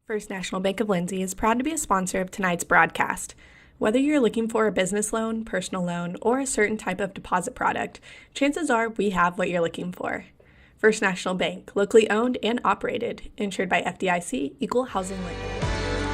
First National Bank of Lindsay is proud to be a sponsor of tonight's broadcast. Whether you're looking for a business loan, personal loan, or a certain type of deposit product, chances are we have what you're looking for. First National Bank, locally owned and operated, insured by FDIC, Equal Housing Lender.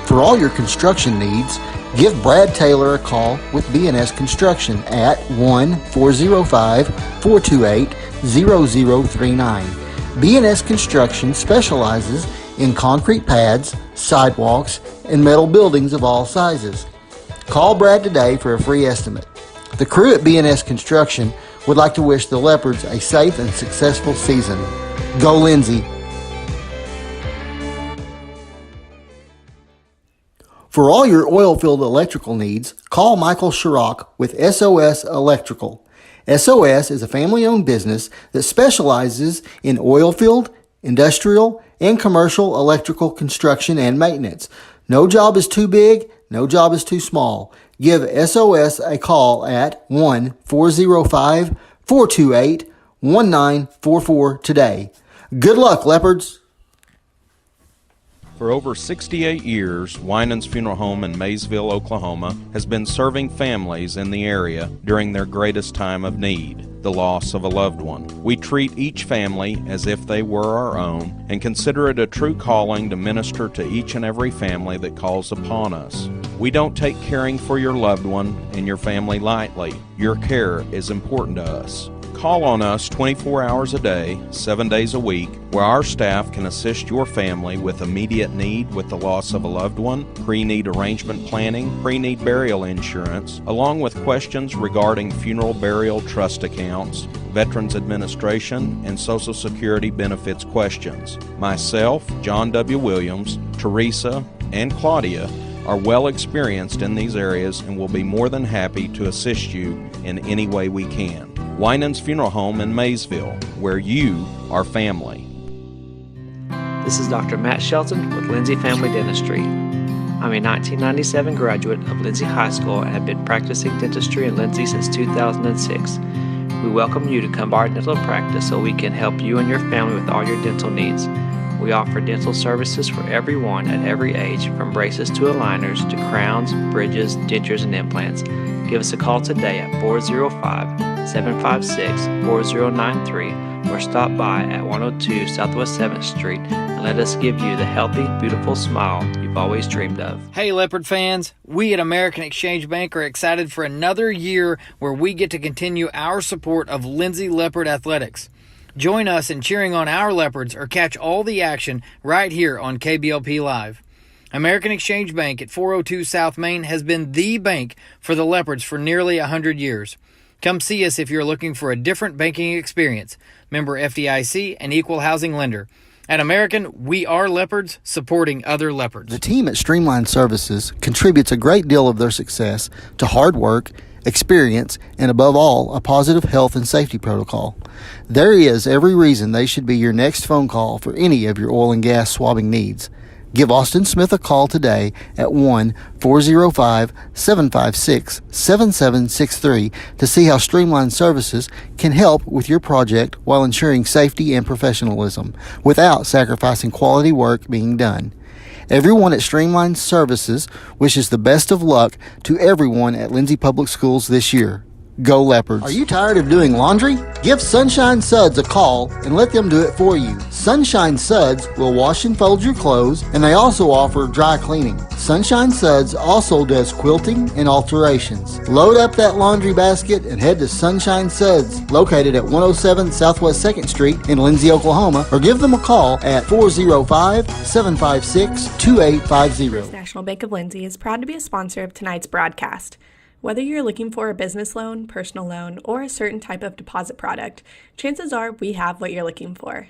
For all your construction needs, give Brad Taylor a call with B&S Construction at 1-405-428-0039. B&S Construction specializes in concrete pads, sidewalks, and metal buildings of all sizes. Call Brad today for a free estimate. The crew at B&S Construction would like to wish the Leopards a safe and successful season. Go Lindsay! For all your oil-filled electrical needs, call Michael Schrock with SOS Electrical. SOS is a family-owned business that specializes in oil-filled, industrial, and commercial electrical construction and maintenance. No job is too big, no job is too small. Give SOS a call at 1-405-428-1944 today. Good luck, Leopards! For over 68 years, Winans Funeral Home in Maysville, Oklahoma, has been serving families in the area during their greatest time of need, the loss of a loved one. We treat each family as if they were our own and consider it a true calling to minister to each and every family that calls upon us. We don't take caring for your loved one and your family lightly. Your care is important to us. Call on us 24 hours a day, 7 days a week, where our staff can assist your family with immediate need with the loss of a loved one, pre-need arrangement planning, pre-need burial insurance, along with questions regarding funeral burial trust accounts, Veterans Administration, and Social Security benefits questions. Myself, John W. Williams, Teresa, and Claudia are well experienced in these areas and will be more than happy to assist you in any way we can. Winans Funeral Home in Maysville, where you are family. This is Dr. Matt Shelton with Lindsay Family Dentistry. I'm a 1997 graduate of Lindsay High School and have been practicing dentistry in Lindsay since 2006. We welcome you to come by our dental practice so we can help you and your family with all your dental needs. We offer dental services for everyone at every age, from braces to aligners to crowns, bridges, dentures, and implants. Give us a call today at 405-756-4093 or stop by at 102 Southwest 7th Street and let us give you the healthy, beautiful smile you've always dreamed of. Hey Leopard fans, we at American Exchange Bank are excited for another year where we get to continue our support of Lindsay Leopard Athletics. Join us in cheering on our Leopards or catch all the action right here on KBLP Live. American Exchange Bank at 402 South Main has been the bank for the Leopards for nearly 100 years. Come see us if you're looking for a different banking experience. Member FDIC and Equal Housing Lender. At American, we are Leopards supporting other Leopards. The team at Streamline Services contributes a great deal of their success to hard work, experience, and above all, a positive health and safety protocol. There is every reason they should be your next phone call for any of your oil and gas swabbing needs. Give Austin Smith a call today at 1-405-756-7763 to see how Streamline Services can help with your project while ensuring safety and professionalism without sacrificing quality work being done. Everyone at Streamline Services wishes the best of luck to everyone at Lindsay Public Schools this year. Go Leopards. Are you tired of doing laundry? Give Sunshine Suds a call and let them do it for you. Sunshine Suds will wash and fold your clothes, and they also offer dry cleaning. Sunshine Suds also does quilting and alterations. Load up that laundry basket and head to Sunshine Suds, located at 107 Southwest 2nd Street in Lindsay, Oklahoma, or give them a call at 405-756-2850. First National Bank of Lindsay is proud to be a sponsor of tonight's broadcast. Whether you're looking for a business loan, personal loan, or a certain type of deposit product, chances are we have what you're looking for.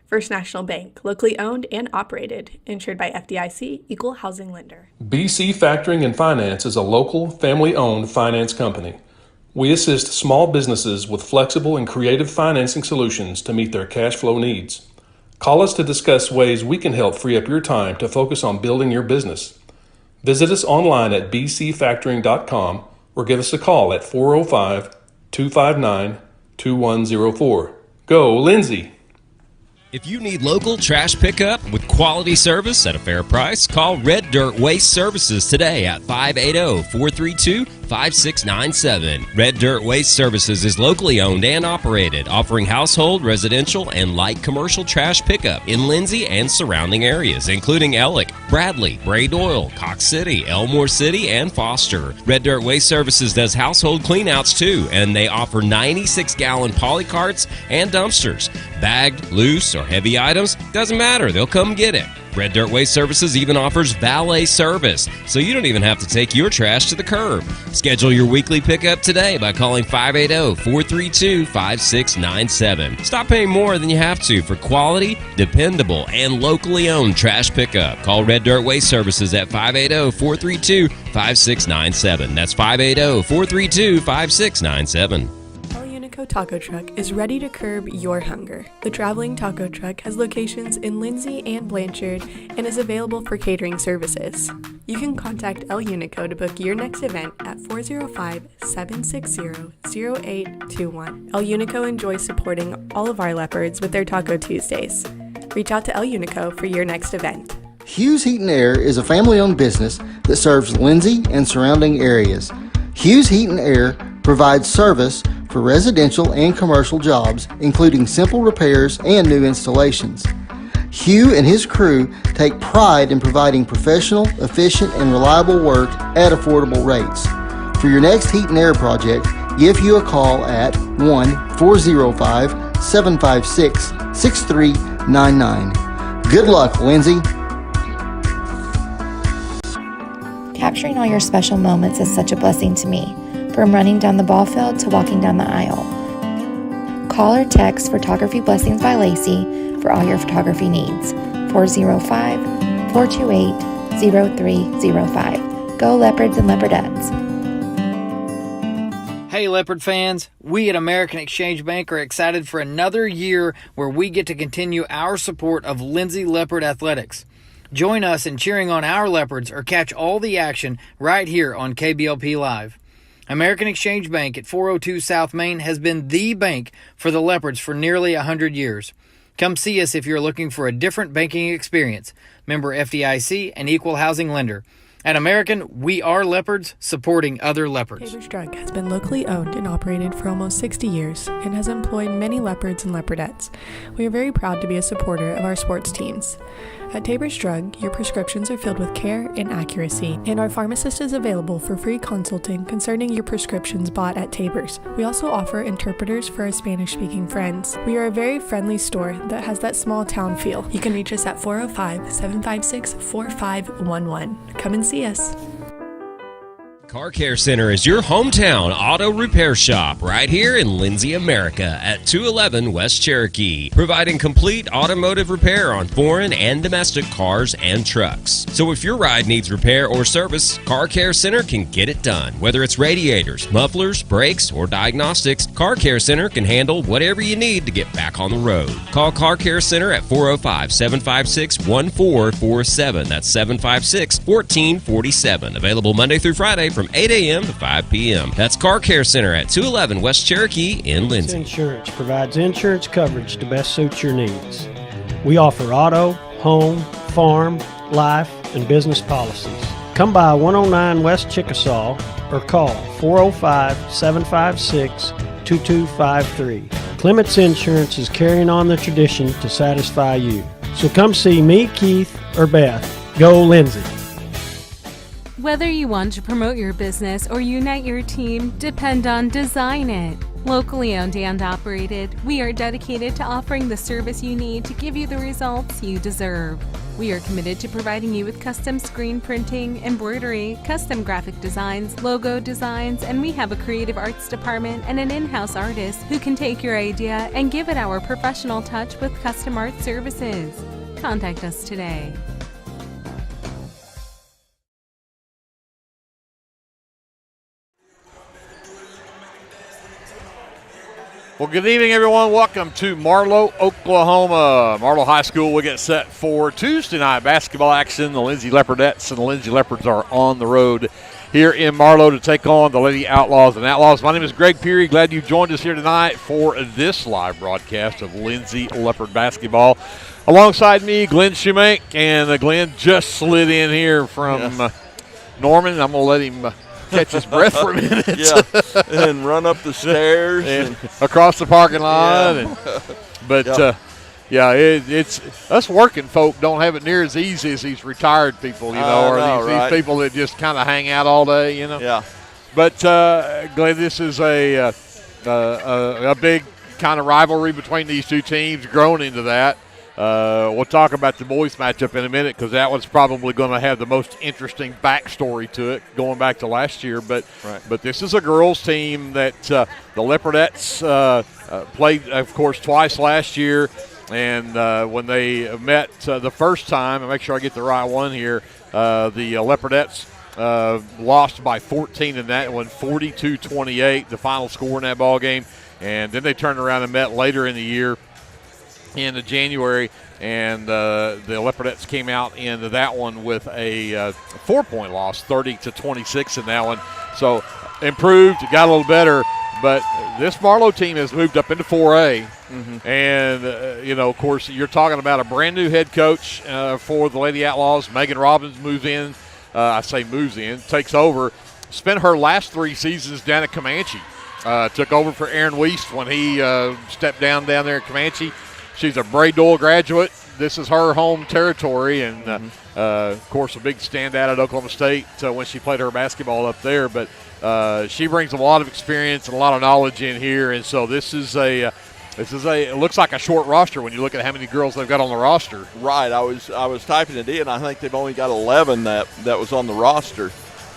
First National Bank, locally owned and operated, insured by FDIC, Equal Housing Lender. BC Factoring and Finance is a local, family-owned finance company. We assist small businesses with flexible and creative financing solutions to meet their cash flow needs. Call us to discuss ways we can help free up your time to focus on building your business. Visit us online at bcfactoring.com or give us a call at 405-259-2104. Go, Lindsay! If you need local trash pickup with quality service at a fair price, call Red Dirt Waste Services today at 580-432-5697. Red Dirt Waste Services is locally owned and operated, offering household, residential, and light commercial trash pickup in Lindsay and surrounding areas, including Ellick, Bradley, Bray Doyle, Cox City, Elmore City, and Foster. Red Dirt Waste Services does household cleanouts too, and they offer 96-gallon poly carts and dumpsters. Bagged, loose, or heavy items, doesn't matter, they'll come get it. Red Dirt Waste Services even offers valet service, so you don't even have to take your trash to the curb. Schedule your weekly pickup today by calling 580-432-5697. Stop paying more than you have to for quality, dependable, and locally owned trash pickup. Call Red Dirt Waste Services at 580-432-5697. That's 580-432-5697. Taco Truck is ready to curb your hunger. The traveling taco truck has locations in Lindsay and Blanchard and is available for catering services. You can contact El Unico to book your next event at 405-760-0821. El Unico enjoys supporting all of our Leopards with their Taco Tuesdays. Reach out to El Unico for your next event. Hughes Heat and Air is a family-owned business that serves Lindsay and surrounding areas. Hughes Heat and Air provides service for residential and commercial jobs, including simple repairs and new installations. Hugh and his crew take pride in providing professional, efficient, and reliable work at affordable rates. For your next heat and air project, give Hugh a call at 1-405-756-6399. Good luck, Lindsay. Capturing all your special moments is such a blessing to me. From running down the ball field to walking down the aisle. Call or text Photography Blessings by Lacey for all your photography needs. 405-428-0305. Go Leopards and Leopardettes. Hey Leopard fans, we at American Exchange Bank are excited for another year where we get to continue our support of Lindsay Leopard Athletics. Join us in cheering on our Leopards or catch all the action right here on KBLP Live. American Exchange Bank at 402 South Main has been the bank for the Leopards for nearly 100 years. Come see us if you're looking for a different banking experience. Member FDIC and equal housing lender. At American, we are Leopards supporting other Leopards. Tabor's Drug has been locally owned and operated for almost 60 years and has employed many Leopards and Leopardettes. We are very proud to be a supporter of our sports teams. At Tabor's Drug, your prescriptions are filled with care and accuracy, and our pharmacist is available for free consulting concerning your prescriptions bought at Tabor's. We also offer interpreters for our Spanish-speaking friends. We are a very friendly store that has that small town feel. You can reach us at 405-756-4511. Come and see us. Car Care Center is your hometown auto repair shop right here in Lindsay, America at 211 West Cherokee, providing complete automotive repair on foreign and domestic cars and trucks. So if your ride needs repair or service, Car Care Center can get it done. Whether it's radiators, mufflers, brakes, or diagnostics, Car Care Center can handle whatever you need to get back on the road. Call Car Care Center at 405-756-1447. That's 756-1447. Available Monday through Friday from 8 a.m. to 5 p.m. That's Car Care Center at 211 West Cherokee in Lindsay. Insurance provides insurance coverage to best suit your needs. We offer auto, home, farm, life, and business policies. Come by 109 West Chickasaw or call 405-756-2253. Clements Insurance is carrying on the tradition to satisfy you. So come see me, Keith, or Beth. Go Lindsay. Whether you want to promote your business or unite your team, depend on Design It. Locally owned and operated, we are dedicated to offering the service you need to give you the results you deserve. We are committed to providing you with custom screen printing, embroidery, custom graphic designs, logo designs, and we have a creative arts department and an in-house artist who can take your idea and give it our professional touch with custom art services. Contact us today. Well, good evening, everyone. Welcome to Marlow, Oklahoma. Marlow High School will get set for Tuesday night basketball action. The Lindsay Leopardettes and the Lindsay Leopards are on the road here in Marlow to take on the Lady Outlaws and Outlaws. My name is Greg Peary. Glad you joined us here tonight for this live broadcast of Lindsay Leopard basketball. Alongside me, Glenn Schumake, and Glenn just slid in here from Norman. I'm going to let him catch his breath for a minute. And run up the stairs. and across the parking lot. It's us working folk don't have it near as easy as these retired people, these people that just kind of hang out all day, Yeah. But Glenn, this is a big kind of rivalry between these two teams, grown into that. We'll talk about the boys matchup in a minute because that one's probably going to have the most interesting backstory to it going back to last year. But this is a girls team that the Leopards played, of course, twice last year. And when they met the first time, and make sure I get the right one here, the Leopardettes lost by 14 in that one, 42-28, the final score in that ball game. And then they turned around and met later in the year in January, and the Leopardettes came out into that one with a 4-point loss, 30-26 in that one. So improved, got a little better. But this Marlow team has moved up into 4A. Mm-hmm. And, of course, you're talking about a brand-new head coach for the Lady Outlaws. Megan Robbins moves in. Takes over. Spent her last 3 seasons down at Comanche. Took over for Aaron Wiest when he stepped down there at Comanche. She's a Bray Doyle graduate. This is her home territory. And, of course, a big standout at Oklahoma State when she played her basketball up there. But she brings a lot of experience and a lot of knowledge in here. And so it looks like a short roster when you look at how many girls they've got on the roster. Right. I was typing it in. I think they've only got 11 that was on the roster.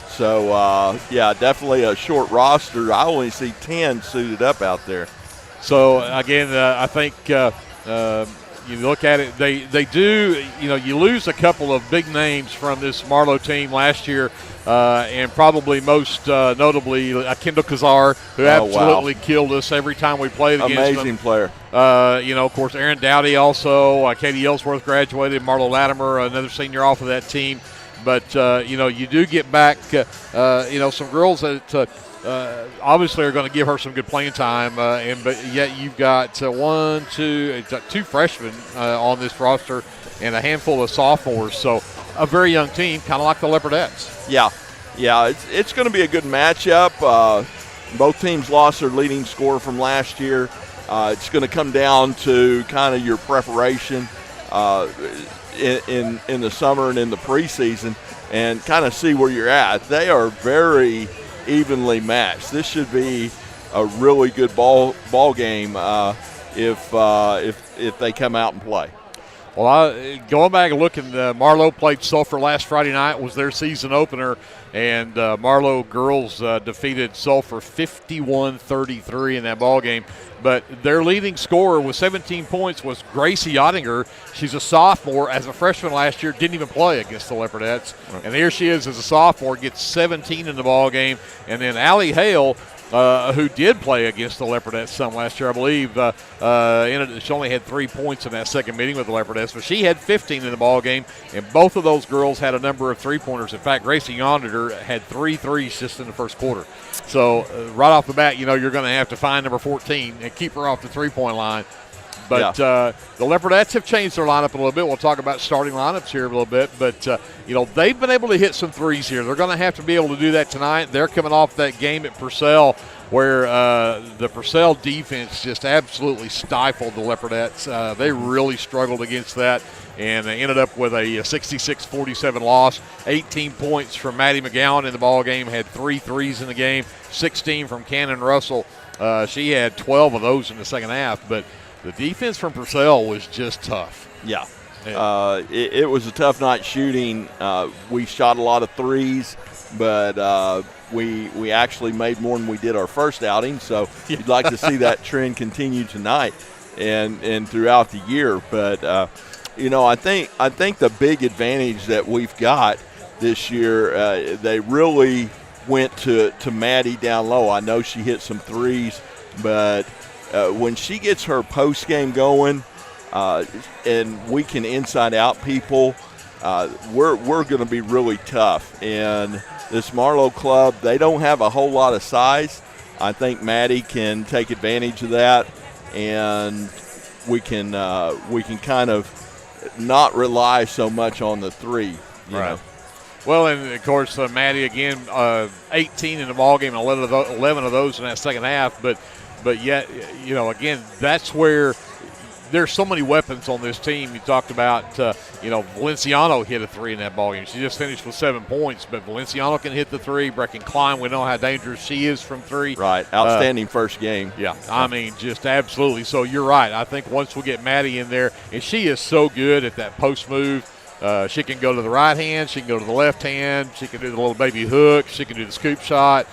So, definitely a short roster. I only see 10 suited up out there. So, again, I think you look at it, they do, you lose a couple of big names from this Marlow team last year, and probably most notably Kendall Kazar, who absolutely killed us every time we played against them. Amazing player. Of course, Aaron Dowdy also, Katie Ellsworth graduated, Marlo Latimer, another senior off of that team. But, you do get back, some girls that obviously are going to give her some good playing time. But yet you've got two freshmen on this roster and a handful of sophomores. So a very young team, kind of like the Leopardettes. Yeah. It's going to be a good matchup. Both teams lost their leading scorer from last year. It's going to come down to kind of your preparation in the summer and in the preseason, and kind of see where you're at. They are very evenly matched. This should be a really good ball game if they come out and play. Well, going back and looking, Marlow played Sulphur last Friday night, was their season opener, and Marlow girls defeated Sulphur 51-33 in that ball game. But their leading scorer with 17 points was Gracie Ottinger. She's a sophomore. As a freshman last year, didn't even play against the Leopardettes. Right. And here she is as a sophomore, gets 17 in the ball game. And then Allie Hale, who did play against the Leopardettes some last year, I believe. She only had 3 points in that second meeting with the Leopardettes, but she had 15 in the ball game, and both of those girls had a number of three-pointers. In fact, Gracie Ottinger had 3 threes just in the first quarter. So right off the bat, you're going to have to find number 14 and keep her off the three-point line. But the Leopardettes have changed their lineup a little bit. We'll talk about starting lineups here a little bit. But, they've been able to hit some threes here. They're going to have to be able to do that tonight. They're coming off that game at Purcell where the Purcell defense just absolutely stifled the Leopardettes. They really struggled against that, and they ended up with a 66-47 loss. 18 points from Maddie McGowan in the ball game, had 3 threes in the game, 16 from Cannon Russell. She had 12 of those in the second half, but the defense from Purcell was just tough. Yeah. It was a tough night shooting. We shot a lot of threes, but we actually made more than we did our first outing. So you'd like to see that trend continue tonight and throughout the year. But I think the big advantage that we've got this year, they really went to Maddie down low. I know she hit some threes, but when she gets her post game going, and we can inside out people, we're going to be really tough. And this Marlow club, they don't have a whole lot of size. I think Maddie can take advantage of that, and we can kind of not rely so much on the three. You know? Well, and of course, Maddie again, 18 in the ball game, 11 of those in that second half. But yet, you know, again, that's where there's so many weapons on this team. You talked about, Valenciano hit a three in that ball game. She just finished with 7 points, but Valenciano can hit the three. Brecken Klein, we know how dangerous she is from three. Right, outstanding first game. Yeah, I mean, just absolutely. So you're right. I think once we get Maddie in there, and she is so good at that post move. She can go to the right hand. She can go to the left hand. She can do the little baby hook. She can do the scoop shot.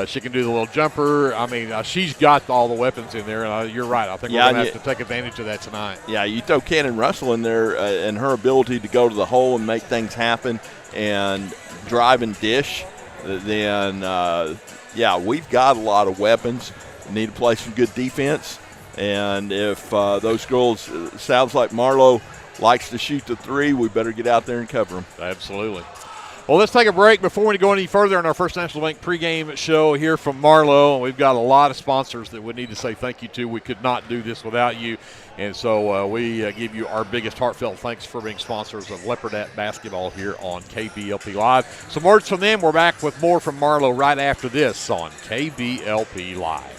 She can do the little jumper. I mean, she's got all the weapons in there. And you're right. I think we're going to have to take advantage of that tonight. Yeah, you throw Cannon Russell in there and her ability to go to the hole and make things happen and drive and dish, then, we've got a lot of weapons. We need to play some good defense. And if those girls, sounds like Marlow likes to shoot the three, we better get out there and cover them. Absolutely. Well, let's take a break before we go any further in our First National Bank pregame show here from Marlow. We've got a lot of sponsors that we need to say thank you to. We could not do this without you. And so we give you our biggest heartfelt thanks for being sponsors of Leopardette basketball here on KBLP Live. Some words from them. We're back with more from Marlow right after this on KBLP Live.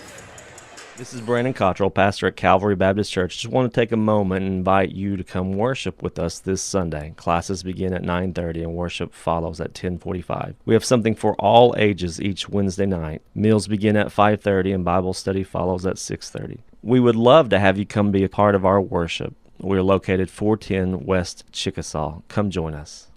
This is Brandon Cottrell, pastor at Calvary Baptist Church. Just want to take a moment and invite you to come worship with us this Sunday. Classes begin at 9:30 and worship follows at 10:45. We have something for all ages each Wednesday night. Meals begin at 5:30 and Bible study follows at 6:30. We would love to have you come be a part of our worship. We are located 410 West Chickasaw. Come join us.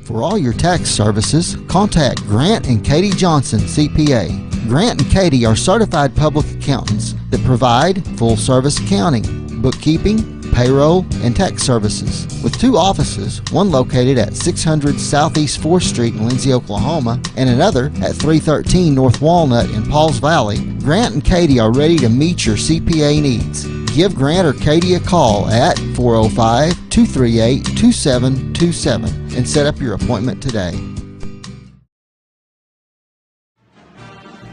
For all your tax services, contact Grant and Katie Johnson, CPA. Grant and Katie are certified public accountants that provide full-service accounting, bookkeeping, payroll, and tax services. With 2 offices, one located at 600 Southeast 4th Street in Lindsay, Oklahoma, and another at 313 North Walnut in Pauls Valley, Grant and Katie are ready to meet your CPA needs. Give Grant or Katie a call at 405-238-2727 and set up your appointment today.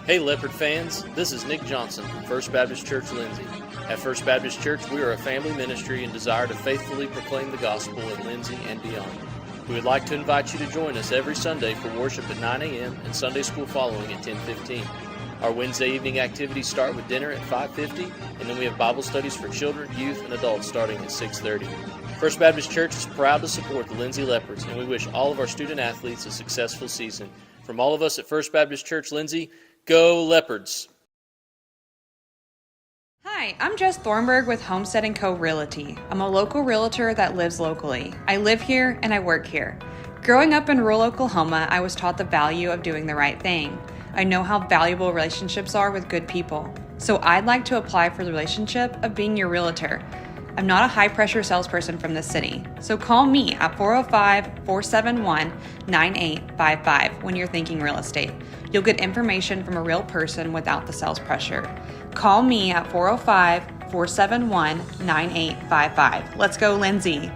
Hey Leopard fans, this is Nick Johnson from First Baptist Church Lindsay. At First Baptist Church, we are a family ministry and desire to faithfully proclaim the gospel in Lindsay and beyond. We would like to invite you to join us every Sunday for worship at 9 a.m. and Sunday school following at 10:15. Our Wednesday evening activities start with dinner at 5:50, and then we have Bible studies for children, youth, and adults starting at 6:30. First Baptist Church is proud to support the Lindsay Leopards, and we wish all of our student athletes a successful season. From all of us at First Baptist Church Lindsay, go Leopards! Hi, I'm Jess Thornburg with Homestead & Co. Realty. I'm a local realtor that lives locally. I live here and I work here. Growing up in rural Oklahoma, I was taught the value of doing the right thing. I know how valuable relationships are with good people. So I'd like to apply for the relationship of being your realtor. I'm not a high-pressure salesperson from the city, so call me at 405-471-9855 when you're thinking real estate. You'll get information from a real person without the sales pressure. Call me at 405-471-9855. Let's go, Lindsay.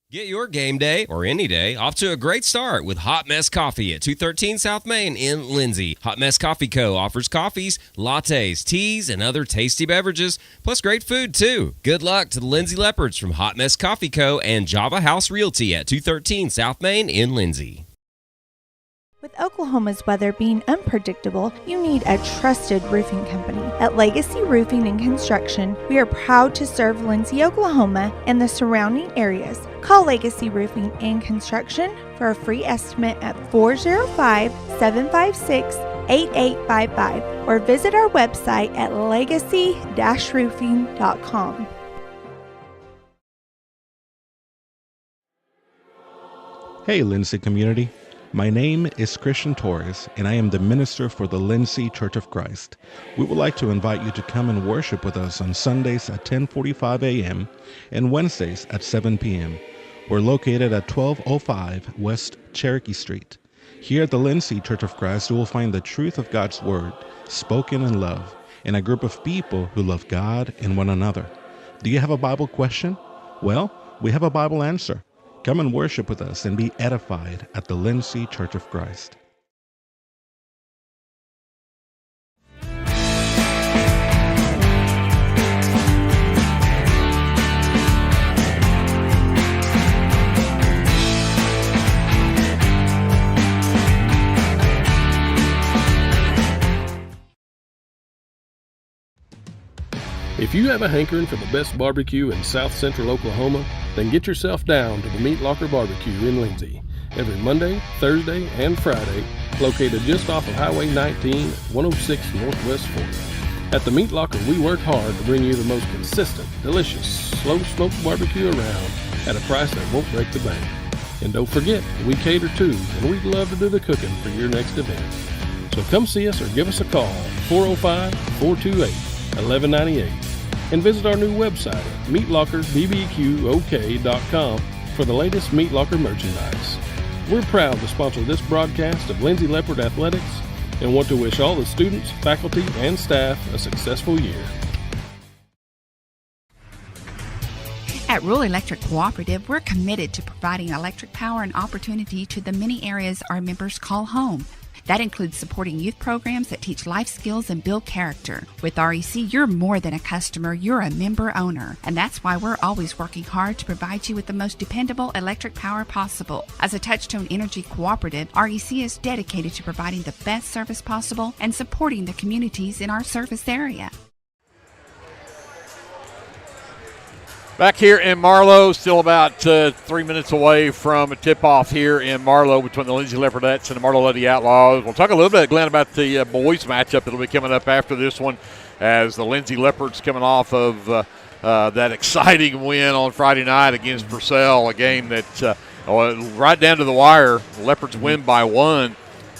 Get your game day, or any day, off to a great start with Hot Mess Coffee at 213 South Main in Lindsay. Hot Mess Coffee Co. offers coffees, lattes, teas, and other tasty beverages, plus great food, too. Good luck to the Lindsay Leopards from Hot Mess Coffee Co. and Java House Realty at 213 South Main in Lindsay. With Oklahoma's weather being unpredictable, you need a trusted roofing company. At Legacy Roofing and Construction, we are proud to serve Lindsay, Oklahoma, and the surrounding areas. Call Legacy Roofing and Construction for a free estimate at 405-756-8855 or visit our website at legacy-roofing.com. Hey, Lindsay community. My name is Christian Torres, and I am the minister for the Lindsay Church of Christ. We would like to invite you to come and worship with us on Sundays at 10:45 a.m. and Wednesdays at 7 p.m. We're located at 1205 West Cherokee Street. Here at the Lindsay Church of Christ, you will find the truth of God's Word, spoken in love, in a group of people who love God and one another. Do you have a Bible question? Well, we have a Bible answer. Come and worship with us and be edified at the Lindsay Church of Christ. If you have a hankering for the best barbecue in South Central Oklahoma, then get yourself down to the Meat Locker Barbecue in Lindsay. Every Monday, Thursday, and Friday, located just off of Highway 19, 106 Northwest 4th. At the Meat Locker, we work hard to bring you the most consistent, delicious, slow-smoked barbecue around at a price that won't break the bank. And don't forget, we cater too, and we'd love to do the cooking for your next event. So come see us or give us a call, 405-428-1198. And visit our new website at meatlockerbbqok.com for the latest Meat Locker merchandise. We're proud to sponsor this broadcast of Lindsay Leopard Athletics and want to wish all the students, faculty, and staff a successful year. At Rural Electric Cooperative, we're committed to providing electric power and opportunity to the many areas our members call home. That includes supporting youth programs that teach life skills and build character. With REC, you're more than a customer, you're a member owner. And that's why we're always working hard to provide you with the most dependable electric power possible. As a Touchstone Energy Cooperative, REC is dedicated to providing the best service possible and supporting the communities in our service area. Back here in Marlow, still about 3 minutes away from a tip-off here in Marlow between the Lindsay Leopards and the Marlow Lady Outlaws. We'll talk a little bit, Glenn, about the boys matchup that'll be coming up after this one, as the Lindsay Leopards coming off of that exciting win on Friday night against Purcell, a game that right down to the wire, the Leopards win by 1,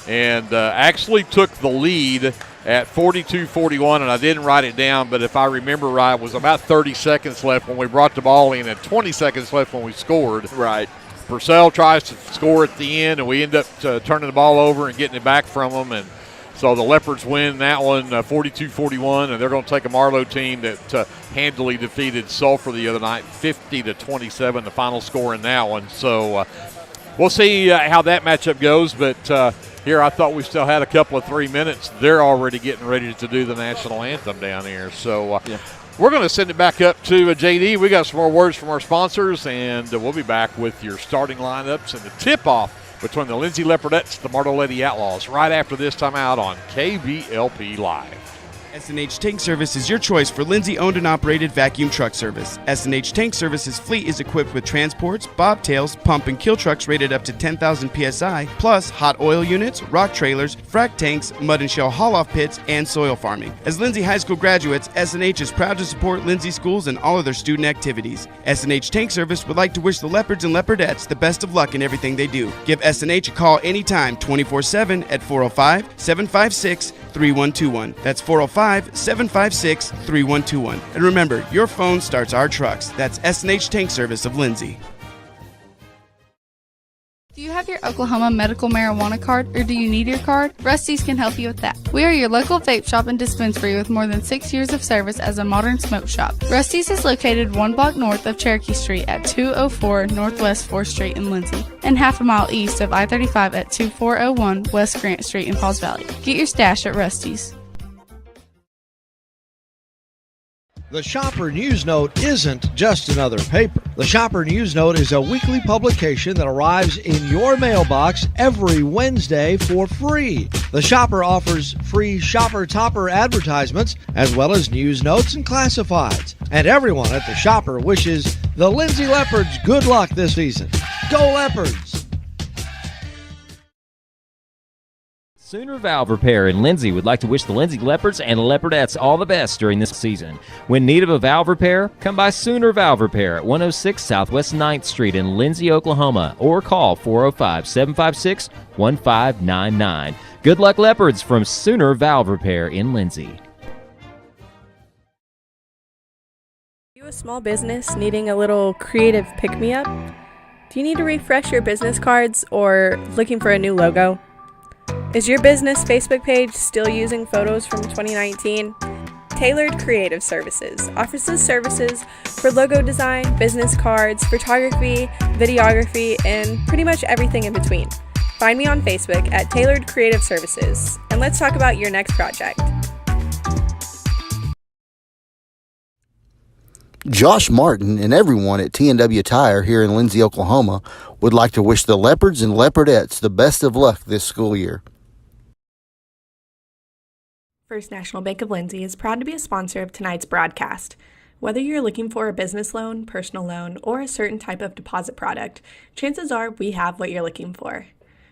and actually took the lead at 42-41, and I didn't write it down, but if I remember right, it was about 30 seconds left when we brought the ball in and 20 seconds left when we scored. Right. Purcell tries to score at the end, and we end up turning the ball over and getting it back from them, and so the Leopards win that one 42-41, and they're going to take a Marlow team that handily defeated Sulphur the other night, 50-27, the final score in that one. So we'll see how that matchup goes, but here I thought we still had a couple of 3 minutes. They're already getting ready to do the national anthem down here. So we're going to send it back up to JD. We got some more words from our sponsors, and we'll be back with your starting lineups and the tip-off between the Lindsay Leopardettes and the Marlow Lady Outlaws right after this time out on KBLP Live. S&H Tank Service is your choice for Lindsay-owned and operated vacuum truck service. S&H Tank Service's fleet is equipped with transports, bobtails, pump and kill trucks rated up to 10,000 PSI, plus hot oil units, rock trailers, frac tanks, mud and shell haul-off pits, and soil farming. As Lindsay High School graduates, S&H is proud to support Lindsay schools and all of their student activities. S&H Tank Service would like to wish the Leopards and Leopardettes the best of luck in everything they do. Give S&H a call anytime, 24/7 at 405-756-3121. That's 405-756-3121. And remember, your phone starts our trucks. That's S&H Tank Service of Lindsay. Do you have your Oklahoma medical marijuana card, or do you need your card? Rusty's can help you with that. We are your local vape shop and dispensary with more than 6 years of service as a modern smoke shop. Rusty's is located 1 block north of Cherokee Street at 204 Northwest 4th Street in Lindsay, and half a mile east of I-35 at 2401 West Grant Street in Pauls Valley. Get your stash at Rusty's. The Shopper News Note isn't just another paper. The Shopper News Note is a weekly publication that arrives in your mailbox every Wednesday for free. The Shopper offers free Shopper Topper advertisements, as well as news notes and classifieds. And everyone at the Shopper wishes the Lindsay Leopards good luck this season. Go Leopards! Sooner Valve Repair in Lindsay would like to wish the Lindsay Leopards and Leopardettes all the best during this season. When in need of a valve repair, come by Sooner Valve Repair at 106 Southwest 9th Street in Lindsay, Oklahoma, or call 405-756-1599. Good luck, Leopards, from Sooner Valve Repair in Lindsay. Are you a small business needing a little creative pick-me-up? Do you need to refresh your business cards or looking for a new logo? Is your business Facebook page still using photos from 2019? Tailored Creative Services offers services for logo design, business cards, photography, videography, and pretty much everything in between. Find me on Facebook at Tailored Creative Services, and let's talk about your next project. Josh Martin and everyone at T&W Tire here in Lindsay, Oklahoma would like to wish the Leopards and Leopardettes the best of luck this school year. First National Bank of Lindsay is proud to be a sponsor of tonight's broadcast. Whether you're looking for a business loan, personal loan, or a certain type of deposit product, chances are we have what you're looking for.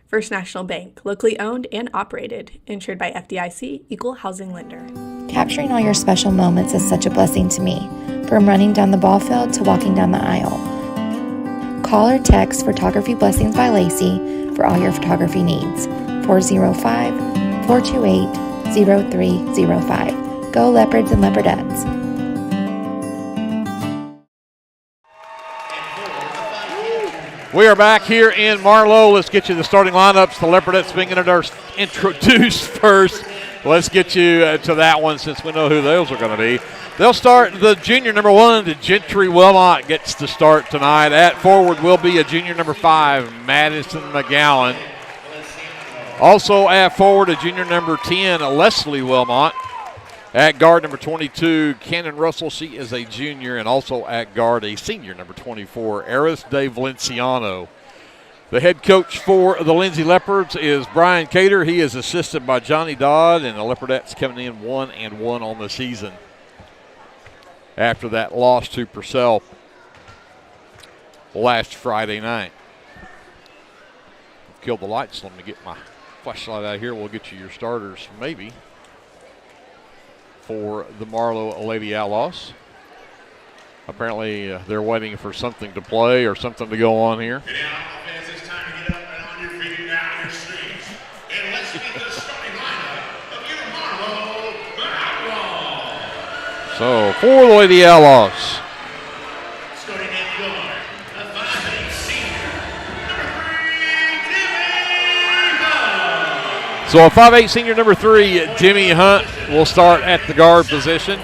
First National Bank, locally owned and operated, insured by FDIC, Equal Housing Lender. Capturing all your special moments is such a blessing to me, from running down the ball field to walking down the aisle. Call or text Photography Blessings by Lacey for all your photography needs. 405-428-0305. Go Leopards and Leopardettes. We are back here in Marlow. Let's get you the starting lineups. The Leopardettes being introduced first. Let's get you to that one since we know who those are going to be. They'll start the junior number 1, Gentry Wilmot gets to start tonight. At forward will be a junior number 5, Madison McGowan. Also at forward, a junior number 10, Leslie Wilmot. At guard, number 22, Cannon Russell. She is a junior. And also at guard, a senior, number 24, Eris De Valenciano. The head coach for the Lindsay Leopards is Brian Cater. He is assisted by Johnny Dodd, and the Leopardettes coming in 1-1 on the season after that loss to Purcell last Friday night. Kill the lights. Let me get my flashlight out here. We'll get you your starters, maybe, for the Marlow Lady Outlaws. Apparently, they're waiting for something to play or something to go on here. It's time to get up and on your feet and down your streets. And let's get the starting lineup of your Marlow Outlaws. So, for the Lady Outlaws. Starting at guard, a 5'8" senior, number 3, Jimmy Hunt. So, a 5'8" senior, number 3, Jimmy Hunt, will start at the guard position.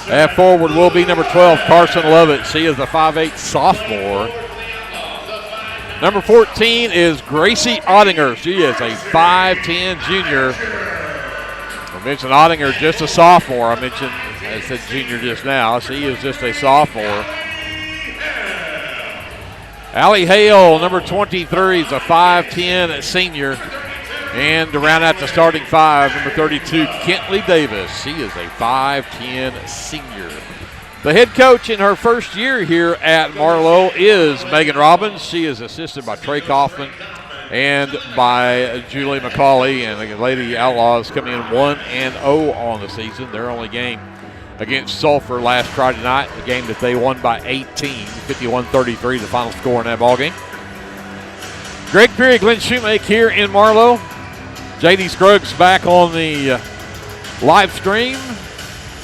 At forward will be number 12, Carson Lovett. She is a 5'8" sophomore. Number 14 is Gracie Ottinger. She is a 5'10" junior. I mentioned Ottinger, just a sophomore. I said junior just now. She is just a sophomore. Allie Hale, number 23, is a 5'10" senior. And to round out the starting 5, number 32, Kentley Davis. She is a 5'10" senior. The head coach in her first year here at Marlow is Megan Robbins. She is assisted by Trey Kaufman and by Julie McCauley. And the Lady Outlaws coming in 1-0 on the season. Their only game against Sulphur last Friday night, the game that they won by 18, 51-33, the final score in that ballgame. Greg Peary, Glenn Shoemake here in Marlow. J.D. Scruggs back on the live stream.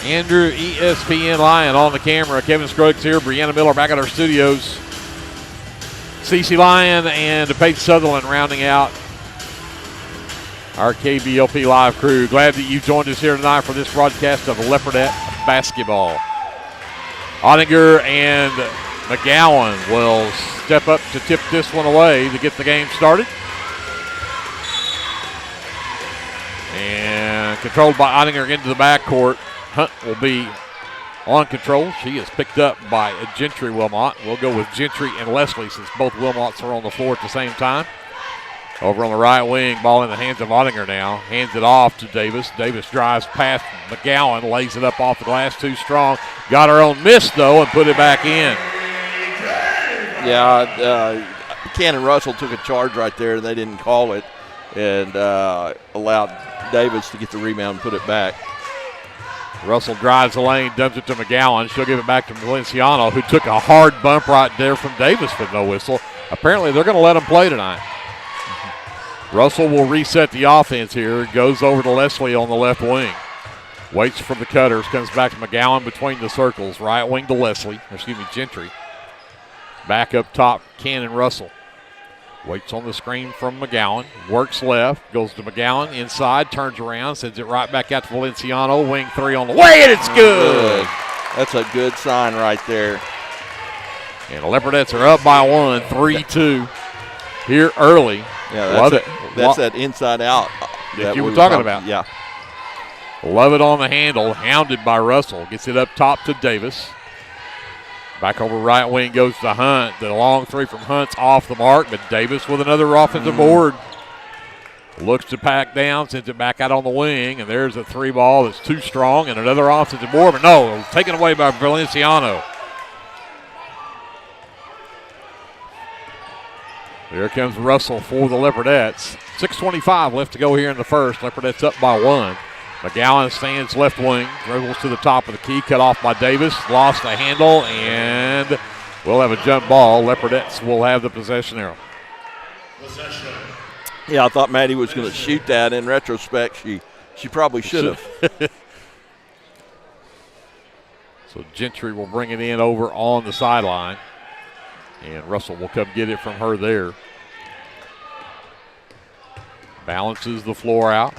Andrew ESPN Lyon on the camera. Kevin Scruggs here. Brianna Miller back at our studios. Cece Lyon and Paige Sutherland rounding out our KBLP Live crew. Glad that you joined us here tonight for this broadcast of Leopardette basketball. Ottinger and McGowan will step up to tip this one away to get the game started. And controlled by Ottinger into the backcourt. Hunt will be on control. She is picked up by Gentry Wilmot. We'll go with Gentry and Leslie since both Wilmots are on the floor at the same time. Over on the right wing, ball in the hands of Ottinger now. Hands it off to Davis. Davis drives past McGowan, lays it up off the glass, too strong. Got her own miss, though, and put it back in. Yeah, Cannon Russell took a charge right there. They didn't call it and allowed Davis to get the rebound and put it back. Russell drives the lane, dumps it to McGowan. She'll give it back to Valenciano, who took a hard bump right there from Davis with no whistle. Apparently, they're going to let him play tonight. Russell will reset the offense here. Goes over to Leslie on the left wing. Waits for the cutters. Comes back to McGowan between the circles. Right wing to Gentry. Back up top, Cannon Russell. Waits on the screen from McGowan. Works left. Goes to McGowan. Inside. Turns around. Sends it right back out to Valenciano. Wing three on the way, and it's good. That's a good sign right there. And the Leopards are up by 1, 3-2 here early. Yeah, Love it. That's that inside out that you were talking about. Yeah. Love it on the handle. Hounded by Russell. Gets it up top to Davis. Back over right wing goes to Hunt. The long three from Hunt's off the mark, but Davis with another offensive board. Looks to pack down, sends it back out on the wing, and there's a three ball that's too strong, and another offensive board, but no, taken away by Valenciano. Here comes Russell for the Leopards. 6:25 left to go here in the first. Leopards up by 1. McGowan stands left wing, dribbles to the top of the key, cut off by Davis, lost the handle, and we'll have a jump ball. Leopards will have the possession arrow. Yeah, I thought Maddie was going to shoot that. In retrospect, she probably should have. So Gentry will bring it in over on the sideline, and Russell will come get it from her there. Balances the floor out.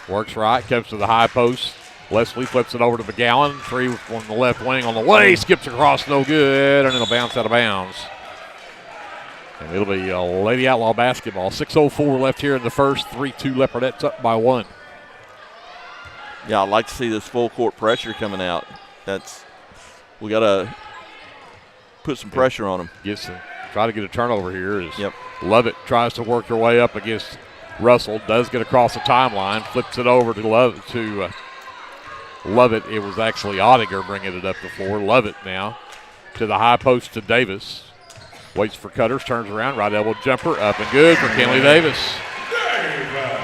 Works right, comes to the high post. Leslie flips it over to McGowan. Three on the left wing on the way. Skips across, no good, and it'll bounce out of bounds. And it'll be a Lady Outlaw basketball. 6:04 left here in the first. 3-2 Leopards up by 1. Yeah, I'd like to see this full court pressure coming out. We got to put some pressure on them. Try to get a turnover here. Lovett tries to work her way up against Russell. Does get across the timeline. Flips it over to Lovett. It was actually Ottinger bringing it up the floor. Lovett now to the high post to Davis. Waits for Cutters. Turns around. Right elbow jumper. Up and good for Kenley Davis.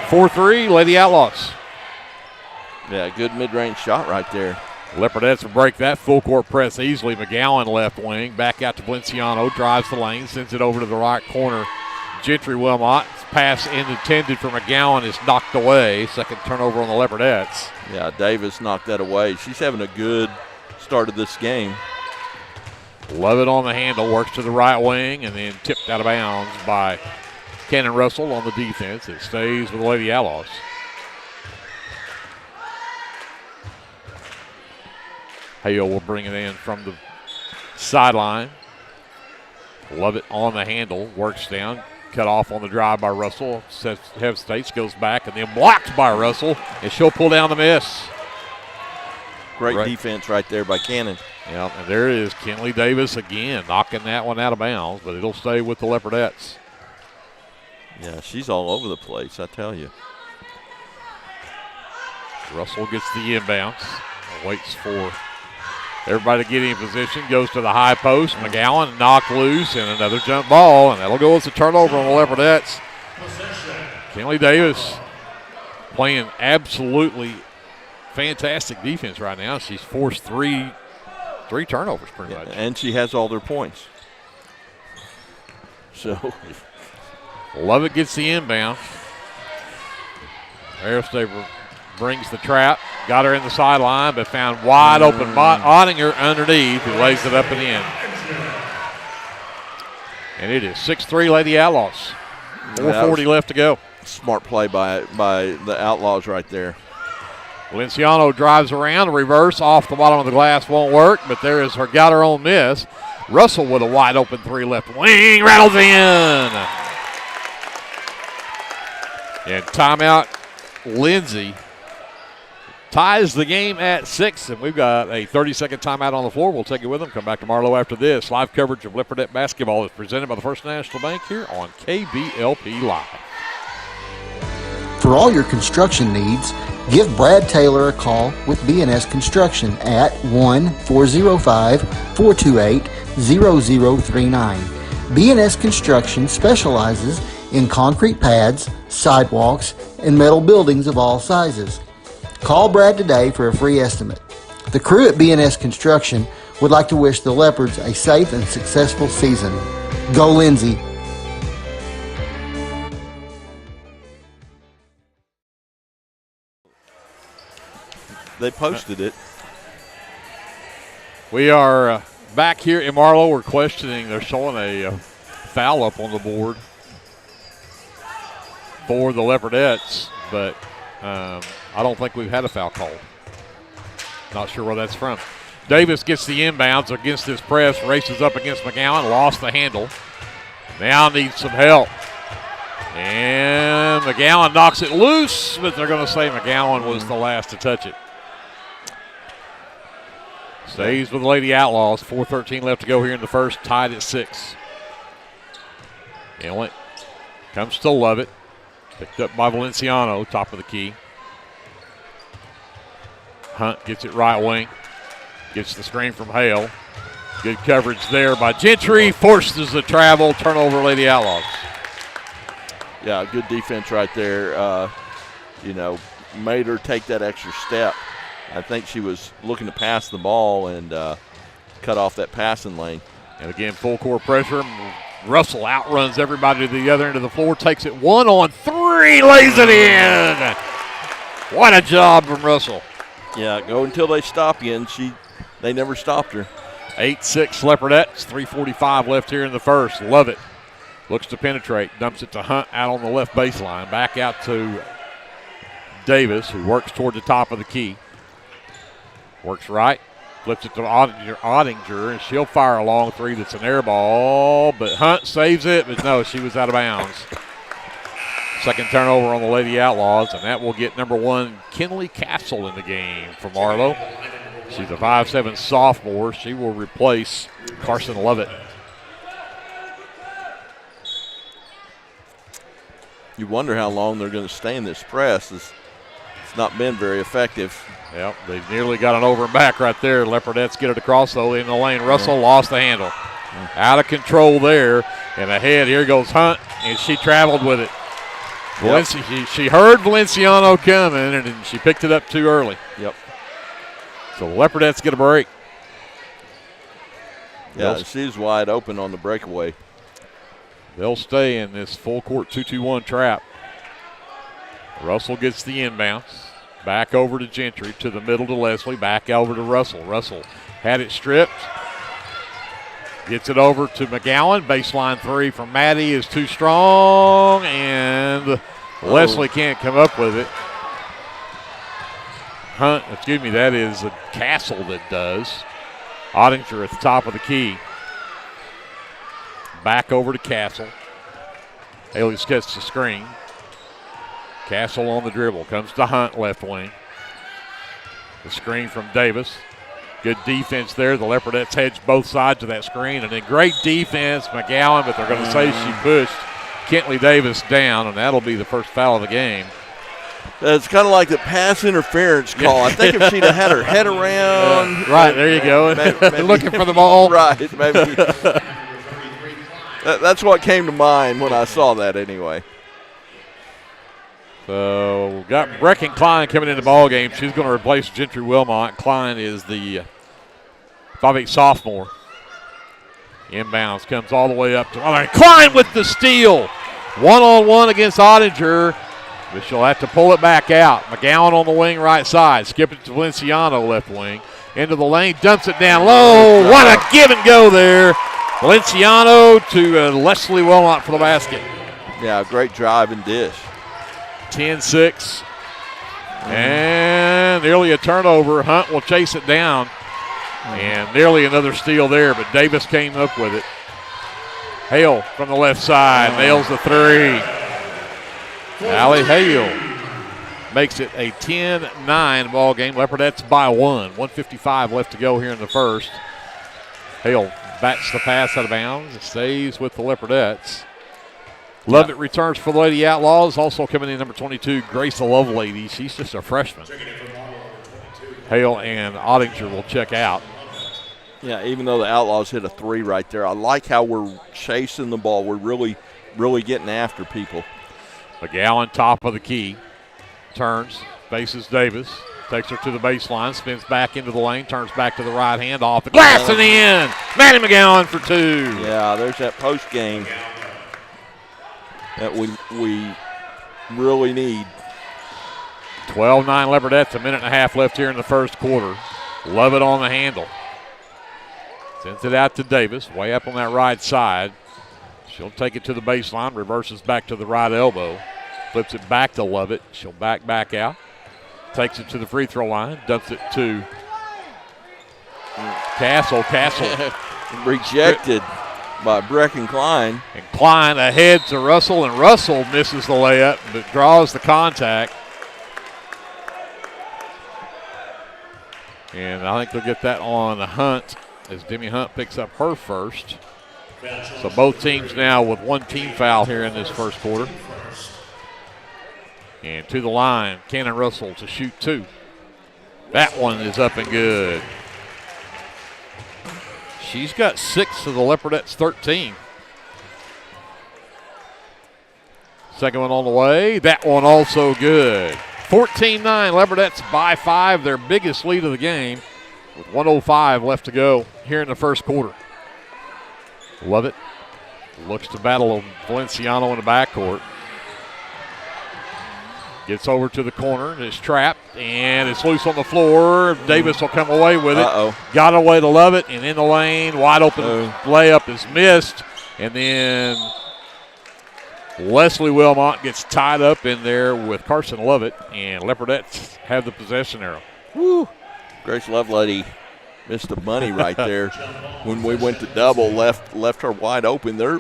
4-3 Lady Outlaws. Yeah, good mid-range shot right there. Leopards will break that full court press easily. McGowan left wing. Back out to Valenciano. Drives the lane. Sends it over to the right corner. Gentry Wilmot. Pass intended for McGowan is knocked away. Second turnover on the Leopards. Yeah, Davis knocked that away. She's having a good start of this game. Love it on the handle. Works to the right wing and then tipped out of bounds by Cannon Russell on the defense. It stays with the Lady Outlaws. Hale will bring it in from the sideline. Love it on the handle. Works down. Cut off on the drive by Russell. Hesitates, goes back, and then blocked by Russell. And she'll pull down the miss. Great defense right there by Cannon. Yeah, and there it is. Kenley Davis again knocking that one out of bounds, but it'll stay with the Leopards. Yeah, she's all over the place, I tell you. Russell gets the inbounds. Waits for everybody to get in position. Goes to the high post. McGowan knocked loose, and another jump ball, and that'll go as a turnover on the Leopards. Kenley Davis playing absolutely fantastic defense right now. She's forced three turnovers pretty much. And she has all their points. So Lovett gets the inbound. Aristaver brings the trap. Got her in the sideline, but found wide open Ottinger underneath, who lays it up and in. And it is 6-3 Lady Outlaws. 4:40 left to go. Smart play by the Outlaws right there. Valenciano drives around, reverse off the bottom of the glass, won't work, but there is got her own miss. Russell with a wide open three left wing, rattles in. And timeout, Lindsay ties the game at 6, and we've got a 30-second timeout on the floor. We'll take it with them. Come back to Marlow after this. Live coverage of Leopardette basketball is presented by the First National Bank here on KBLP Live. For all your construction needs, give Brad Taylor a call with B&S Construction at 1-405-428-0039. B&S Construction specializes in concrete pads, sidewalks, and metal buildings of all sizes. Call Brad today for a free estimate. The crew at B&S Construction would like to wish the Leopards a safe and successful season. Go Lindsay! They posted it. We are back here in Marlow. We're questioning. They're showing a foul up on the board for the Leopardettes, but I don't think we've had a foul called. Not sure where that's from. Davis gets the inbounds against this press, races up against McGowan, lost the handle. Now needs some help. And McGowan knocks it loose, but they're going to say McGowan was the last to touch it. Stays with the Lady Outlaws. 4:13 left to go here in the first, tied at 6. Inlet comes to Lovett. Picked up by Valenciano, top of the key. Hunt gets it right wing. Gets the screen from Hale. Good coverage there by Gentry. Forces the travel. Turnover, Lady Outlaws. Yeah, good defense right there. Made her take that extra step. I think she was looking to pass the ball and cut off that passing lane. And again, full court pressure. Russell outruns everybody to the other end of the floor. Takes it 1-on-3. Lays it in. What a job from Russell. Yeah, go until they stop you, and they never stopped her. 8-6 Leopardettes. 3:45 left here in the first. Love it. Looks to penetrate. Dumps it to Hunt out on the left baseline. Back out to Davis, who works toward the top of the key. Works right. Flips it to Ottinger, and she'll fire a long three that's an air ball. But Hunt saves it, but no, she was out of bounds. Second turnover on the Lady Outlaws, and that will get number 1, Kinley Castle, in the game for Marlow. She's a 5'7" sophomore. She will replace Carson Lovett. You wonder how long they're going to stay in this press. It's not been very effective. Yep, they nearly got an over and back right there. Leopardettes get it across, though, in the lane. Russell lost the handle. Out of control there, and ahead. Here goes Hunt, and she traveled with it. Yep. She heard Valenciano coming, and she picked it up too early. Yep. So the Leopardettes get a break. Yeah, she's wide open on the breakaway. They'll stay in this full court 2-2-1 trap. Russell gets the inbounds. Back over to Gentry, to the middle to Leslie, back over to Russell. Russell had it stripped. Gets it over to McGowan. Baseline three from Maddie is too strong, and Leslie can't come up with it. That is a Castle that does. Ottinger at the top of the key. Back over to Castle. Haley gets the screen. Castle on the dribble. Comes to Hunt, left wing. The screen from Davis. Good defense there. The Leopardettes hedge both sides of that screen. And then great defense, McGowan, but they're going to say she pushed Kentley Davis down, and that'll be the first foul of the game. It's kind of like the pass interference call. I think if she'd have had her head around. Right, there you go. Maybe, looking for the ball. Right, maybe. That's what came to mind when I saw that anyway. So we've got Brecken Klein coming in the ball game. She's going to replace Gentry Wilmot. Klein is the 5'8" sophomore. Inbounds comes all the way up to Klein with the steal. 1-on-1 against Ottinger, but she'll have to pull it back out. McGowan on the wing right side. Skip it to Valenciano left wing. Into the lane, dumps it down low. What a give and go there. Valenciano to Leslie Wilmot for the basket. Yeah, great drive and dish. 10-6. And nearly a turnover. Hunt will chase it down. And nearly another steal there, but Davis came up with it. Hale from the left side nails the three. Allie Hale makes it a 10-9 ball game. Leopardettes by 1. 1:55 left to go here in the first. Hale bats the pass out of bounds. It stays with the Leopardettes. Lovett returns for the Lady Outlaws. Also coming in number 22, Grace Lovelady. She's just a freshman. Hale and Ottinger will check out. Yeah, even though the Outlaws hit a three right there, I like how we're chasing the ball. We're really, really getting after people. McGowan, top of the key. Turns, faces Davis. Takes her to the baseline, spins back into the lane, turns back to the right hand, off the glass and in. Maddie McGowan for two. Yeah, there's that post game that we really need. 12-9 Leopardettes, a minute and a half left here in the first quarter. Lovett on the handle. Sends it out to Davis, way up on that right side. She'll take it to the baseline, reverses back to the right elbow. Flips it back to Lovett. She'll back out. Takes it to the free throw line. Dumps it to Castle. Rejected by Brecken Klein. And Klein ahead to Russell, and Russell misses the layup but draws the contact. And I think they'll get that on Hunt as Demi Hunt picks up her first. So both teams now with one team foul here in this first quarter. And to the line, Cannon Russell to shoot 2. That one is up and good. She's got 6 of the Leopardettes' 13. Second one on the way. That one also good. 14-9, Leopardettes by 5, their biggest lead of the game, with 1:05 left to go here in the first quarter. Lovett looks to battle Valenciano in the backcourt. Gets over to the corner and is trapped, and it's loose on the floor. Davis will come away with it. Got away to Lovett, and in the lane, wide open layup is missed, and then Leslie Wilmot gets tied up in there with Carson Lovett, and Leopardettes have the possession arrow. Woo! Grace Lovelady missed the money right there. When we went to double, left her wide open. They're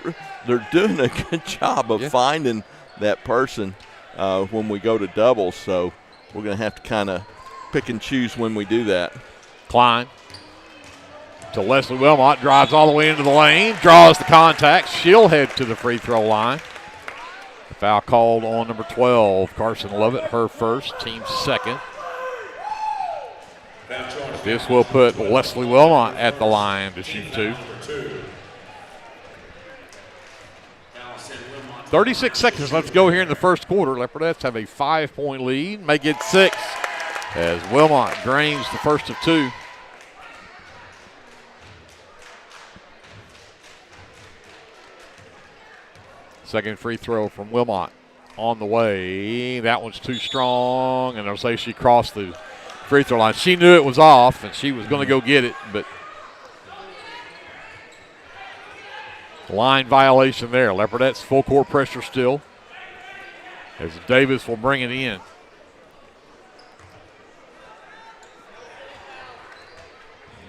doing a good job of finding that person when we go to double, so we're going to have to kind of pick and choose when we do that. Klein to Leslie Wilmot, drives all the way into the lane, draws the contact. She'll head to the free throw line. The foul called on number 12, Carson Lovett, her first, team second. This will put Leslie Wilmot at the line to shoot 2. 36 seconds left to go here in the first quarter. Leopardettes have a 5-point lead, may get 6 as Wilmot drains the first of 2. Second free throw from Wilmot on the way. That one's too strong, and they'll say she crossed the free throw line. She knew it was off, and she was going to go get it, but line violation there. Leopardettes full court pressure still as Davis will bring it in.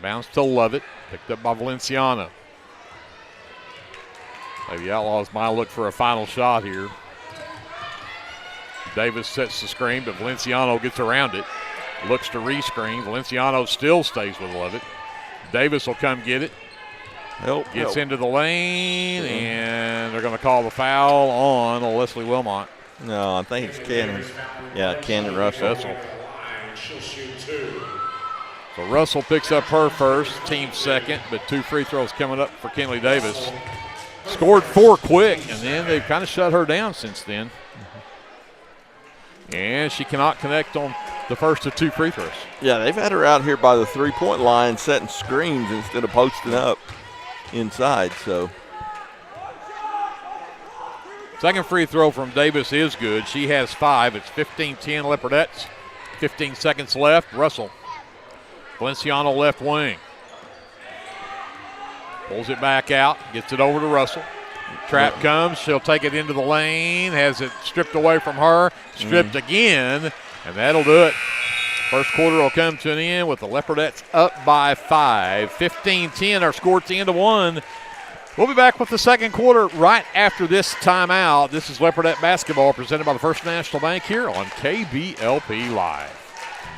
Bounce to Lovett, picked up by Valenciano. The Outlaws might look for a final shot here. Davis sets the screen, but Valenciano gets around it. Looks to re-screen. Valenciano still stays with Lovett. Davis will come get it. Gets into the lane, and they're going to call the foul on Leslie Wilmot. No, I think it's Cannon. Yeah, Cannon Russell. So Russell picks up her first, team second, but 2 free throws coming up for Kinley Davis. Scored 4 quick, and then they've kind of shut her down since then. And she cannot connect on the first of 2 free throws. Yeah, they've had her out here by the 3-point line setting screens instead of posting up inside. So second free throw from Davis is good. She has 5. It's 15-10 Leopardettes. 15 seconds left. Russell. Valenciano left wing. Pulls it back out, gets it over to Russell. Trap comes, she'll take it into the lane, has it stripped away from her, stripped again, and that'll do it. First quarter will come to an end with the Leopardettes up by 5. 15-10, our score 10-1. We'll be back with the second quarter right after this timeout. This is Leopardette basketball presented by the First National Bank here on KBLP Live.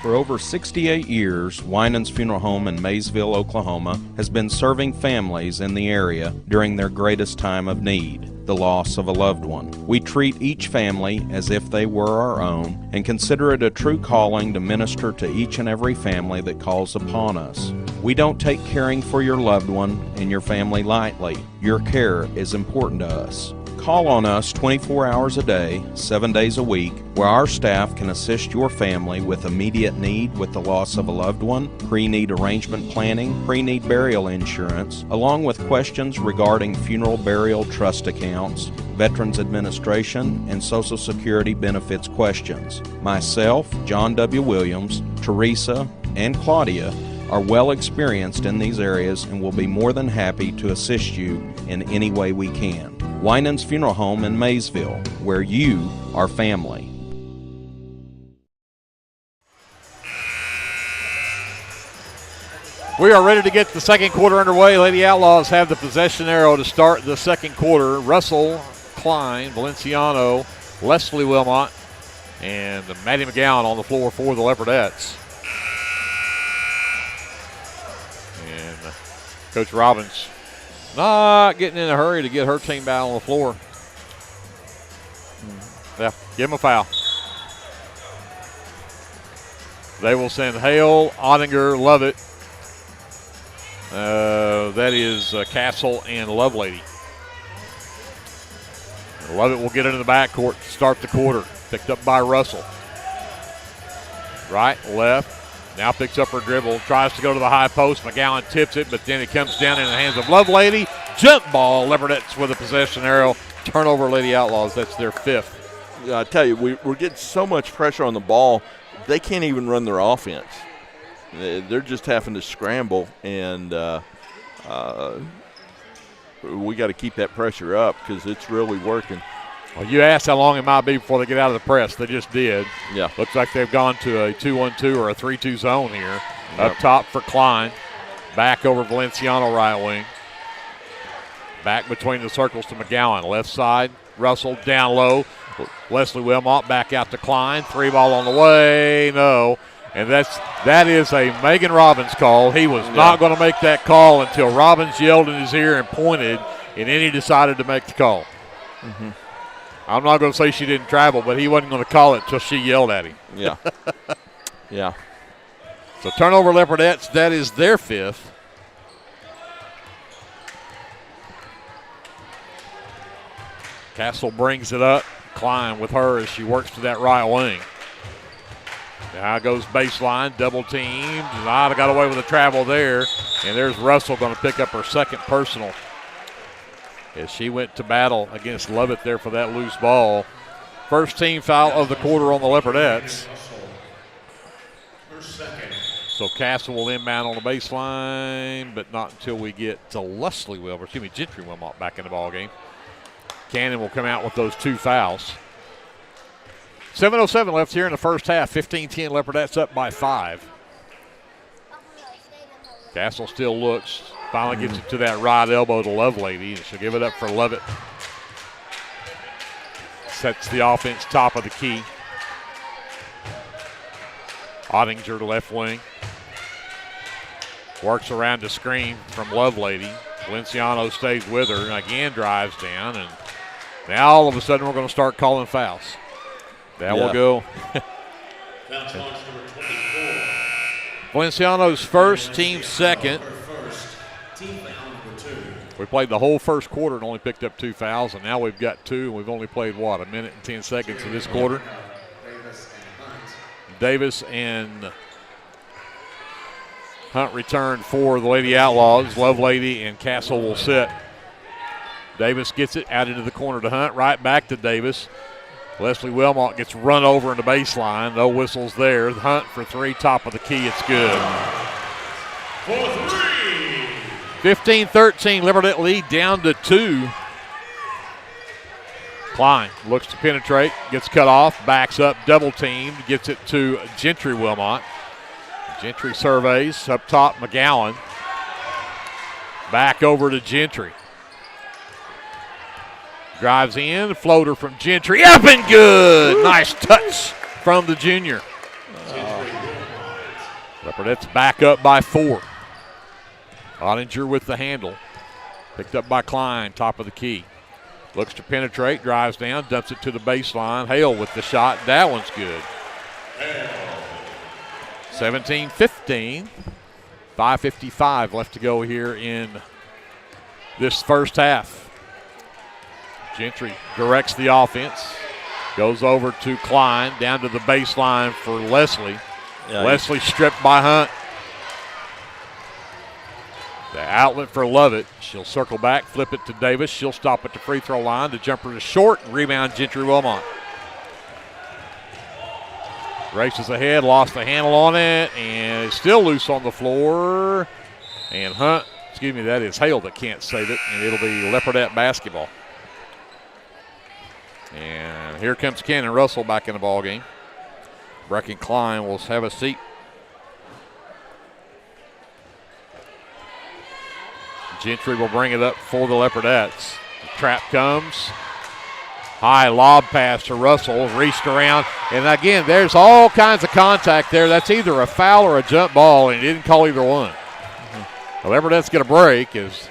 For over 68 years, Winans Funeral Home in Maysville, Oklahoma, has been serving families in the area during their greatest time of need, the loss of a loved one. We treat each family as if they were our own and consider it a true calling to minister to each and every family that calls upon us. We don't take caring for your loved one and your family lightly. Your care is important to us. Call on us 24 hours a day, 7 days a week, where our staff can assist your family with immediate need with the loss of a loved one, pre-need arrangement planning, pre-need burial insurance, along with questions regarding funeral burial trust accounts, Veterans Administration, and Social Security benefits questions. Myself, John W. Williams, Teresa, and Claudia are well experienced in these areas and will be more than happy to assist you in any way we can. Winans Funeral Home in Maysville, where you are family. We are ready to get the second quarter underway. Lady Outlaws have the possession arrow to start the second quarter. Russell, Klein, Valenciano, Leslie Wilmot, and Maddie McGowan on the floor for the Leopardettes. And Coach Robbins not getting in a hurry to get her team back on the floor. Yeah, give him a foul. They will send Hale, Ottinger, Lovett. That is Castle and Lovelady. Lovett will get into the backcourt to start the quarter. Picked up by Russell. Right, left. Now picks up her dribble. Tries to go to the high post. McGowan tips it, but then it comes down in the hands of Lovelady. Jump ball. Leopardettes with a possession arrow. Turnover, Lady Outlaws. That's their fifth. I tell you, we're getting so much pressure on the ball, they can't even run their offense. They're just having to scramble, and we got to keep that pressure up because it's really working. Well, you asked how long it might be before they get out of the press. They just did. Yeah. Looks like they've gone to a 2-1-2 or a 3-2 zone here. Yep. Up top for Klein. Back over Valenciano right wing. Back between the circles to McGowan. Left side, Russell down low. Leslie Wilmot back out to Klein. 3-ball on the way. No. And that is a Megan Robbins call. He was not going to make that call until Robbins yelled in his ear and pointed, and then he decided to make the call. Mm-hmm. I'm not going to say she didn't travel, but he wasn't going to call it until she yelled at him. Yeah. Yeah. So turnover Leopardettes, that is their fifth. Castle brings it up. Klein with her as she works to that right wing. Now goes baseline, double teamed. Got away with a travel there. And there's Russell going to pick up her second personal as she went to battle against Lovett there for that loose ball. First team foul of the quarter on the Leopardettes. So Castle will inbound on the baseline, but not until we get to Gentry Wilmot back in the ball game. Cannon will come out with those two fouls. 7:07 left here in the first half. 15-10 Leopardettes up by 5. Castle still looks. Finally gets it to that right elbow to Lovelady, and she'll give it up for Lovett. Sets the offense top of the key. Ottinger to left wing. Works around the screen from Lovelady. Valenciano stays with her and again drives down, and now all of a sudden we're going to start calling fouls. That will go. Valenciano's first, team second. We played the whole first quarter and only picked up 2 fouls, and now we've got 2, and we've only played, a minute and 10 seconds of this quarter. Davis and Hunt returned for the Lady Outlaws. Lovelady and Castle will sit. Davis gets it out into the corner to Hunt, right back to Davis. Leslie Wilmot gets run over in the baseline. No whistles there. Hunt for 3, top of the key. It's good. 15-13, Leopardette lead down to 2. Klein looks to penetrate, gets cut off, backs up, double teamed, gets it to Gentry Wilmot. Gentry surveys, up top McGowan. Back over to Gentry. Drives in, floater from Gentry, up and good. Nice touch from the junior. Leopardette's back up by 4. Ottinger with the handle. Picked up by Klein, top of the key. Looks to penetrate, drives down, dumps it to the baseline. Hale with the shot, that one's good. 17-15, 5:55 left to go here in this first half. Gentry directs the offense, goes over to Klein, down to the baseline for Leslie. Yeah, Leslie stripped by Hunt. The outlet for Lovett. She'll circle back, flip it to Davis. She'll stop at the free throw line. The jumper is short. Rebound, Gentry Wilmot. Races ahead, lost the handle on it, and it's still loose on the floor. And Hunt, that is Hale that can't save it, and it'll be Leopardette basketball. And here comes Cannon Russell back in the ball game. Brecken Klein will have a seat. Gentry will bring it up for the Leopardettes. The trap comes. High lob pass to Russell, reached around. And again, there's all kinds of contact there. That's either a foul or a jump ball, and he didn't call either one. The Leopardettes get a break as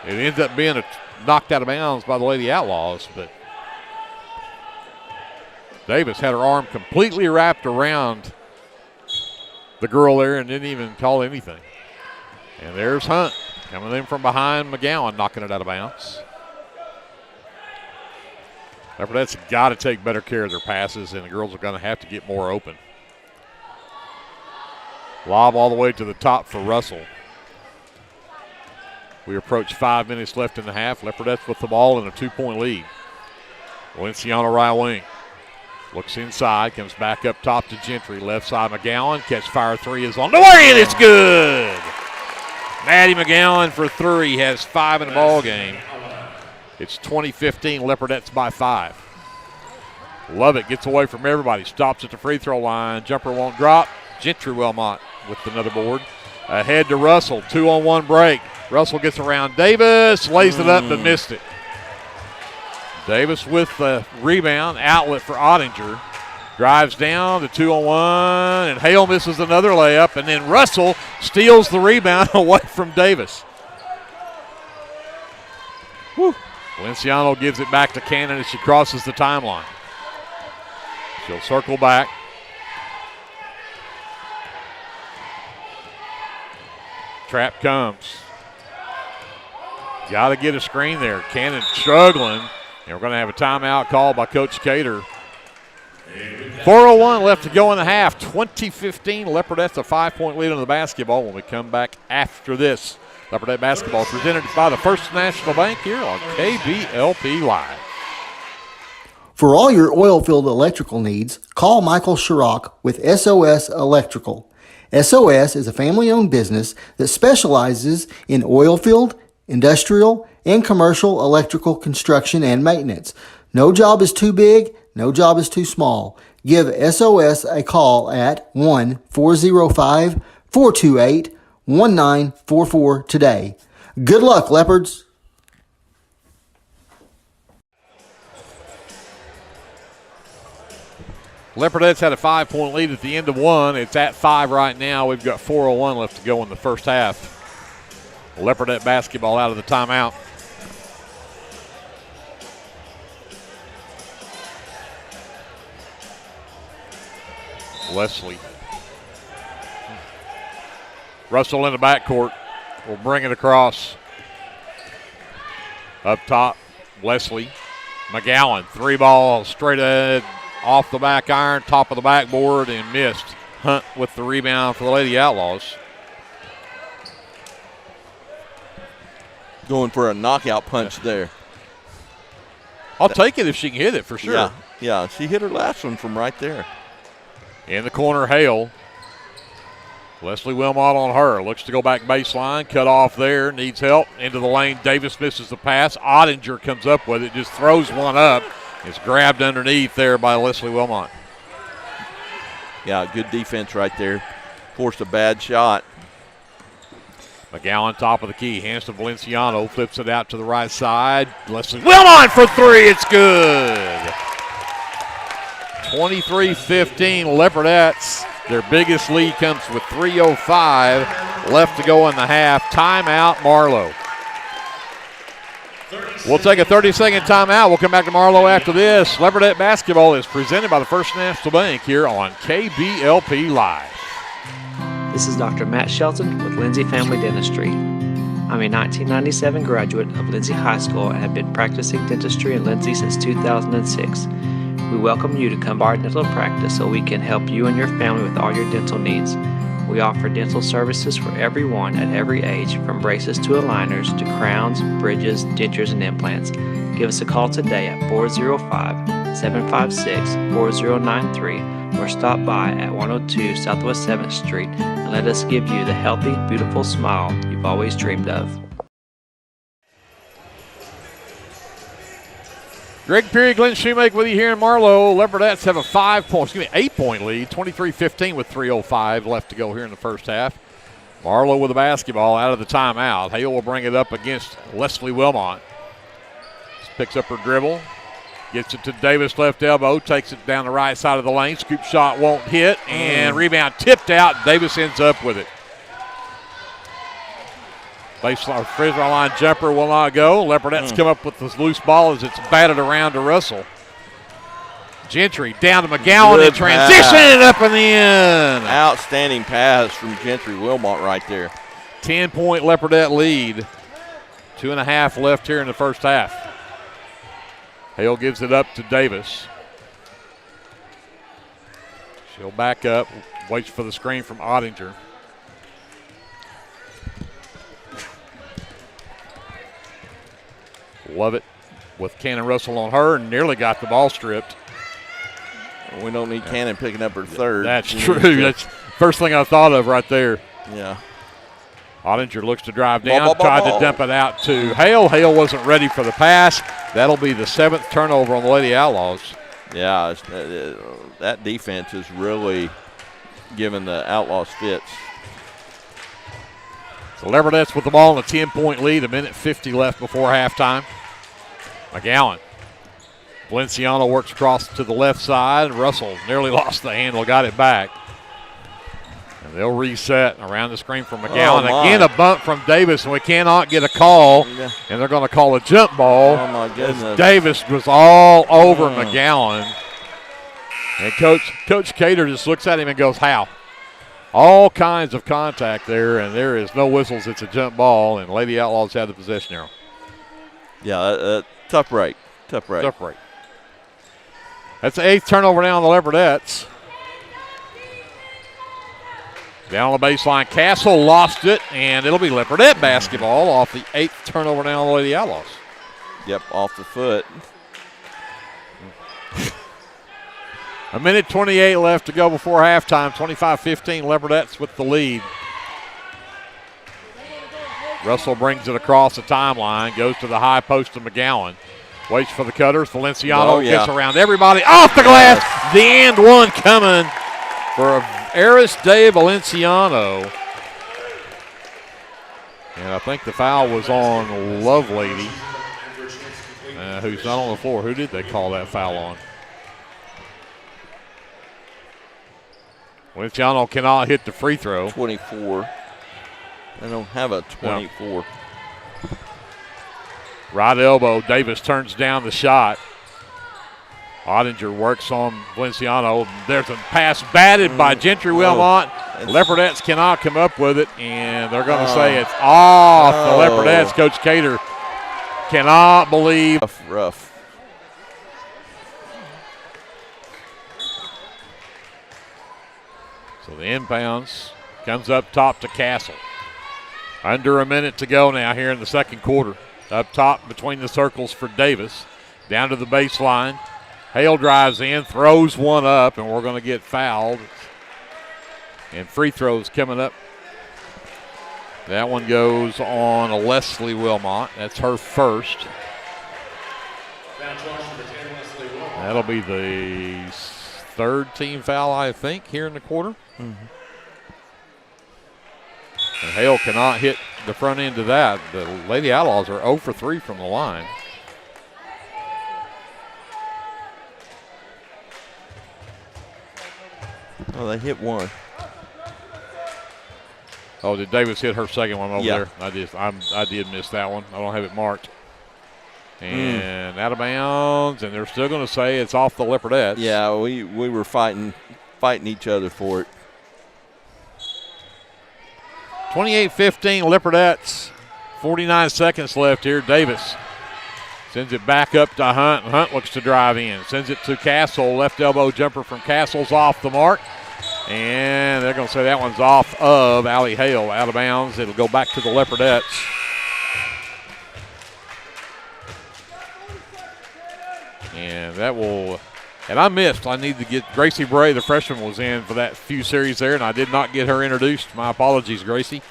it ends up being knocked out of bounds by the Lady Outlaws, but Davis had her arm completely wrapped around the girl there and didn't even call anything. And there's Hunt coming in from behind McGowan, knocking it out of bounds. Leopardettes got to take better care of their passes, and the girls are going to have to get more open. Lob all the way to the top for Russell. We approach 5 minutes left in the half. Leopardettes with the ball and a 2-point lead. Valenciano right wing. Looks inside, comes back up top to Gentry. Left side McGowan. Catch fire three is on the way, and it's good. Maddie McGowan for three, has 5 in the ball game. It's 20-15, Leopardettes by 5. Lovett gets away from everybody, stops at the free throw line. Jumper won't drop. Gentry Wilmot with another board. Ahead to Russell, 2-on-1 break. Russell gets around Davis, lays it up but missed it. Davis with the rebound, outlet for Ottinger. Drives down to 2-on-1, and Hale misses another layup, and then Russell steals the rebound away from Davis. Whew. Valenciano gives it back to Cannon as she crosses the timeline. She'll circle back. Trap comes. Got to get a screen there. Cannon struggling. And we're going to have a timeout called by Coach Cater. 4:01 left to go in the half. 20-15. Leopardettes a 5-point lead on the basketball when we come back after this. Leopardette basketball presented by the First National Bank here on KBLP Live. For all your oil-filled electrical needs, call Michael Schirach with SOS Electrical. SOS is a family-owned business that specializes in oil-filled, industrial, and commercial electrical construction and maintenance. No job is too big, no job is too small. Give SOS a call at 1-405-428-1944 today. Good luck, Leopards! Leopardettes had a 5-point lead at the end of one. It's at 5 right now. We've got 4:01 left to go in the first half. Leopardette basketball out of the timeout. Leslie. Russell in the backcourt will bring it across. Up top, Leslie. McGowan, 3 ball straight ahead, off the back iron, top of the backboard, and missed. Hunt with the rebound for the Lady Outlaws. Going for a knockout punch there. I'll take it if she can hit it for sure. Yeah, she hit her last one from right there. In the corner, Hale. Leslie Wilmot on her. Looks to go back baseline. Cut off there. Needs help. Into the lane. Davis misses the pass. Ottinger comes up with it. Just throws one up. It's grabbed underneath there by Leslie Wilmot. Yeah, good defense right there. Forced a bad shot. McGowan top of the key. Hands to Valenciano. Flips it out to the right side. Leslie Wilmot for three. It's good. 23-15 Leopardettes. Their biggest lead comes with 3:05 left to go in the half. Timeout, Marlow. We'll take a 30-second timeout. We'll come back to Marlow after this. Leopardette basketball is presented by the First National Bank here on KBLP Live. This is Dr. Matt Shelton with Lindsay Family Dentistry. I'm a 1997 graduate of Lindsay High School and have been practicing dentistry in Lindsay since 2006. We welcome you to come to our dental practice so we can help you and your family with all your dental needs. We offer dental services for everyone at every age, from braces to aligners to crowns, bridges, dentures, and implants. Give us a call today at 405-756-4093 or stop by at 102 Southwest 7th Street and let us give you the healthy, beautiful smile you've always dreamed of. Greg Peary, Glenn Shoemake with you here in Marlow. Leopards have a 8-point lead, 23-15 with 3:05 left to go here in the first half. Marlow with the basketball out of the timeout. Hale will bring it up against Leslie Wilmot. Just picks up her dribble. Gets it to Davis, left elbow. Takes it down the right side of the lane. Scoop shot won't hit. And rebound tipped out. Davis ends up with it. Baseline free throw line jumper will not go. Leopards come up with this loose ball as it's batted around to Russell. Gentry down to McGowan in transition and up in the end. Outstanding pass from Gentry Wilmot right there. 10-point Leopardette lead. 2.5 left here in the first half. Hale gives it up to Davis. She'll back up, waits for the screen from Ottinger. Love it with Cannon Russell on her and nearly got the ball stripped. We don't need Cannon picking up her third. That's true. That's first thing I thought of right there. Yeah. Ottinger looks to drive down, tried to dump it out to Hale. Hale wasn't ready for the pass. That'll be the 7th turnover on the Lady Outlaws. Yeah, that defense is really giving the Outlaws fits. So Leopards with the ball in a 10-point lead, 1:50 left before halftime. McGowan. Valenciano works across to the left side. Russell nearly lost the handle, got it back. And they'll reset around the screen from McGowan. Again, a bump from Davis, and we cannot get a call. Yeah. And they're going to call a jump ball. Oh, my goodness. Davis was all over McGowan. And Coach Cater just looks at him and goes, how? All kinds of contact there, and there is no whistles. It's a jump ball, and Lady Outlaws have the possession arrow. Yeah, tough break. Tough break. That's the 8th turnover now on the Leopardettes. Down on the baseline, Castle lost it, and it'll be Leopardette basketball off the 8th turnover now on the Lady Outlaws. Yep, off the foot. 1:28 left to go before halftime. 25-15, Leopardettes with the lead. Russell brings it across the timeline, goes to the high post of McGowan. Waits for the cutters. Valenciano gets around everybody. Off the glass. The and one coming for Eris de Valenciano. And I think the foul was on Lovelady, who's not on the floor. Who did they call that foul on? Valenciano cannot hit the free throw. 24. They don't have a 24. No. Right elbow. Davis turns down the shot. Ottinger works on Valenciano. There's a pass batted by Gentry Wilmot. Leopardettes cannot come up with it, and they're going to say it's off. The Leopardettes, Coach Cater, cannot believe. Rough. So the inbounds comes up top to Castle. Under a minute to go now here in the second quarter. Up top between the circles for Davis. Down to the baseline. Hale drives in, throws one up, and we're going to get fouled. And free throws coming up. That one goes on Leslie Wilmot. That's her first. That'll be the 3rd team foul, I think, here in the quarter. And Hale cannot hit the front end of that. The Lady Outlaws are 0 for 3 from the line. Oh, they hit one. Oh, did Davis hit her second one over Yeah. there? I did miss that one. I don't have it marked. And out of bounds, and they're still going to say it's off the Leopardettes. Yeah, we were fighting each other for it. 28-15, Leopardettes. 49 seconds left here. Davis sends it back up to Hunt. Hunt looks to drive in. Sends it to Castle. Left elbow jumper from Castle's off the mark. And they're going to say that one's off of Allie Hale. Out of bounds. It'll go back to the Leopardettes. And that will, and I missed. I need to get Gracie Bray, the freshman, was in for that few series there, and I did not get her introduced. My apologies, Gracie.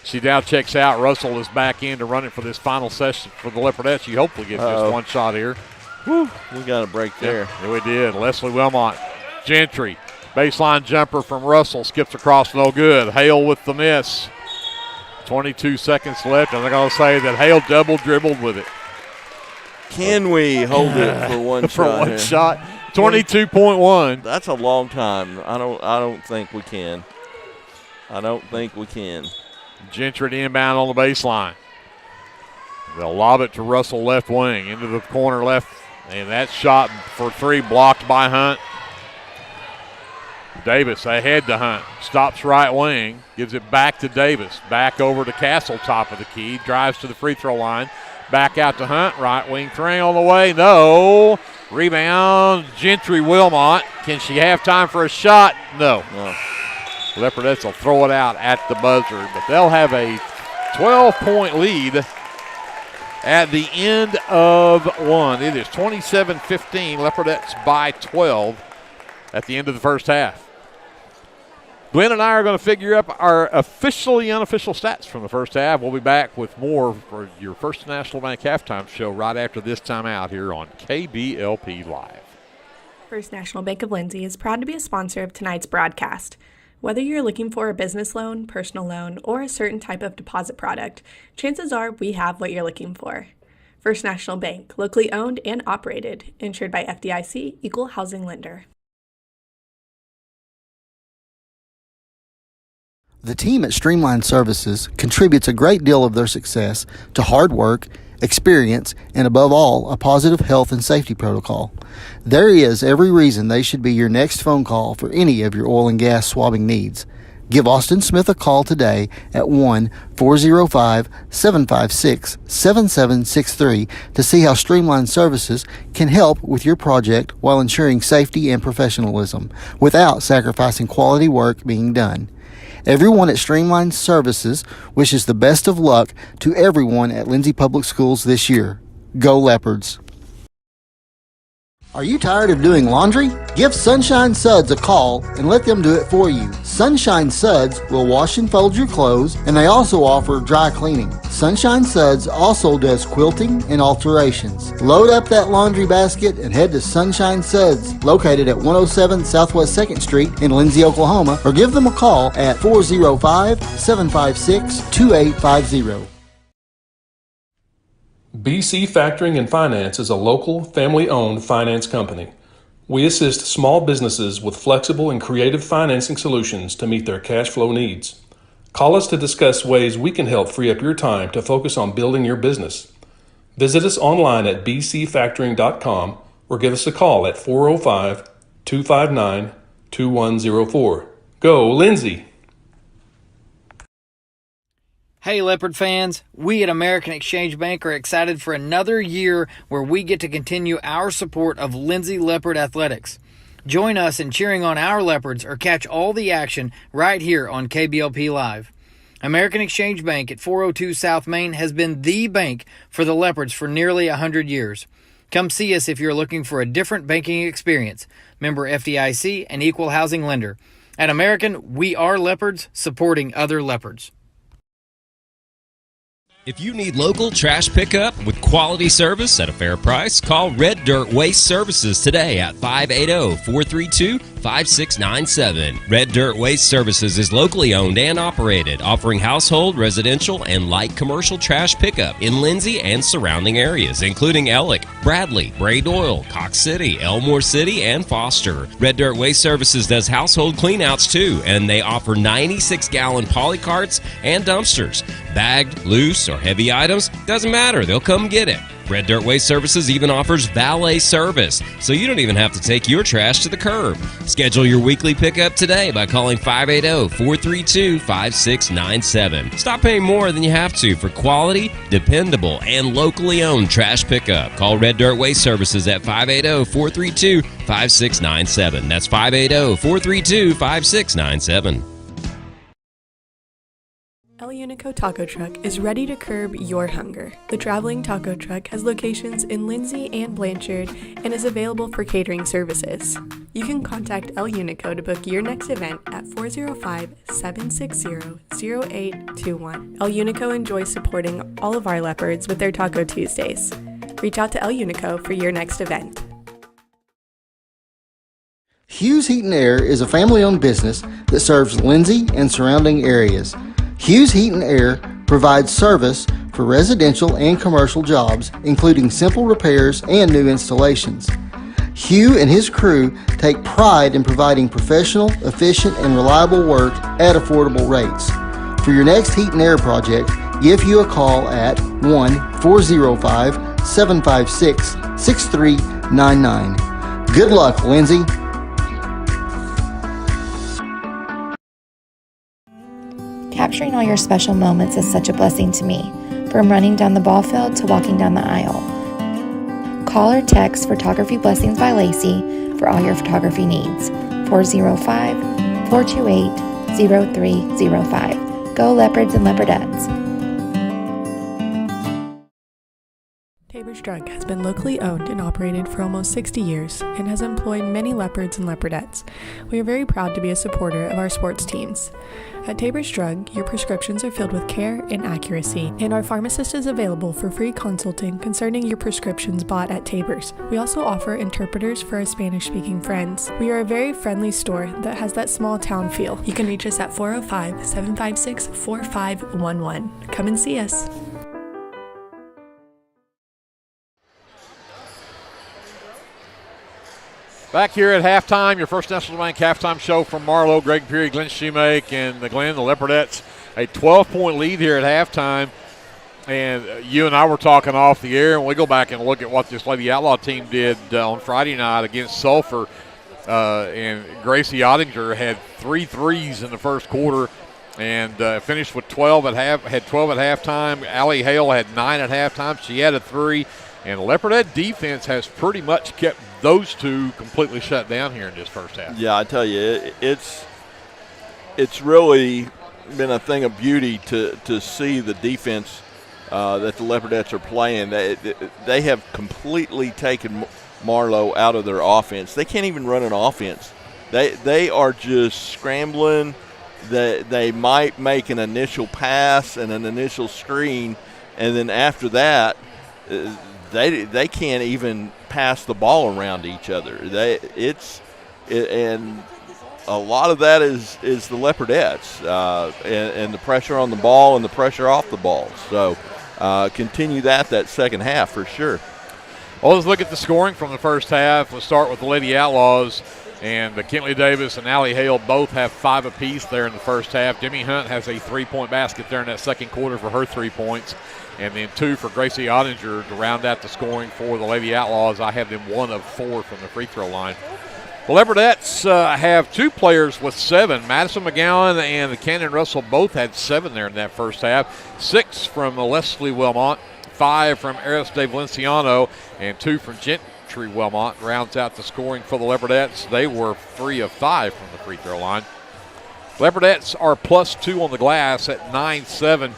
She now checks out. Russell is back in to run it for this final session for the Leopardettes. You hopefully get just one shot here. Whew. We got a break there. Yeah, we did. Leslie Wilmot. Gentry. Baseline jumper from Russell. Skips across, no good. Hale with the miss. 22 seconds left, and they're going to say that Hale double dribbled with it. Can we hold it for one for shot? one shot. 22.1. That's a long time. I don't think we can. I don't think we can. Gentry to inbound on the baseline. They'll lob it to Russell left wing into the corner left, and that shot for three blocked by Hunt. Davis ahead to Hunt. Stops right wing. Gives it back to Davis. Back over to Castle, top of the key. Drives to the free throw line. Back out to Hunt. Right wing three on the way. No. Rebound. Gentry Wilmot. Can she have time for a shot? No. Leopards will throw it out at the buzzer, but they'll have a 12-point lead at the end of one. It is 27-15. Leopards by 12 at the end of the first half. Glenn and I are going to figure up our officially unofficial stats from the first half. We'll be back with more for your First National Bank halftime show right after this timeout here on KBLP Live. First National Bank of Lindsay is proud to be a sponsor of tonight's broadcast. Whether you're looking for a business loan, personal loan, or a certain type of deposit product, chances are we have what you're looking for. First National Bank, locally owned and operated, insured by FDIC, Equal Housing Lender. The team at Streamline Services contributes a great deal of their success to hard work, experience, and above all, a positive health and safety protocol. There is every reason they should be your next phone call for any of your oil and gas swabbing needs. Give Austin Smith a call today at 1-405-756-7763 to see how Streamline Services can help with your project while ensuring safety and professionalism without sacrificing quality work being done. Everyone at Streamline Services wishes the best of luck to everyone at Lindsay Public Schools this year. Go Leopards! Are you tired of doing laundry? Give Sunshine Suds a call and let them do it for you. Sunshine Suds will wash and fold your clothes, and they also offer dry cleaning. Sunshine Suds also does quilting and alterations. Load up that laundry basket and head to Sunshine Suds, located at 107 Southwest 2nd Street in Lindsay, Oklahoma, or give them a call at 405-756-2850. BC Factoring and Finance is a local, family-owned finance company. We assist small businesses with flexible and creative financing solutions to meet their cash flow needs. Call us to discuss ways we can help free up your time to focus on building your business. Visit us online at bcfactoring.com or give us a call at 405-259-2104. Go, Lindsay! Hey Leopard fans, we at American Exchange Bank are excited for another year where we get to continue our support of Lindsay Leopard Athletics. Join us in cheering on our Leopards or catch all the action right here on KBLP Live. American Exchange Bank at 402 South Main has been the bank for the Leopards for nearly 100 years. Come see us if you're looking for a different banking experience. Member FDIC and Equal Housing Lender. At American, we are Leopards supporting other Leopards. If you need local trash pickup with quality service at a fair price, call Red Dirt Waste Services today at 580-432-5697. Red Dirt Waste Services is locally owned and operated, offering household, residential, and light commercial trash pickup in Lindsay and surrounding areas, including Ellick, Bradley, Bray Doyle, Cox City, Elmore City, and Foster. Red Dirt Waste Services does household cleanouts too, and they offer 96-gallon poly carts and dumpsters. Bagged, loose, or heavy items, doesn't matter, they'll come get it. Red Dirt Waste Services even offers valet service, so you don't even have to take your trash to the curb. Schedule your weekly pickup today by calling 580-432-5697. Stop paying more than you have to for quality, dependable, and locally owned trash pickup. Call Red Dirt Waste Services at 580-432-5697. That's 580-432-5697. El Unico Taco Truck is ready to curb your hunger. The traveling taco truck has locations in Lindsay and Blanchard and is available for catering services. You can contact El Unico to book your next event at 405-760-0821. El Unico enjoys supporting all of our Leopards with their Taco Tuesdays. Reach out to El Unico for your next event. Hughes Heat and Air is a family-owned business that serves Lindsay and surrounding areas. Hughes Heat and Air provides service for residential and commercial jobs, including simple repairs and new installations. Hugh and his crew take pride in providing professional, efficient, and reliable work at affordable rates. For your next heat and air project, give Hugh a call at 1-405-756-6399. Good luck, Lindsay. Capturing all your special moments is such a blessing to me, from running down the ball field to walking down the aisle. Call or text Photography Blessings by Lacey for all your photography needs. 405-428-0305. Go Leopards and Leopardettes. Tabor's Drug has been locally owned and operated for almost 60 years and has employed many Leopards and Leopardettes. We are very proud to be a supporter of our sports teams. At Tabor's Drug, your prescriptions are filled with care and accuracy, and our pharmacist is available for free consulting concerning your prescriptions bought at Tabor's. We also offer interpreters for our Spanish-speaking friends. We are a very friendly store that has that small town feel. You can reach us at 405-756-4511. Come and see us. Back here at halftime, your First National Bank halftime show from Marlow, Greg Peary, Glenn Shoemake, and the Leopardettes. A 12-point lead here at halftime. And you and I were talking off the air, and we go back and look at what this Lady Outlaw team did on Friday night against Sulphur. And Gracie Ottinger had 3 threes in the first quarter and finished with 12 at halftime. Allie Hale had 9 at halftime. She had a 3. And the Leopardette defense has pretty much kept those two completely shut down here in this first half. Yeah, I tell you, it's really been a thing of beauty to see the defense that the Leopardettes are playing. They have completely taken Marlow out of their offense. They can't even run an offense. They are just scrambling. They might make an initial pass and an initial screen, and then after that, they can't even pass the ball around each other. And a lot of that is the Leopardettes and the pressure on the ball and the pressure off the ball. So continue that second half for sure. Well, let's look at the scoring from the first half. We'll start with the Lady Outlaws. And Kentley Davis and Allie Hale both have 5 apiece there in the first half. Demi Hunt has a 3-point basket there in that second quarter for her 3 points. And then 2 for Gracie Ottinger to round out the scoring for the Lady Outlaws. I have them 1 of 4 from the free throw line. The Leopardettes have 2 players with 7. Madison McGowan and Cannon Russell both had 7 there in that first half. 6 from Leslie Wilmot, 5 from Eris De Valenciano, and 2 from Gentry Wilmot rounds out the scoring for the Leopardettes. They were 3 of 5 from the free throw line. Leopardettes are +2 on the glass at 9-7.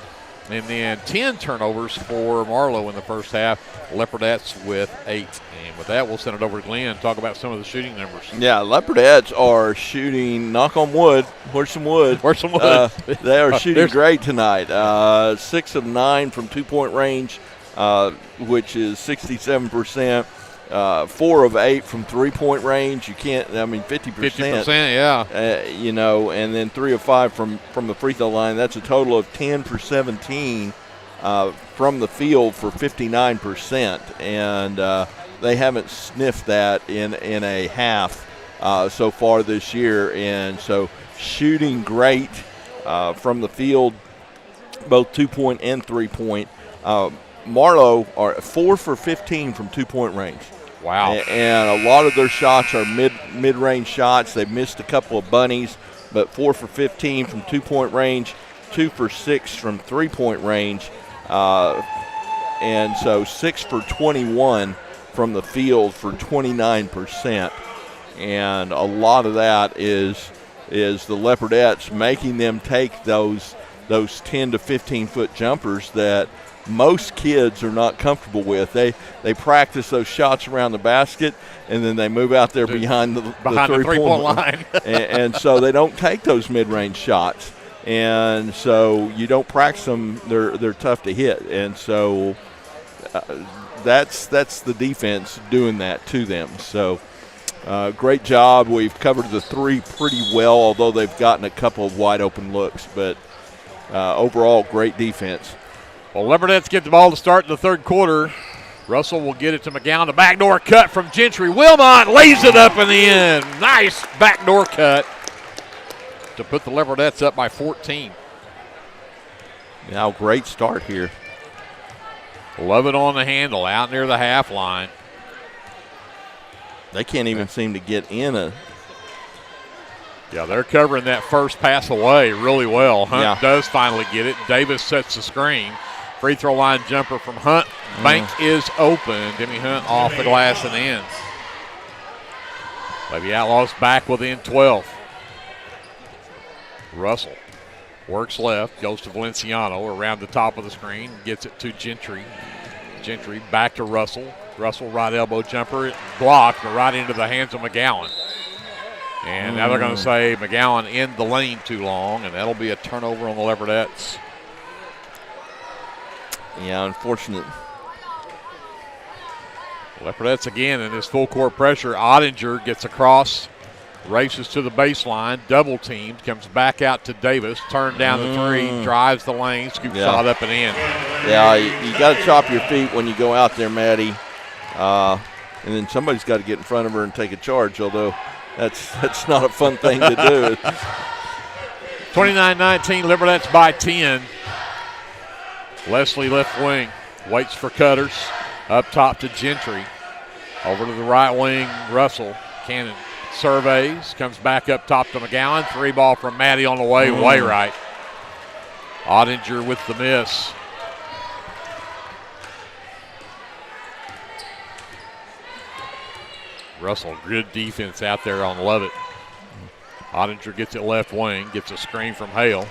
And then 10 turnovers for Marlow in the first half. Leopardettes with 8. And with that, we'll send it over to Glenn and talk about some of the shooting numbers. Yeah, Leopardettes are shooting, knock on wood, where's some wood? Where's some wood? They are shooting great tonight. 6 of 9 from 2-point range, which is 67%. 4 of 8 from 3-point range. You can't, 50%. 50%, yeah. And then 3 of 5 from the free throw line. That's a total of 10 for 17 from the field for 59%. And they haven't sniffed that in a half so far this year. And so shooting great from the field, both 2-point and 3-point. Marlow are 4 for 15 from 2-point range. Wow. And a lot of their shots are mid-range shots. They've missed a couple of bunnies, but 4 for 15 from 2-point range, 2 for 6 from 3-point range, and so 6 for 21 from the field for 29%. And a lot of that is the Leopardettes making them take those 10 to 15-foot jumpers that most kids are not comfortable with. They practice those shots around the basket, and then they move out there behind the three-point line. and so they don't take those mid-range shots. And so you don't practice them. They're tough to hit. And so that's the defense doing that to them. So great job. We've covered the three pretty well, although they've gotten a couple of wide open looks. But overall, great defense. Well, Leopards get the ball to start in the third quarter. Russell will get it to McGowan. The backdoor cut from Gentry. Wilmot lays it up in the end. Nice backdoor cut to put the Leopards up by 14. Now, great start here. Love it on the handle, out near the half line. They can't even seem to get in a. Yeah, they're covering that first pass away really well. Hunt does finally get it. Davis sets the screen. Free throw line jumper from Hunt. Bank is open. Demi Hunt off the glass and in. Lady Outlaws back within 12. Russell works left, goes to Valenciano around the top of the screen, gets it to Gentry. Gentry back to Russell. Russell right elbow jumper, blocked, but right into the hands of McGowan. And now they're going to say McGowan in the lane too long, and that'll be a turnover on the Leopards. Yeah, unfortunate. Leopards again in this full court pressure. Ottinger gets across, races to the baseline, double teamed, comes back out to Davis, turned down the three, drives the lane, scoop shot up and in. Yeah, you got to chop your feet when you go out there, Maddie. And then somebody's got to get in front of her and take a charge, although that's not a fun thing to do. 29-19, Leopards by 10. Leslie left wing, waits for Cutters. Up top to Gentry. Over to the right wing, Russell. Cannon surveys, comes back up top to McGowan. Three ball from Maddie on the way, way right. Ottinger with the miss. Russell, good defense out there on Lovett. Ottinger gets it left wing, gets a screen from Hale.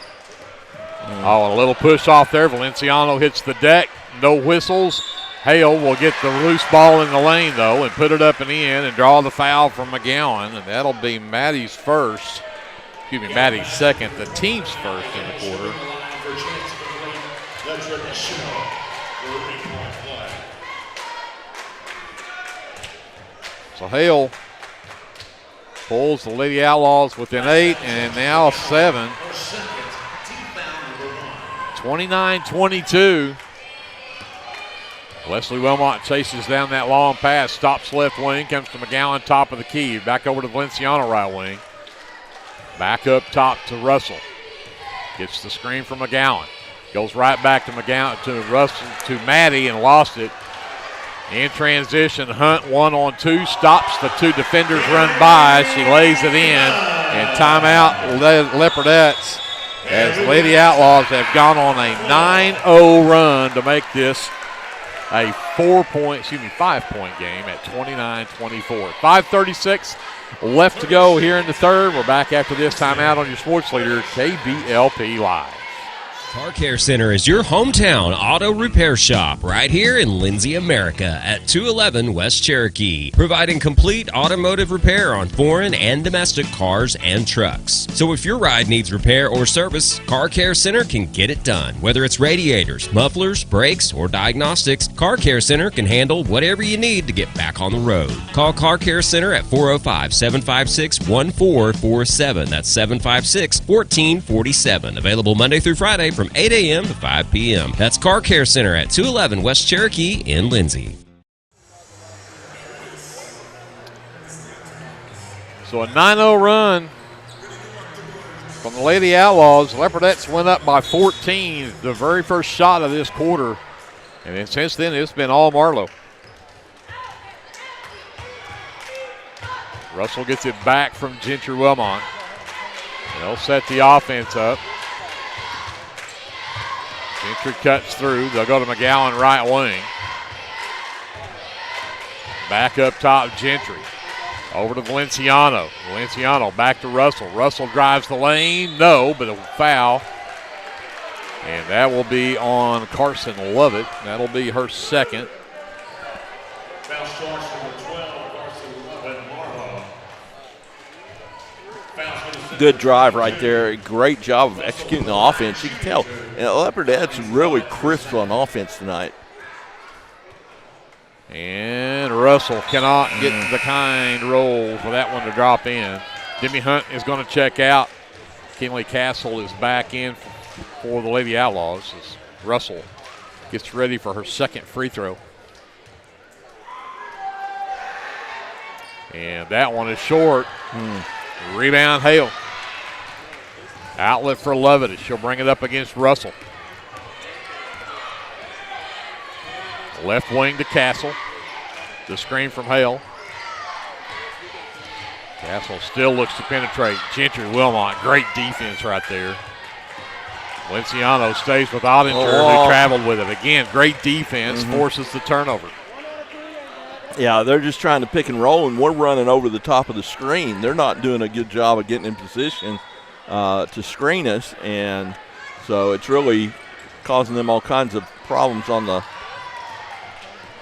Oh, a little push off there. Valenciano hits the deck. No whistles. Hale will get the loose ball in the lane, though, and put it up and in and draw the foul from McGowan. And that'll be Maddie's first. Excuse me, Maddie's second. The team's first in the quarter. So Hale pulls the Lady Outlaws within 8 and now 7. 29-22. Leslie Wilmot chases down that long pass, stops left wing, comes to McGowan, top of the key. Back over to Valenciano, right wing. Back up top to Russell. Gets the screen from McGowan. Goes right back to McGowan, to Russell, to Maddie, and lost it. In transition, Hunt 1-on-2, stops the two defenders run by. She lays it in, and timeout, Leopards, as Lady Outlaws have gone on a 9-0 run to make this a 5-point game at 29-24. 5:36 left to go here in the third. We're back after this timeout on your sports leader, KBLP Live. Car Care Center is your hometown auto repair shop right here in Lindsay, America at 211 West Cherokee, providing complete automotive repair on foreign and domestic cars and trucks. So if your ride needs repair or service, Car Care Center can get it done. Whether it's radiators, mufflers, brakes, or diagnostics, Car Care Center can handle whatever you need to get back on the road. Call Car Care Center at 405-756-1447. That's 756-1447. Available Monday through Friday from 8 a.m. to 5 p.m. That's Car Care Center at 211 West Cherokee in Lindsay. So a 9-0 run from the Lady Outlaws. Leopards went up by 14 the very first shot of this quarter. And then since then, it's been all Marlow. Russell gets it back from Gentry Wilmot. They'll set the offense up. Gentry cuts through. They'll go to McGowan right wing. Back up top, Gentry. Over to Valenciano. Valenciano back to Russell. Russell drives the lane. No, but a foul. And that will be on Carson Lovett. That'll be her second. Foul starts number 12, Carson Lovett, Marlow. Good drive right there. Great job of executing the offense. You can tell Leopard's really crisp on offense tonight. And Russell cannot get the kind roll for that one to drop in. Demi Hunt is going to check out. Kinley Castle is back in for the Lady Outlaws as Russell gets ready for her second free throw. And that one is short. Rebound, Hale. Outlet for Lovett as she'll bring it up against Russell. Left wing to Castle. The screen from Hale. Castle still looks to penetrate. Gentry Wilmot, great defense right there. Valenciano stays with Ottinger, who traveled with it. Again, great defense, forces the turnover. Yeah, they're just trying to pick and roll, and we're running over the top of the screen. They're not doing a good job of getting in position to screen us, and so it's really causing them all kinds of problems on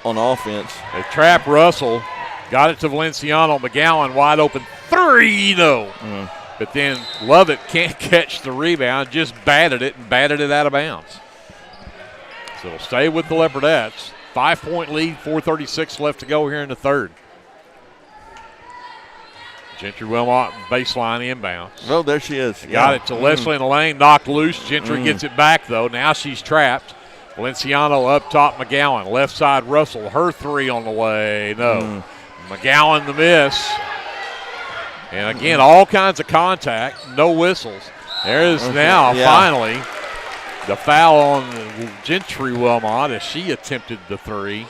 offense. They trap Russell, got it to Valenciano. McGowan wide open three, no. But then Lovett can't catch the rebound, just batted it out of bounds. So it'll stay with the Leopardettes. 5-point lead, 4:36 left to go here in the third. Gentry Wilmot baseline inbounds. Oh, there she is. Got it to Leslie in the lane, knocked loose. Gentry gets it back, though. Now she's trapped. Valenciano up top, McGowan. Left side, Russell. Her three on the way. No. McGowan the miss. And again, all kinds of contact, no whistles. There is now finally the foul on Gentry Wilmot as she attempted the three.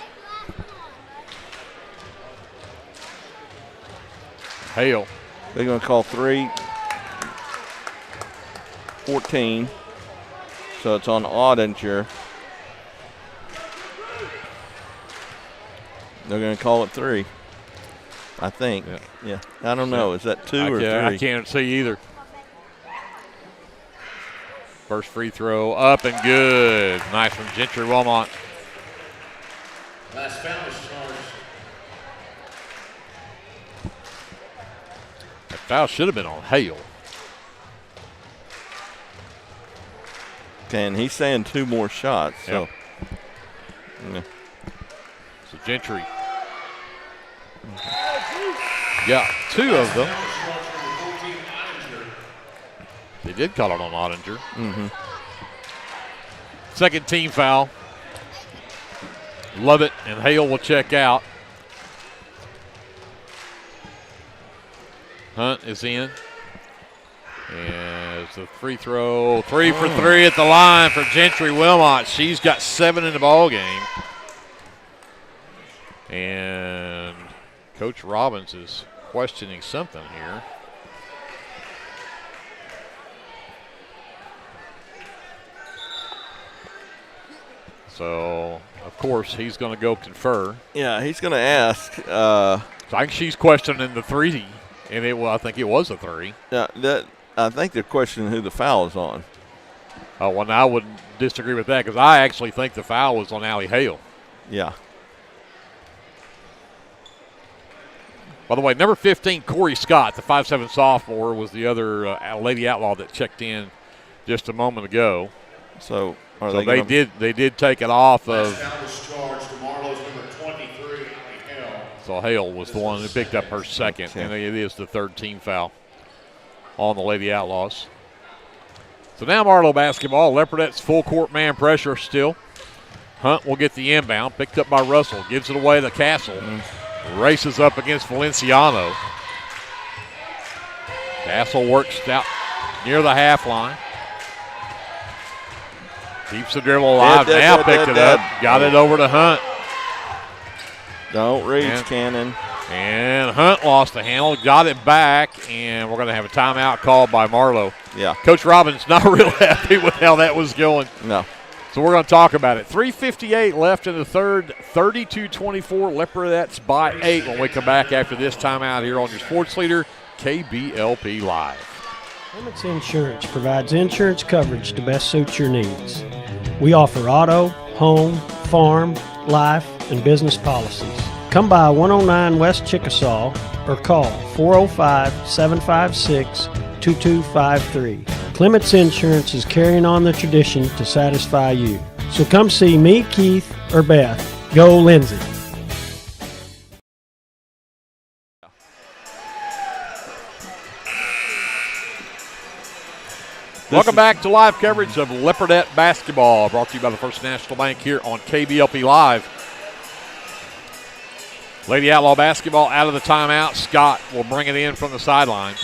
Hale. They're going to call 3-14. So it's on Ottinger. They're going to call it 3, I think. Yeah. I don't know. Is that 2 or 3? I can't see either. First free throw up and good. Nice from Gentry Wilmot. Last foul is charged. That foul should have been on Hale. Okay, and he's saying 2 more shots. So, So Gentry got 2 of them. They did call it on Ottinger. Second team foul. Lovett and Hale will check out. Hunt is in. And it's a free throw. 3 for 3 at the line for Gentry Wilmot. She's got 7 in the ball game. And Coach Robbins is questioning something here. So, of course, he's going to go confer. Yeah, he's going to ask. So I think she's questioning the 3, and I think it was a 3. Yeah, I think they're questioning who the foul is on. Oh, well, I would disagree with that because I actually think the foul was on Allie Hale. Yeah. By the way, number 15, Corey Scott, the 5'7" sophomore, was the other Lady Outlaw that checked in just a moment ago. So they did take it off of. Foul was charged to Marlow's number 23, Hale. So Hale was the one who picked up her second, and it is the third team foul on the Lady Outlaws. So now Marlow basketball. Leopardettes full court man pressure still. Hunt will get the inbound, picked up by Russell, gives it away to Castle. Races up against Valenciano. Castle works out near the half line. Keeps the dribble alive. Now picked it up. Got it over to Hunt. Don't reach, Cannon. And Hunt lost the handle. Got it back, and we're going to have a timeout called by Marlow. Yeah. Coach Robbins not real happy with how that was going. No. So we're going to talk about it. 3:58 left in the third. 32-24. Leopardettes by 8 when we come back after this timeout here on your sports leader, KBLP Live. Clements Insurance provides insurance coverage to best suit your needs. We offer auto, home, farm, life, and business policies. Come by 109 West Chickasaw or call 405-756-2253. Clements Insurance is carrying on the tradition to satisfy you. So come see me, Keith, or Beth. Go Lindsay. Welcome back to live coverage of Leopardette basketball, brought to you by the First National Bank here on KBLP Live. Lady Outlaw basketball out of the timeout. Scott will bring it in from the sideline.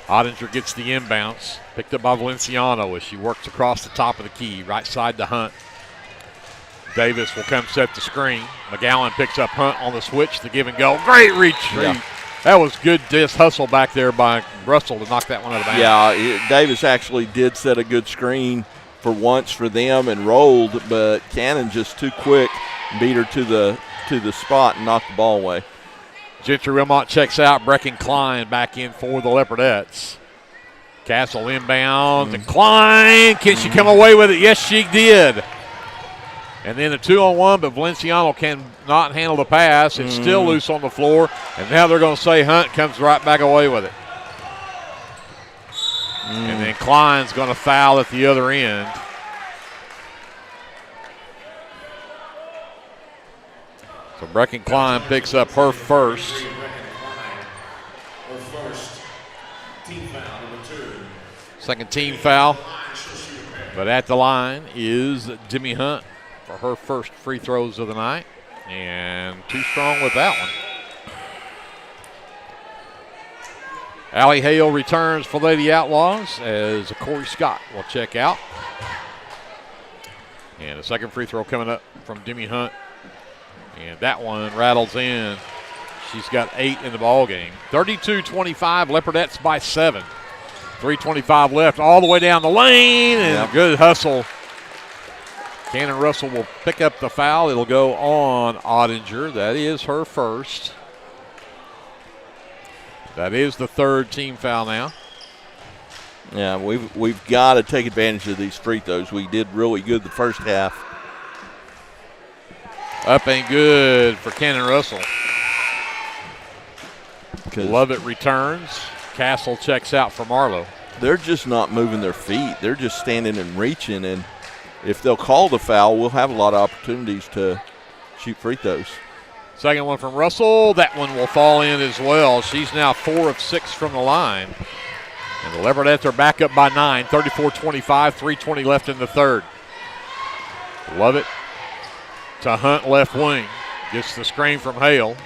Ottinger gets the inbounds. Picked up by Valenciano as she works across the top of the key. Right side to Hunt. Davis will come set the screen. McGowan picks up Hunt on the switch. The give and go. Great retreat. Yeah. That was good hustle back there by Russell to knock that one out of bounds. Yeah, Davis actually did set a good screen for once for them and rolled, but Cannon just too quick, beat her to the spot and knocked the ball away. Gentry Wilmot checks out. Brecken Klein back in for the Leopardettes. Castle inbounds, and Klein, can she come away with it? Yes, she did. And then a 2-on-1, but Valenciano cannot handle the pass. It's still loose on the floor, and now they're going to say Hunt comes right back away with it. And then Klein's going to foul at the other end. So Brecken Klein picks up her first. Second team foul. But at the line is Demi Hunt for her first free throws of the night. And too strong with that one. Allie Hale returns for Lady Outlaws as Corey Scott will check out. And a second free throw coming up from Demi Hunt. And that one rattles in. She's got 8 in the ball game. 32-25, Leopardettes by 7. 3:25 left, all the way down the lane, and a good hustle. Cannon Russell will pick up the foul. It'll go on Ottinger. That is her first. That is the third team foul now. Yeah, we've got to take advantage of these free throws. We did really good the first half. Up and good for Cannon Russell. Lovett returns. Castle checks out for Marlow. They're just not moving their feet. They're just standing and reaching, and if they'll call the foul, we'll have a lot of opportunities to shoot free throws. Second one from Russell. That one will fall in as well. She's now 4 of 6 from the line. And the Leopardettes are back up by 9, 34-25, 3:20 left in the third. Lovett to Hunt left wing. Gets the screen from Hale.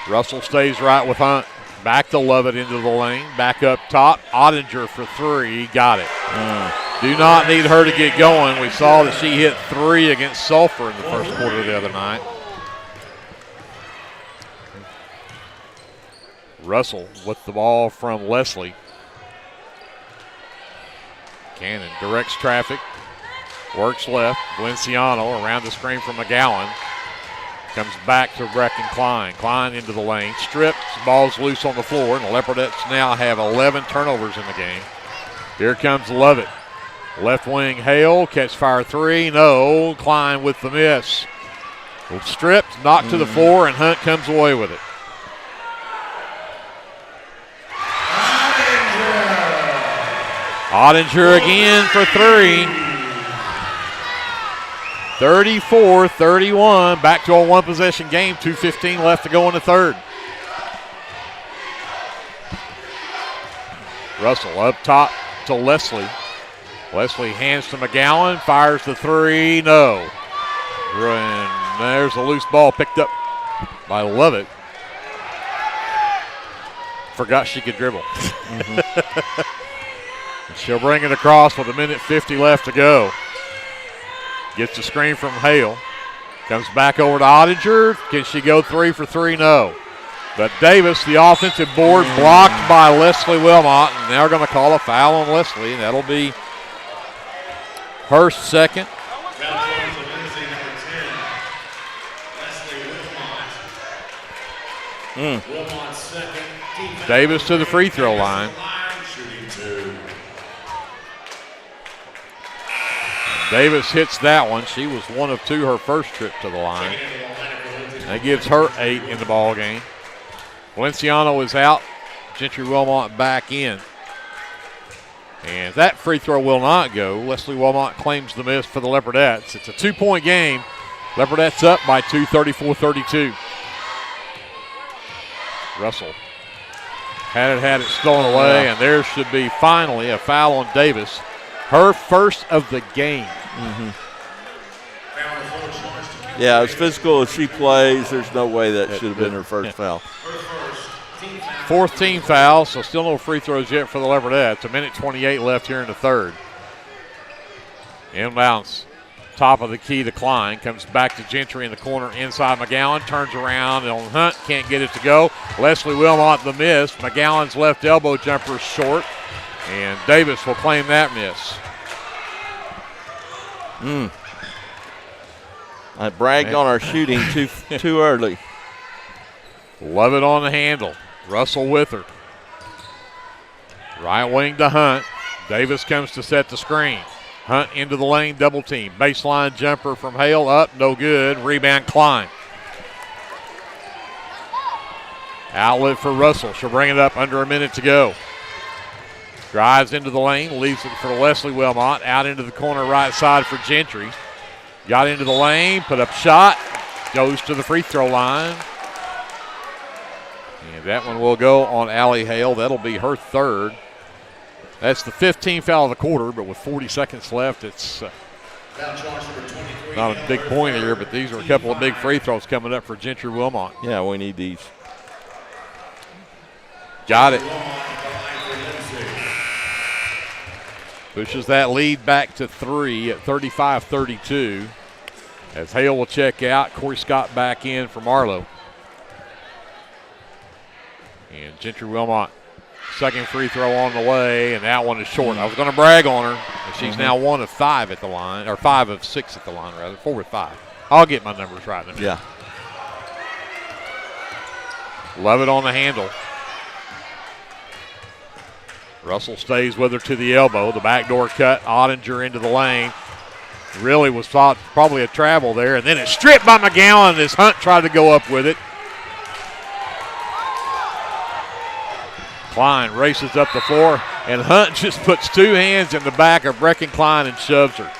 Russell stays right with Hunt. Back to Lovett into the lane. Back up top. Ottinger for 3. Got it. Do not need her to get going. We saw that she hit 3 against Sulphur in the first quarter the other night. Russell with the ball from Leslie. Cannon directs traffic. Works left. Valenciano around the screen from McGowan. Comes back to Brecken Klein. Klein into the lane. Strips. Ball's loose on the floor. And the Leopardettes now have 11 turnovers in the game. Here comes Lovett. Left wing Hale. Catch fire 3. No. Klein with the miss. Stripped. Knocked to the floor. And Hunt comes away with it. Ottinger again for 3. 34-31, back to a one-possession game, 2:15 left to go in the third. Russell up top to Leslie. Leslie hands to McGowan, fires the 3, no. And there's a loose ball picked up by Lovett. Forgot she could dribble. She'll bring it across with 1:50 left to go. Gets the screen from Hale. Comes back over to Ottinger. Can she go 3 for 3? No. But Davis, the offensive board, blocked by Leslie Wilmot. And they're going to call a foul on Leslie. And that'll be her second. Davis to the free throw line. Davis hits that one. She was 1 of 2 her first trip to the line. That gives her 8 in the ball game. Valenciano is out. Gentry Wilmot back in. And that free throw will not go. Leslie Wilmot claims the miss for the Leopardettes. It's a 2-point game. Leopardettes up by 2, 34-32. Russell Had it stolen away, and there should be finally a foul on Davis. Her first of the game. Yeah, as physical as she plays, there's no way that should have been her first foul. Fourth team foul, so still no free throws yet for the Leopards. 1:28 left here in the third. Inbounds. Top of the key to Klein. Comes back to Gentry in the corner inside McGowan. Turns around and on Hunt. Can't get it to go. Leslie Wilmot the miss. McGowan's left elbow jumper short. And Davis will claim that miss. I bragged on our shooting too early. Love it on the handle. Russell with her. Right wing to Hunt. Davis comes to set the screen. Hunt into the lane, double team. Baseline jumper from Hale, up, no good. Rebound Klein. Outlet for Russell. She'll bring it up under a minute to go. Drives into the lane, leaves it for Leslie Wilmot. Out into the corner right side for Gentry. Got into the lane, put up shot. Goes to the free throw line. And that one will go on Allie Hale. That'll be her third. That's the 15th foul of the quarter, but with 40 seconds left, it's not a big point here, but these are a couple of big free throws coming up for Gentry Wilmot. Yeah, we need these. Got it. Pushes that lead back to 3 at 35-32. As Hale will check out, Corey Scott back in for Marlow. And Gentry Wilmot, second free throw on the way, and that one is short. I was going to brag on her. She's now 1 of 5 at the line, or 5 of 6 at the line, rather. 4 of 5. I'll get my numbers right in a minute. Yeah. Love it on the handle. Russell stays with her to the elbow. The backdoor cut, Ottinger into the lane. Really was thought probably a travel there, and then it's stripped by McGowan as Hunt tried to go up with it. Klein races up the floor, and Hunt just puts 2 hands in the back of Brecken Klein and shoves her.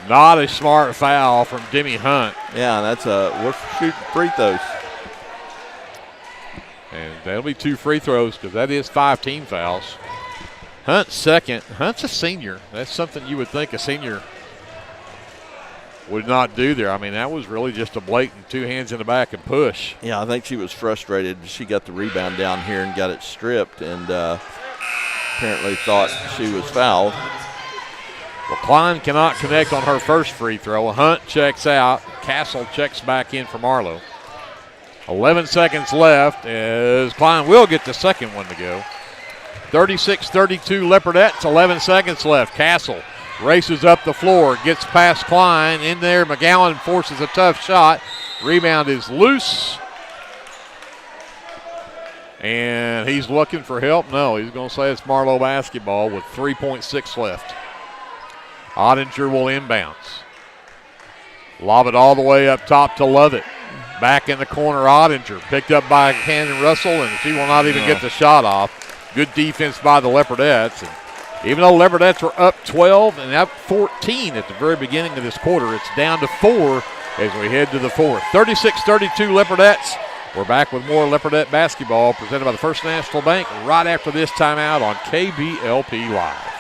Not a smart foul from Demi Hunt. Yeah, we're shooting free throws. And that'll be 2 free throws because that is 5 team fouls. Hunt's second. Hunt's a senior. That's something you would think a senior would not do there. I mean, that was really just a blatant 2 hands in the back and push. Yeah, I think she was frustrated. She got the rebound down here and got it stripped and apparently thought she was fouled. Well, Klein cannot connect on her first free throw. Hunt checks out. Castle checks back in for Marlow. 11 seconds left as Klein will get the second one to go. 36-32 Leopardettes, 11 seconds left. Castle races up the floor, gets past Klein. In there, McGowan forces a tough shot. Rebound is loose. And he's looking for help. No, he's going to say it's Marlow basketball with 3.6 left. Ottinger will inbounds. Lob it all the way up top to Lovett. Back in the corner, Ottinger. Picked up by Cannon Russell, and she will not even get the shot off. Good defense by the Leopardettes. And even though Leopardettes were up 12 and up 14 at the very beginning of this quarter, it's down to 4 as we head to the fourth. 36-32 Leopardettes. We're back with more Leopardette basketball presented by the First National Bank right after this timeout on KBLP Live.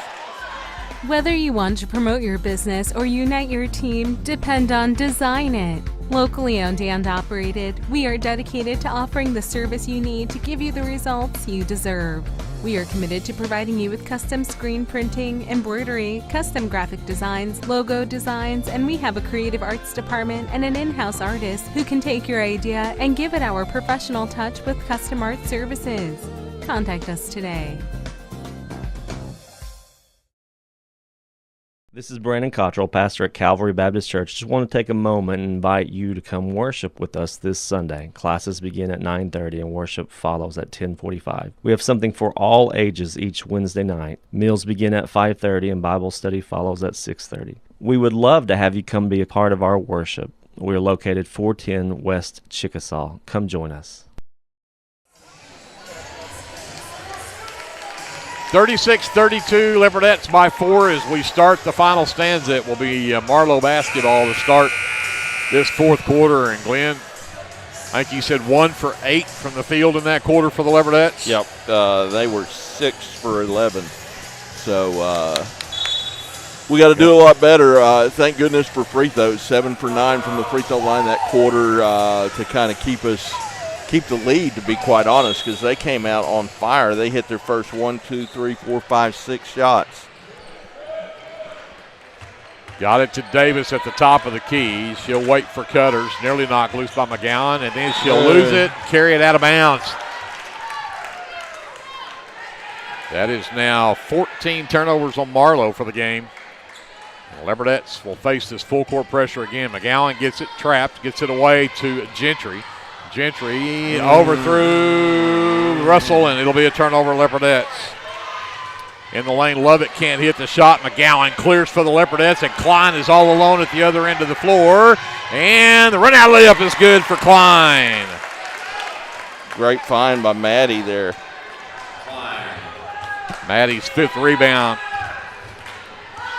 Whether you want to promote your business or unite your team, depend on Design It. Locally owned and operated, we are dedicated to offering the service you need to give you the results you deserve. We are committed to providing you with custom screen printing, embroidery, custom graphic designs, logo designs, and we have a creative arts department and an in-house artist who can take your idea and give it our professional touch with custom art services. Contact us today. This is Brandon Cottrell, pastor at Calvary Baptist Church. Just want to take a moment and invite you to come worship with us this Sunday. Classes begin at 9:30 and worship follows at 10:45. We have something for all ages each Wednesday night. Meals begin at 5:30 and Bible study follows at 6:30. We would love to have you come be a part of our worship. We are located 410 West Chickasaw. Come join us. 36-32 Leopardettes by 4 as we start the final stanza. It will be Marlow basketball to start this fourth quarter. And Glenn, I think you said 1 for 8 from the field in that quarter for the Leopards. Yep, they were 6 for 11. So we got to do a lot better. Thank goodness for free throws. 7 for 9 from the free throw line that quarter to kind of keep the lead, to be quite honest, because they came out on fire. They hit their first 1, 2, 3, 4, 5, 6 shots. Got it to Davis at the top of the key. She'll wait for cutters. Nearly knocked loose by McGowan, and then she'll lose it, carry it out of bounds. That is now 14 turnovers on Marlow for the game. The Leopards will face this full court pressure again. McGowan gets it trapped, gets it away to Gentry. Gentry overthrew Russell, and it'll be a turnover, Leopards. In the lane, Lovett can't hit the shot. McGowan clears for the Leopards, and Klein is all alone at the other end of the floor. And the run-out layup is good for Klein. Great find by Maddie there. Maddie's 5th rebound.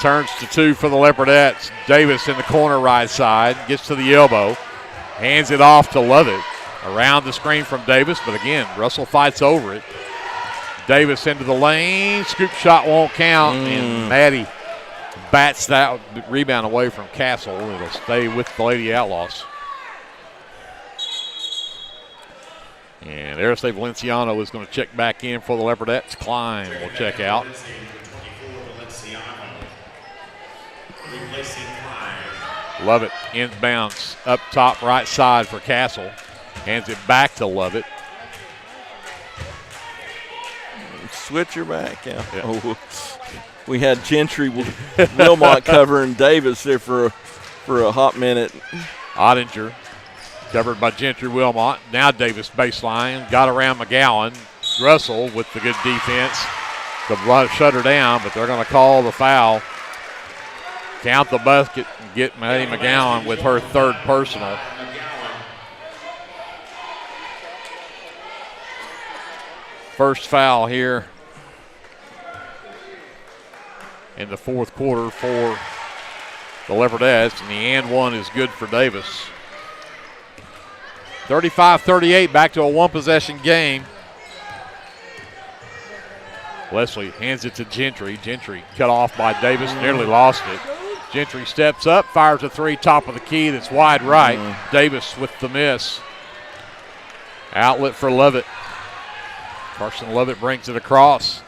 Turns to 2 for the Leopards. Davis in the corner right side. Gets to the elbow. Hands it off to Lovett. Around the screen from Davis, but again, Russell fights over it. Davis into the lane. Scoop shot won't count, and Maddie bats that rebound away from Castle. It'll stay with the Lady Outlaws. And Aristide Valenciano is going to check back in for the Leopards. Klein will check out. Lovett inbounds up top right side for Castle. Hands it back to Lovett. Switcher back. Yeah. Oh, we had Gentry Wilmot covering Davis there for a hot minute. Ottinger covered by Gentry Wilmot. Now Davis baseline. Got around McGowan. Russell with the good defense to shut her down, but they're going to call the foul. Count the bucket and get Maddie McGowan with her 3rd personal. First foul here in the 4th quarter for the Leopards, and the and one is good for Davis. 35-38, back to a 1-possession game. Leslie hands it to Gentry. Gentry cut off by Davis, nearly lost it. Gentry steps up, fires a 3, top of the key, that's wide right. Davis with the miss. Outlet for Lovett. Carson Lovett brings it across.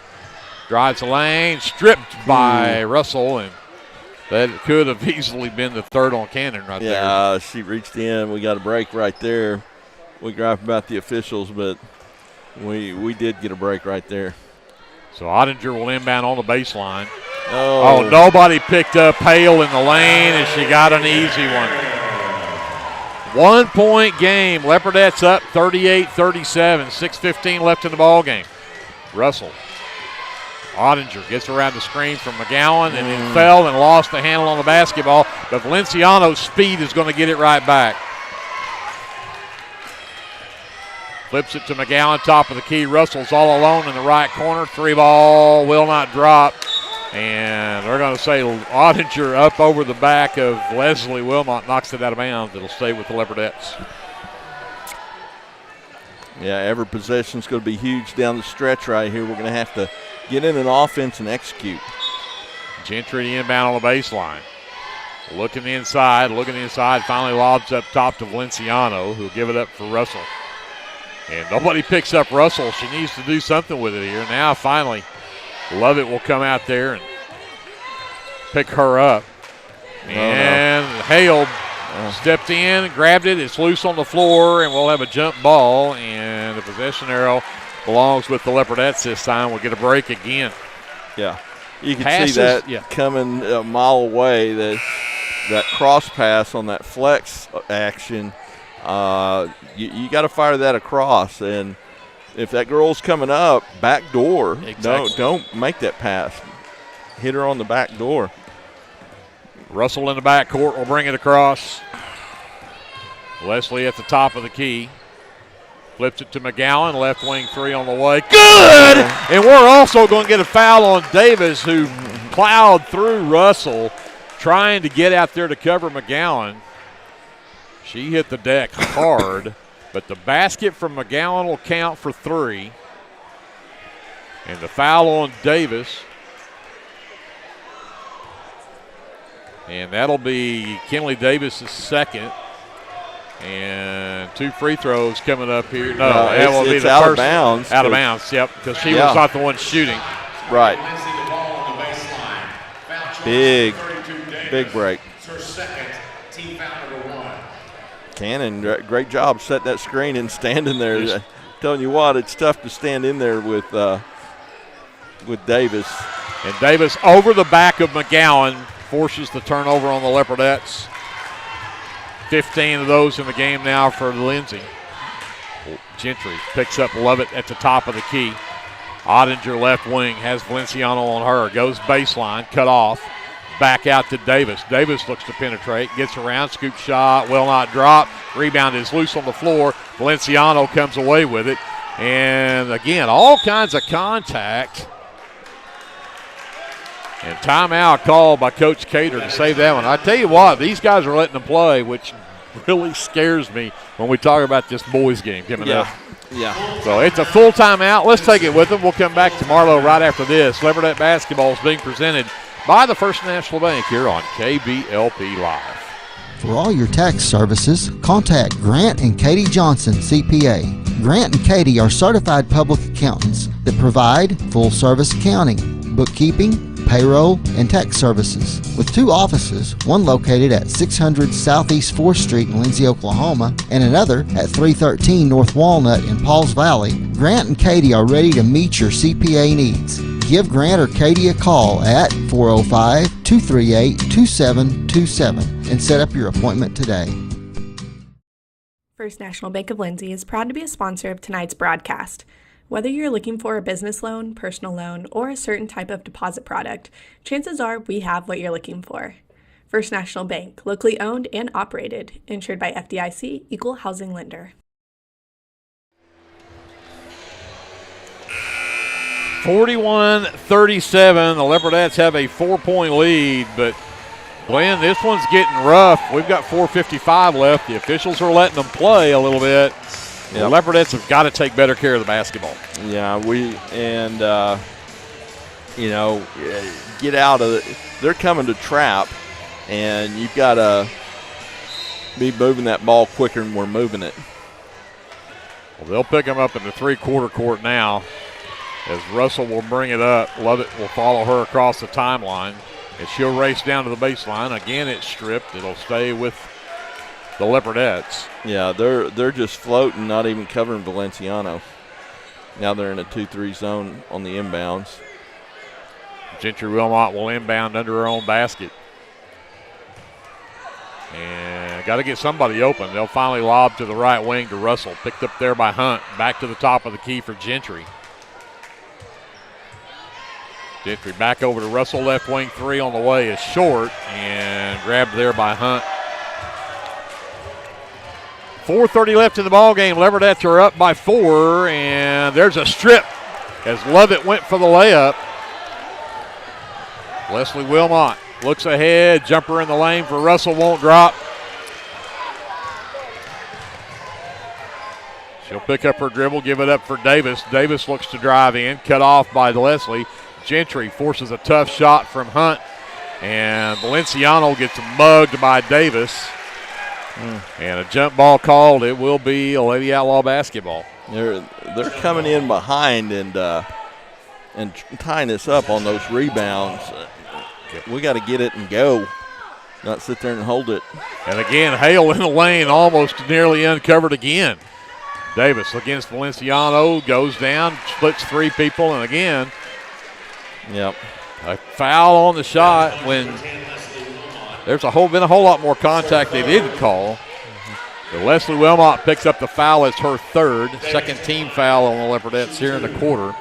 Drives the lane, stripped by Russell, and that could have easily been the 3rd on Cannon right there. Yeah, she reached in. We got a break right there. We gripe about the officials, but we did get a break right there. So Ottinger will inbound on the baseline. Oh, nobody picked up Hale in the lane, and she got an easy one. 1-point game. Leopards up 38-37. 6:15 left in the ball game. Russell. Ottinger gets around the screen from McGowan and then fell and lost the handle on the basketball. But Valenciano's speed is going to get it right back. Flips it to McGowan, top of the key. Russell's all alone in the right corner. 3-ball will not drop. And they're going to say Ottinger up over the back of Leslie Wilmot, knocks it out of bounds. It'll stay with the Leopards. Yeah, every possession's going to be huge down the stretch right here. We're going to have to get in an offense and execute. Gentry inbound on the baseline. Looking inside, finally lobs up top to Valenciano, who'll give it up for Russell. And nobody picks up Russell. She needs to do something with it here. Now finally Lovett will come out there and pick her up. And Hale stepped in, grabbed it. It's loose on the floor, and we'll have a jump ball. And the possession arrow belongs with the Leopards this time. We'll get a break again. Yeah, you can see that coming a mile away. That cross pass on that flex action, you got to fire that across. And if that girl's coming up, back door, don't make that pass. Hit her on the back door. Russell in the backcourt will bring it across. Leslie at the top of the key. Flips it to McGowan, left wing 3 on the way. Good! And we're also going to get a foul on Davis, who plowed through Russell, trying to get out there to cover McGowan. She hit the deck hard. But the basket from McGowan will count for 3. And the foul on Davis. And that'll be Kinley Davis' second. And 2 free throws coming up here. No, that will be the out first. Of bounds. Out of bounds, yep, because she was not the one shooting. Right. Big break. Cannon, great job setting that screen and standing there. Telling you what, it's tough to stand in there with Davis. And Davis over the back of McGowan forces the turnover on the Leopardettes. 15 of those in the game now for Lindsay. Gentry picks up Lovett at the top of the key. Ottinger left wing has Valenciano on her. Goes baseline, cut off. Back out to Davis. Davis looks to penetrate, gets around, scoop shot, will not drop. Rebound is loose on the floor. Valenciano comes away with it. And again, all kinds of contact. And timeout called by Coach Cater to save that one. I tell you what, these guys are letting them play, which really scares me when we talk about this boys game coming up. Yeah. So it's a full timeout. Let's take it with them. We'll come back to Marlow right after this. Leopardette basketball is being presented by the First National Bank here on KBLP Live. For all your tax services, contact Grant and Katie Johnson, CPA. Grant and Katie are certified public accountants that provide full-service accounting, bookkeeping, payroll, and tax services. With 2 offices, one located at 600 Southeast 4th Street in Lindsay, Oklahoma, and another at 313 North Walnut in Pauls Valley, Grant and Katie are ready to meet your CPA needs. Give Grant or Katie a call at 405-238-2727 and set up your appointment today. First National Bank of Lindsay is proud to be a sponsor of tonight's broadcast. Whether you're looking for a business loan, personal loan, or a certain type of deposit product, chances are we have what you're looking for. First National Bank, locally owned and operated, insured by FDIC, Equal Housing Lender. 41-37, the Leopardettes have a 4-point lead, but Glenn, this one's getting rough. We've got 4:55 left. The officials are letting them play a little bit. The Leopardettes have got to take better care of the basketball. Yeah, get out of it. They're coming to trap, and you've got to be moving that ball quicker than we're moving it. Well, they'll pick them up in the 3-quarter court now as Russell will bring it up. Lovett will follow her across the timeline, and she'll race down to the baseline. Again, it's stripped. It'll stay with the Leopardettes. Yeah, they're just floating, not even covering Valenciano. Now they're in a 2-3 zone on the inbounds. Gentry Wilmot will inbound under her own basket. And got to get somebody open. They'll finally lob to the right wing to Russell. Picked up there by Hunt. Back to the top of the key for Gentry. Gentry back over to Russell. Left wing 3 on the way is short. And grabbed there by Hunt. 4:30 left in the ball game. Leopardettes are up by 4, and there's a strip as Lovett went for the layup. Leslie Wilmot looks ahead, jumper in the lane for Russell, won't drop. She'll pick up her dribble, give it up for Davis. Davis looks to drive in, cut off by Leslie. Gentry forces a tough shot from Hunt, and Valenciano gets mugged by Davis. And a jump ball called. It will be a Lady Outlaw basketball. They're coming in behind and tying this up on those rebounds. We got to get it and go, not sit there and hold it. And again, Hale in the lane, almost nearly uncovered again. Davis against Valenciano, goes down, splits 3 people, and again, a foul on the shot when there's been a whole lot more contact they didn't call. But Leslie Wilmot picks up the foul. It's her 3rd, second team foul on the Leopardettes here in the quarter.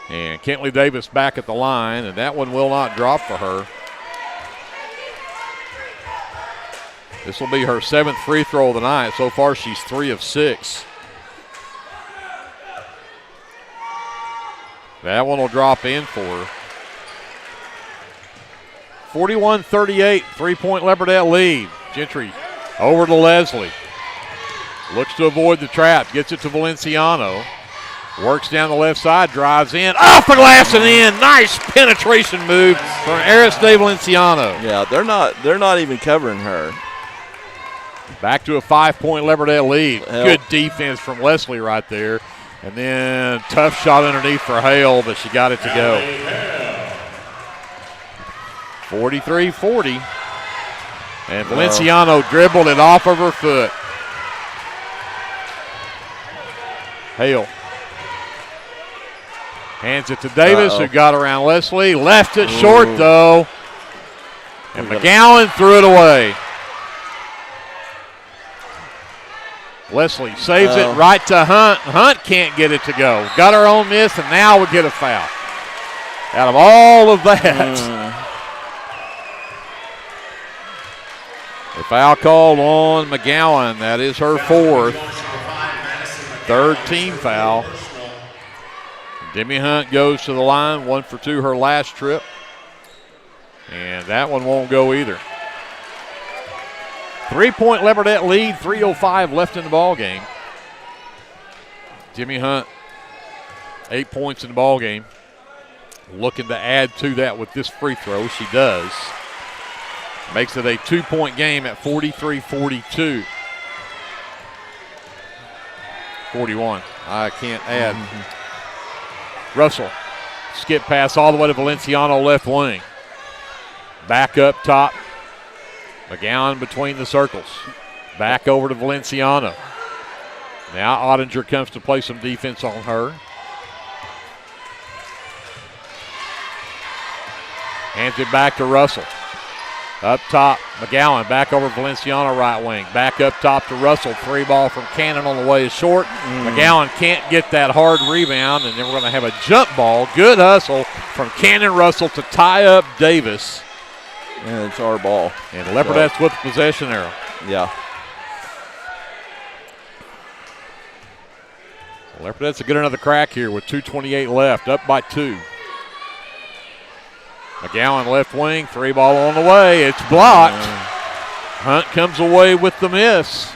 And Kentley Davis back at the line, and that one will not drop for her. This will be her 7th free throw of the night. So far, she's 3 of 6. That one will drop in for her. 41-38, 3-point Leopardette lead. Gentry over to Leslie. Looks to avoid the trap. Gets it to Valenciano. Works down the left side. Drives in. Off the glass and in. Nice penetration move from Aris de Valenciano. Yeah, they're not even covering her. Back to a 5-point Leopardette lead. Good defense from Leslie right there. And then tough shot underneath for Hale, but she got it to go. 43-40. And Valenciano dribbled it off of her foot. Hale hands it to Davis, who got around Leslie. Left it short, though. And McGowan threw it away. Leslie saves it right to Hunt. Hunt can't get it to go. Got her own miss, and now we get a foul. Out of all of that. The foul called on McGowan. That is her fourth. Third team foul. Demi Hunt goes to the line, 1 for 2 her last trip. And that one won't go either. 3-point Leopardette lead, 3:05 left in the ball game. Demi Hunt, 8 points in the ball game. Looking to add to that with this free throw. She does. Makes it a 2-point game at 43-42. 41. I can't add. Russell, skip pass all the way to Valenciano, left wing. Back up top. McGowan between the circles. Back over to Valenciano. Now Ottinger comes to play some defense on her. Hands it back to Russell. Up top, McGowan back over Valenciano, right wing. Back up top to Russell. 3 ball from Cannon on the way is short. McGowan can't get that hard rebound, and then we're going to have a jump ball. Good hustle from Cannon Russell to tie up Davis. And it's our ball. And Leopardettes with the possession arrow. Yeah. Leopardettes will get another crack here with 2:28 left, up by 2. McGowan left wing, 3 ball on the way. It's blocked. Hunt comes away with the miss.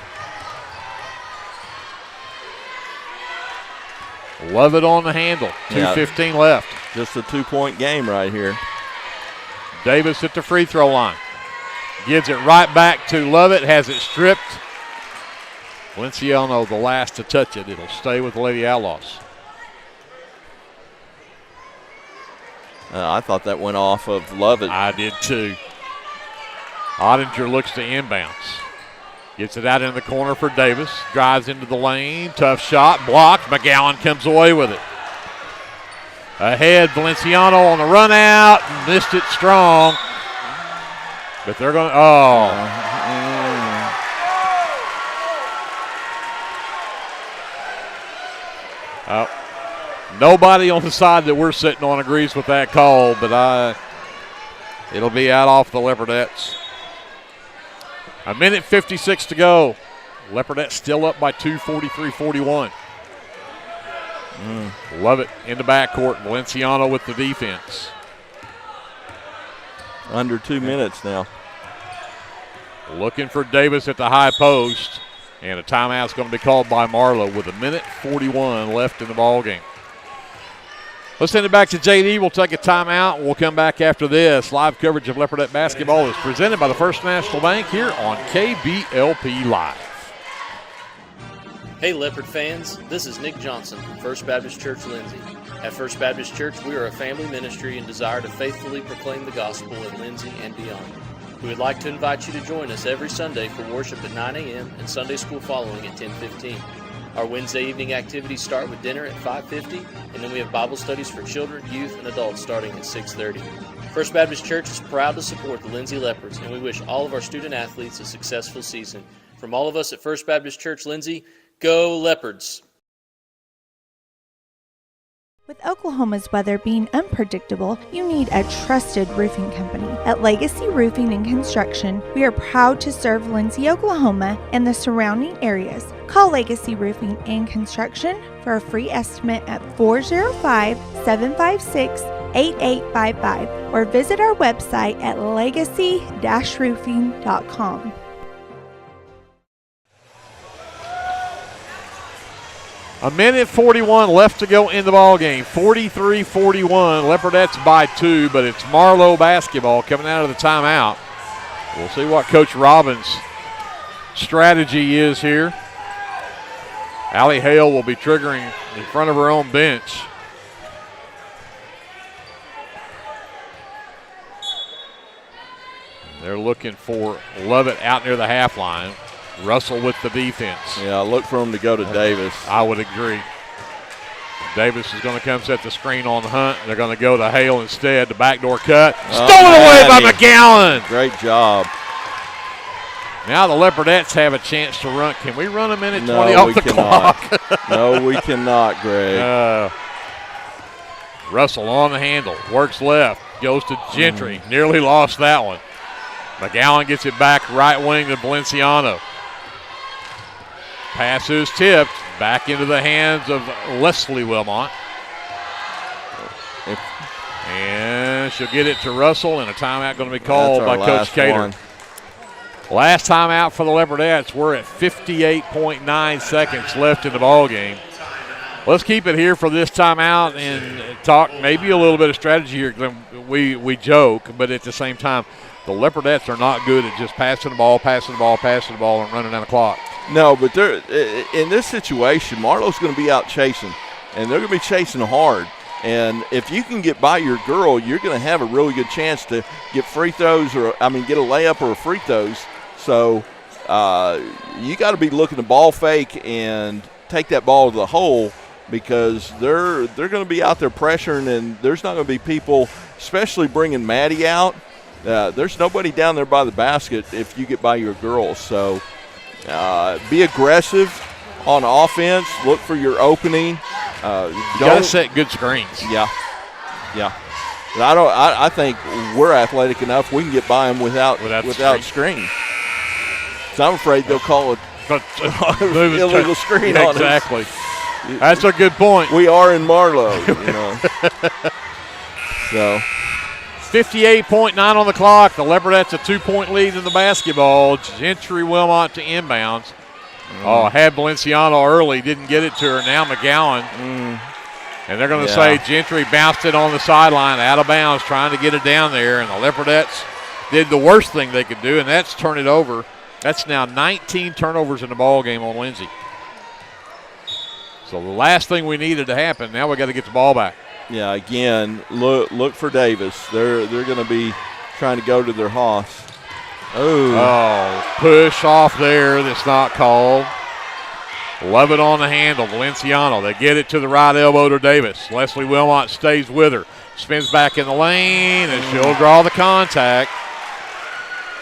Love it on the handle. 2:15 left. Just a 2-point game right here. Davis at the free throw line. Gives it right back to Lovett, has it stripped. Valenciano the last to touch it. It'll stay with the Lady Outlaws. I thought that went off of Lovett. I did too. Ottinger looks to inbounds. Gets it out in the corner for Davis. Drives into the lane. Tough shot. Blocked. McGowan comes away with it. Ahead, Valenciano on the run out. Missed it strong. But they're going to. Nobody on the side that we're sitting on agrees with that call, but it'll be out off the Leopardettes. 1:56 to go. Leopardettes still up by 2, 43-41. Love it in the backcourt. Valenciano with the defense. Under 2 minutes now. Looking for Davis at the high post. And a timeout's going to be called by Marlow with 1:41 left in the ball game. Let's send it back to JD. We'll take a timeout. We'll come back after this. Live coverage of Leopardette basketball is presented by the First National Bank here on KBLP Live. Hey Leopard fans, this is Nick Johnson from First Baptist Church Lindsay. At First Baptist Church, we are a family ministry and desire to faithfully proclaim the gospel in Lindsay and beyond. We would like to invite you to join us every Sunday for worship at 9 a.m. and Sunday school following at 10:15. Our Wednesday evening activities start with dinner at 5:50, and then we have Bible studies for children, youth, and adults starting at 6:30. First Baptist Church is proud to support the Lindsay Leopards, and we wish all of our student athletes a successful season. From all of us at First Baptist Church Lindsay, go Leopards! With Oklahoma's weather being unpredictable, you need a trusted roofing company. At Legacy Roofing and Construction, we are proud to serve Lindsay, Oklahoma, and the surrounding areas. Call Legacy Roofing and Construction for a free estimate at 405-756-8855 or visit our website at legacy-roofing.com. A minute 41 left to go in the ball game. 43-41. Leopardettes by 2, but it's Marlow basketball coming out of the timeout. We'll see what Coach Robbins' strategy is here. Allie Hale will be triggering in front of her own bench. They're looking for Lovett out near the half line. Russell with the defense. Yeah, look for him to go to Davis. I would agree. Davis is going to come set the screen on Hunt. They're going to go to Hale instead. The backdoor cut. Stolen away by McGowan. Great job. Now the Leopardettes have a chance to run. Can we run a minute 20 No, off we the cannot. clock? No, we cannot, Greg. Russell on the handle. Works left. Goes to Gentry. Nearly lost that one. McGowan gets it back right wing to Valenciano. Pass is tipped back into the hands of Leslie Wilmot. And she'll get it to Russell, and a timeout going to be called by Coach Cater. Last timeout for the Leopardettes. We're at 58.9 seconds left in the ball game. Let's keep it here for this timeout and talk maybe a little bit of strategy here. We joke, but at the same time, the Leopardettes are not good at just passing the ball, and running down the clock. No, but they're in this situation, Marlow's going to be out chasing, and they're going to be chasing hard. And if you can get by your girl, you're going to have a really good chance to get free throws get a layup or a free throws. So you got to be looking to ball fake and take that ball to the hole, because they're going to be out there pressuring, and there's not going to be people, especially bringing Maddie out. There's nobody down there by the basket if you get by your girls. So be aggressive on offense. Look for your opening. You got to set good screens. Yeah. And I think we're athletic enough. We can get by them without screen. So I'm afraid they'll call it illegal screen on us. Exactly. That's a good point. We are in Marlow, you know. So 58.9 on the clock. The Leopardettes a 2-point lead in the basketball. Gentry Wilmot to inbounds. Had Valenciano early, didn't get it to her. Now McGowan. And they're going to say Gentry bounced it on the sideline, out of bounds, trying to get it down there. And the Leopardettes did the worst thing they could do, and that's turn it over. That's now 19 turnovers in the ball game on Lindsay. So the last thing we needed to happen, now we got to get the ball back. Yeah, again, look for Davis. They're going to be trying to go to their hoss. Push off there that's not called. Lovett on the handle, Valenciano. They get it to the right elbow to Davis. Leslie Wilmot stays with her. Spins back in the lane, and she'll draw the contact.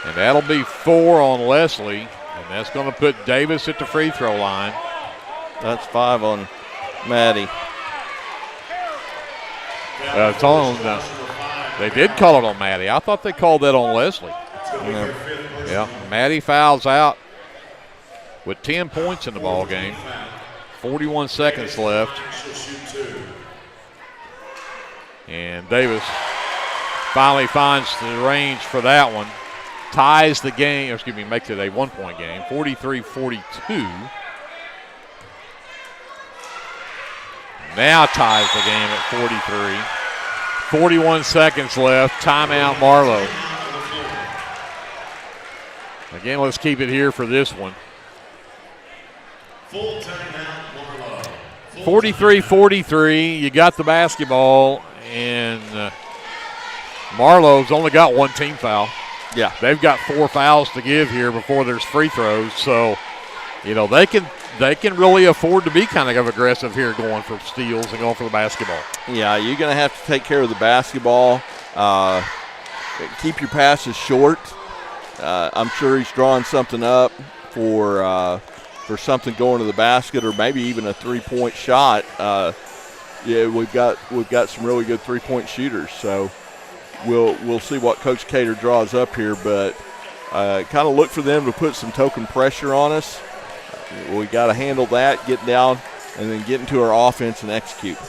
And that'll be 4 on Leslie, and that's going to put Davis at the free throw line. That's 5 on Maddie. It's on. They did call it on Maddie. I thought they called that on Leslie. Yeah, Maddie fouls out with 10 points in the ball game. 41 seconds left. And Davis finally finds the range for that one. Ties the game, makes it a 1-point game, 43-42. Now ties the game at 43. 41 seconds left. Timeout Marlow. Again, let's keep it here for this one. 43-43. You got the basketball, and Marlow's only got 1 team foul. Yeah. They've got 4 fouls to give here before there's free throws. So, they can really afford to be kind of aggressive here, going for steals and going for the basketball. Yeah, you're going to have to take care of the basketball. Keep your passes short. I'm sure he's drawing something up for something going to the basket, or maybe even a 3-point shot. We've got some really good 3-point shooters. So we'll see what Coach Cater draws up here, but kind of look for them to put some token pressure on us. We got to handle that, get down, and then get into our offense and execute.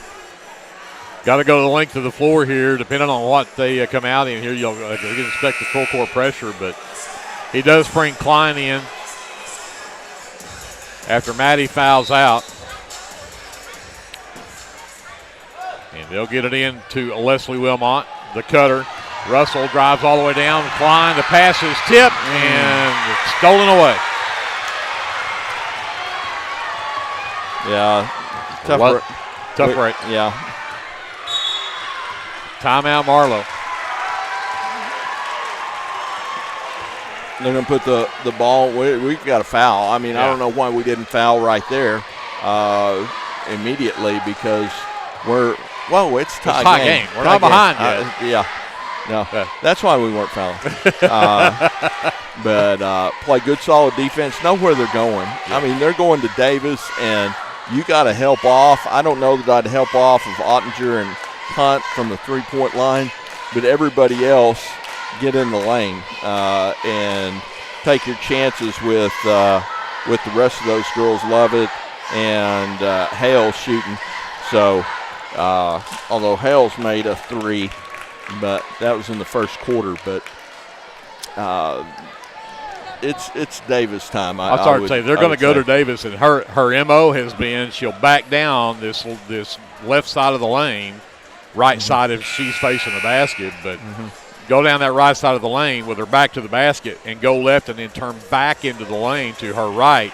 Got to go to the length of the floor here, depending on what they come out in here. You can expect the full court pressure, but he does bring Klein in after Maddie fouls out. They'll get it in to Leslie Wilmot, the cutter. Russell drives all the way down. Klein, the pass is tipped and it's stolen away. Yeah, tough break. Yeah. Timeout, Marlow. They're going to put the ball. We've got a foul. I mean, I don't know why we didn't foul right there immediately because it's tie game. We're not behind yet. No, that's why we weren't fouling. But play good, solid defense. Know where they're going. I mean, they're going to Davis, and you got to help off. I don't know that I'd help off of Ottinger and Hunt from the three-point line, but everybody else get in the lane and take your chances with the rest of those girls. Lovett and Hale shooting. So although Hale's made a three, but that was in the first quarter. But it's Davis time. I was to say they're going to go to Davis, and her MO has been she'll back down this left side of the lane, right side if she's facing the basket, but go down that right side of the lane with her back to the basket and go left and then turn back into the lane to her right.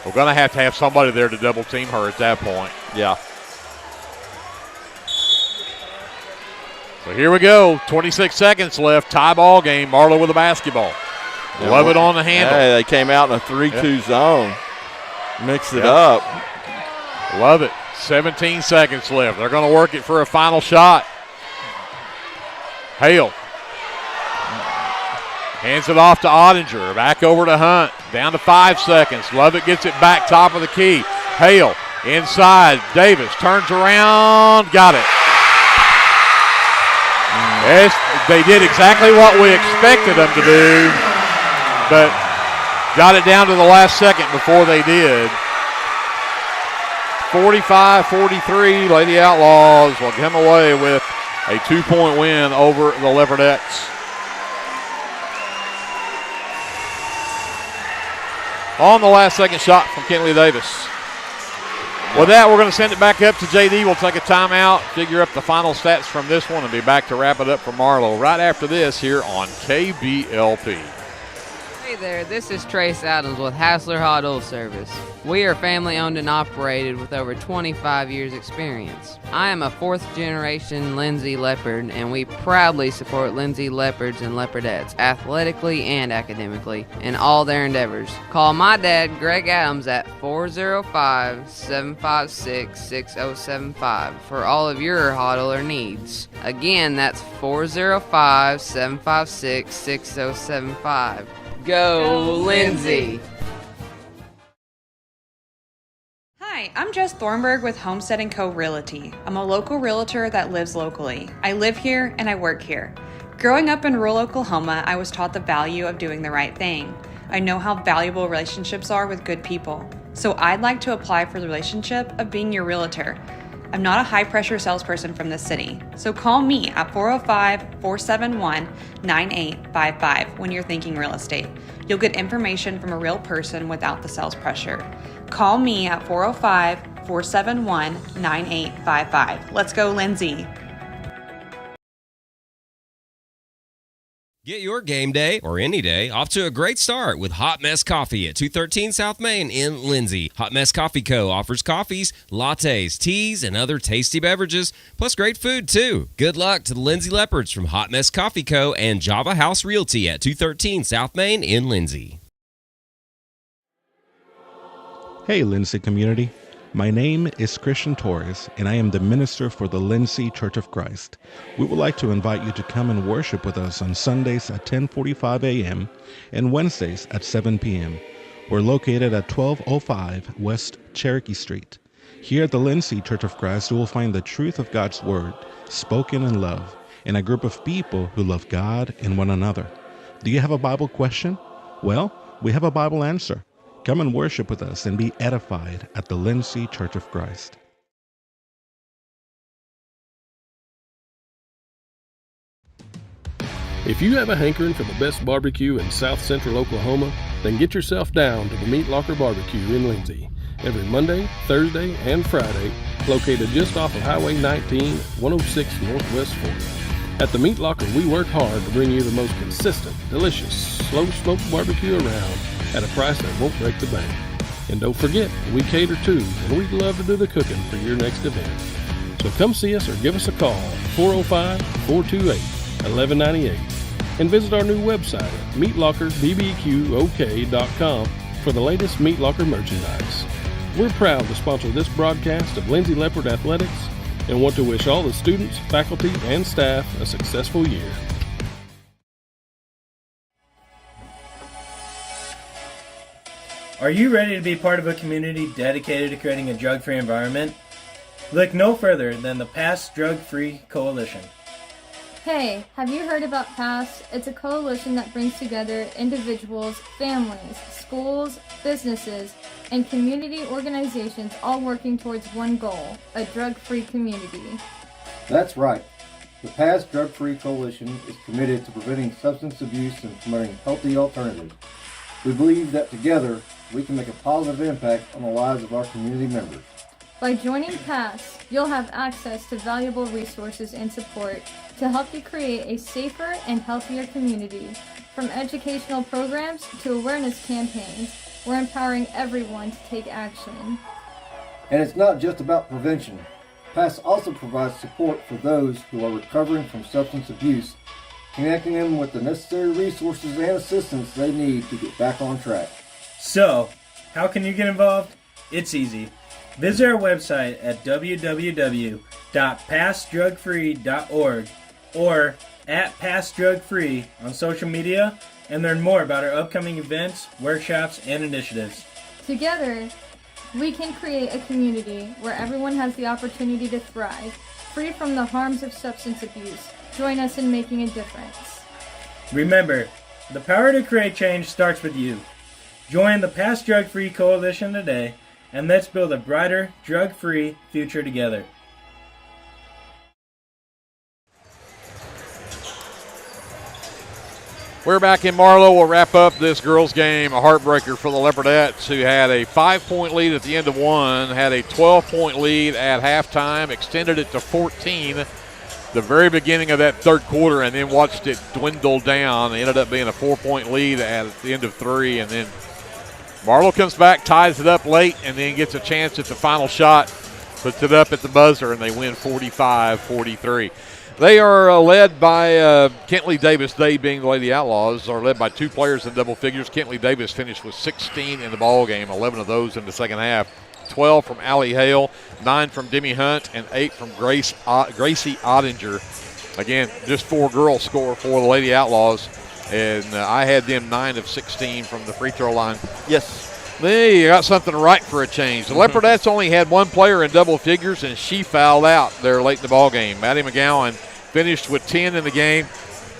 We're going to have somebody there to double team her at that point. Yeah. So here we go. 26 seconds left. Tie ball game. Marlow with the basketball. Love it on the handle. Hey, they came out in a 3-2 zone. Mixed it up. Love it. 17 seconds left. They're going to work it for a final shot. Hale. Hands it off to Ottinger. Back over to Hunt. Down to 5 seconds. Lovett gets it back top of the key. Hale inside. Davis turns around. Got it. Yes, they did exactly what we expected them to do, but got it down to the last second before they did. 45-43, Lady Outlaws will come away with a 2-point win over the Leopardettes. On the last second shot from Kenley Davis. With that, we're going to send it back up to JD. We'll take a timeout, figure up the final stats from this one, and be back to wrap it up for Marlow right after this here on KBLP. Hey there, this is Trace Adams with Hassler Hot Oil Service. We are family owned and operated with over 25 years experience. I am a 4th generation Lindsay Leopard, and we proudly support Lindsay Leopards and Leopardettes athletically and academically in all their endeavors. Call my dad, Greg Adams, at 405-756-6075 for all of your hot oiler needs. Again, that's 405-756-6075. Go Lindsay! Hi, I'm Jess Thornburg with Homestead & Co. Realty. I'm a local realtor that lives locally. I live here and I work here. Growing up in rural Oklahoma, I was taught the value of doing the right thing. I know how valuable relationships are with good people. So I'd like to apply for the relationship of being your realtor. I'm not a high-pressure salesperson from the city, so call me at 405-471-9855 when you're thinking real estate. You'll get information from a real person without the sales pressure. Call me at 405-471-9855. Let's go, Lindsay. Get your game day, or any day, off to a great start with Hot Mess Coffee at 213 South Main in Lindsay. Hot Mess Coffee Co. offers coffees, lattes, teas, and other tasty beverages, plus great food, too. Good luck to the Lindsay Leopards from Hot Mess Coffee Co. and Java House Realty at 213 South Main in Lindsay. Hey, Lindsay community. My name is Christian Torres, and I am the minister for the Lindsay Church of Christ. We would like to invite you to come and worship with us on Sundays at 10:45 a.m. and Wednesdays at 7 p.m. We're located at 1205 West Cherokee Street. Here at the Lindsay Church of Christ, you will find the truth of God's Word, spoken in love, and a group of people who love God and one another. Do you have a Bible question? Well, we have a Bible answer. Come and worship with us and be edified at the Lindsay Church of Christ. If you have a hankering for the best barbecue in South Central Oklahoma, then get yourself down to the Meat Locker Barbecue in Lindsay. Every Monday, Thursday, and Friday, located just off of Highway 19, 106 Northwest 4th. At the Meat Locker, we work hard to bring you the most consistent, delicious, slow-smoked barbecue around at a price that won't break the bank. And don't forget, we cater too, and we'd love to do the cooking for your next event. So come see us or give us a call, 405-428-1198. And visit our new website at meatlockerbbqok.com for the latest Meat Locker merchandise. We're proud to sponsor this broadcast of Lindsay Leopard Athletics and want to wish all the students, faculty, and staff a successful year. Are you ready to be part of a community dedicated to creating a drug-free environment? Look no further than the Pass Drug-Free Coalition. Hey, have you heard about PASS? It's a coalition that brings together individuals, families, schools, businesses, and community organizations all working towards one goal, a drug-free community. That's right. The PASS Drug-Free Coalition is committed to preventing substance abuse and promoting healthy alternatives. We believe that together we can make a positive impact on the lives of our community members. By joining PASS, you'll have access to valuable resources and support to help you create a safer and healthier community. From educational programs to awareness campaigns, we're empowering everyone to take action. And it's not just about prevention. PASS also provides support for those who are recovering from substance abuse, connecting them with the necessary resources and assistance they need to get back on track. So, how can you get involved? It's easy. Visit our website at www.passdrugfree.org or at PassDrugFree on social media and learn more about our upcoming events, workshops, and initiatives. Together, we can create a community where everyone has the opportunity to thrive, free from the harms of substance abuse. Join us in making a difference. Remember, the power to create change starts with you. Join the Pass Drug Free Coalition today, and let's build a brighter, drug-free future together. We're back in Marlow. We'll wrap up this girls' game, a heartbreaker for the Leopardettes, who had a 5-point lead at the end of one, had a 12-point lead at halftime, extended it to 14 the very beginning of that third quarter, and then watched it dwindle down. It ended up being a 4-point lead at the end of three, and then Marlow comes back, ties it up late, and then gets a chance at the final shot, puts it up at the buzzer, and they win 45-43. They are led by Kentley Davis. They, being the Lady Outlaws, are led by two players in double figures. Kentley Davis finished with 16 in the ball game, 11 of those in the second half. 12 from Allie Hale, 9 from Demi Hunt, and 8 from Gracie Ottinger. Again, just 4 girls score for the Lady Outlaws, and I had them 9 of 16 from the free throw line. Yes. They got something right for a change. The Leopardettes only had one player in double figures, and she fouled out there late in the ball game. Maddie McGowan finished with 10 in the game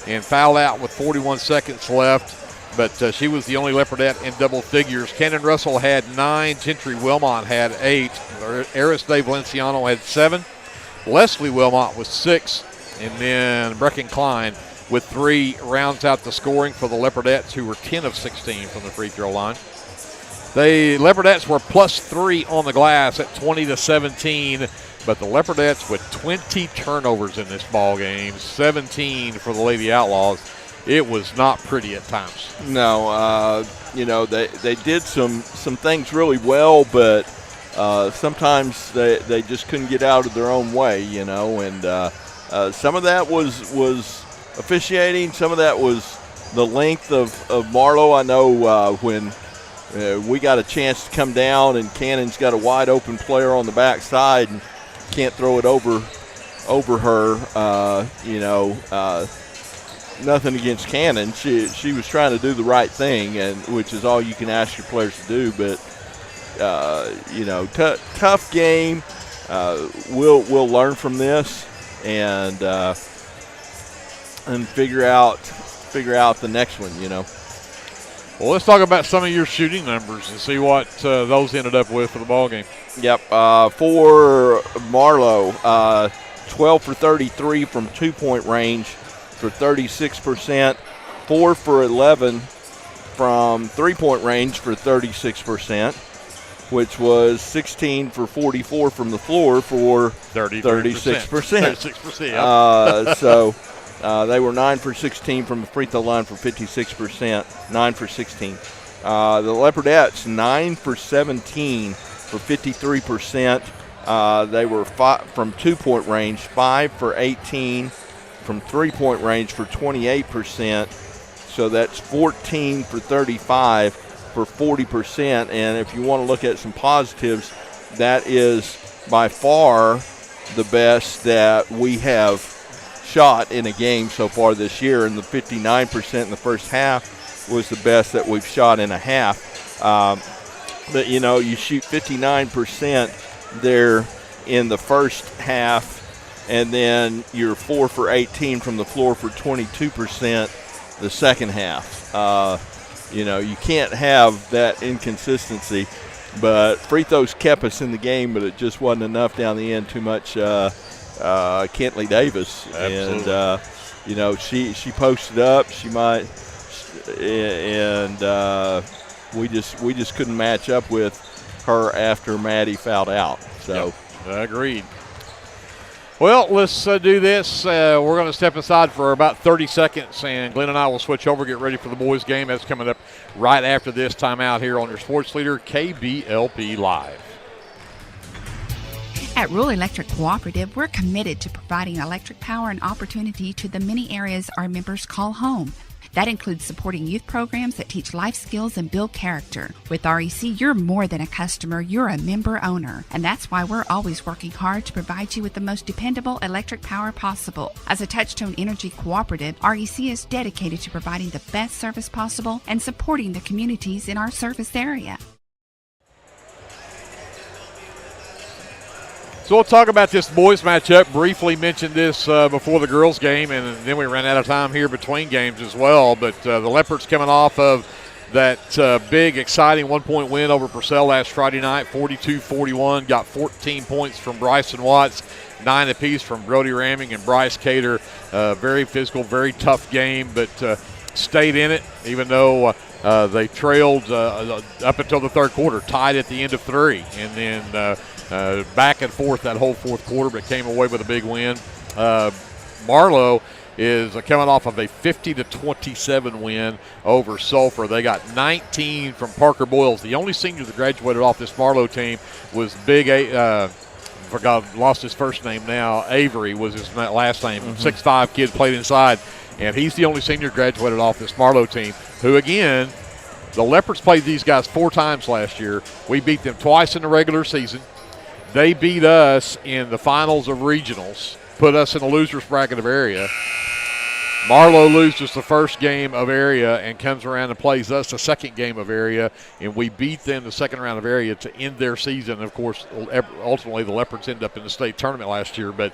and fouled out with 41 seconds left, but she was the only Leopardette in double figures. Cannon Russell had 9. Gentry Wilmot had 8. Eris De Valenciano had 7. Leslie Wilmot was 6. And then Brecken Klein with 3 rounds out the scoring for the Leopardettes, who were 10 of 16 from the free throw line. The Leopardettes were +3 on the glass at 20-17, but the Leopardettes with 20 turnovers in this ball game, 17 for the Lady Outlaws. It was not pretty at times. No, they did some things really well, but sometimes they just couldn't get out of their own way, and some of that was officiating, some of that was the length of Marlow. I know when we got a chance to come down and Cannon's got a wide open player on the backside and can't throw it over her, nothing against Cannon. She was trying to do the right thing, and which is all you can ask your players to do. But tough game. We'll learn from this and figure out the next one. Well, let's talk about some of your shooting numbers and see what those ended up with for the ball game. Yep. For Marlow, 12 for 33 from 2-point range for 36%, 4 for 11 from 3-point range for 36%. which was 16 for 44 from the floor for 36%. 36%. So they were 9 for 16 from the free throw line for 56%, 9 for 16. The Leopardettes, 9 for 17 for 53%. They were from 2-point range, 5 for 18 from 3-point range for 28%. So that's 14 for 35 for 40%. And if you want to look at some positives, that is by far the best that we have shot in a game so far this year. And the 59% in the first half was the best that we've shot in a half. But, you know, you shoot 59% there in the first half, and then you're 4 for 18 from the floor for 22% the second half. You know, you can't have that inconsistency, but free throws kept us in the game, but it just wasn't enough down the end. Too much Kentley Davis. Absolutely. And you know, she posted up, she might, and we just couldn't match up with her after Maddie fouled out. So agreed. Well, let's do this. We're going to step aside for about 30 seconds, and Glenn and I will switch over, get ready for the boys' game. That's coming up right after this timeout here on your sports leader, KBLP Live. At Rural Electric Cooperative, we're committed to providing electric power and opportunity to the many areas our members call home. That includes supporting youth programs that teach life skills and build character. With REC, you're more than a customer, you're a member owner. And that's why we're always working hard to provide you with the most dependable electric power possible. As a Touchstone Energy cooperative, REC is dedicated to providing the best service possible and supporting the communities in our service area. So we'll talk about this boys matchup. Briefly mentioned this before the girls game, and then we ran out of time here between games as well. But the Leopards coming off of that big, exciting 1-point win over Purcell last Friday night, 42-41. Got 14 points from Bryson Watts, 9 apiece from Brody Ramming and Bryce Cater. Very physical, very tough game, but stayed in it, even though they trailed up until the third quarter, tied at the end of 3. And then back and forth that whole fourth quarter, but came away with a big win. Marlow is coming off of a 50-27 win over Sulphur. They got 19 from Parker Boyles. The only senior that graduated off this Marlow team was lost his first name now. Avery was his last name. 6'5" kid, played inside, and he's the only senior graduated off this Marlow team, who again, the Leopards played these guys 4 times last year. We beat them twice in the regular season. They beat us in the finals of regionals, put us in the loser's bracket of area. Marlow loses the first game of area and comes around and plays us the second game of area, and we beat them the second round of area to end their season. Of course, ultimately the Leopards ended up in the state tournament last year, but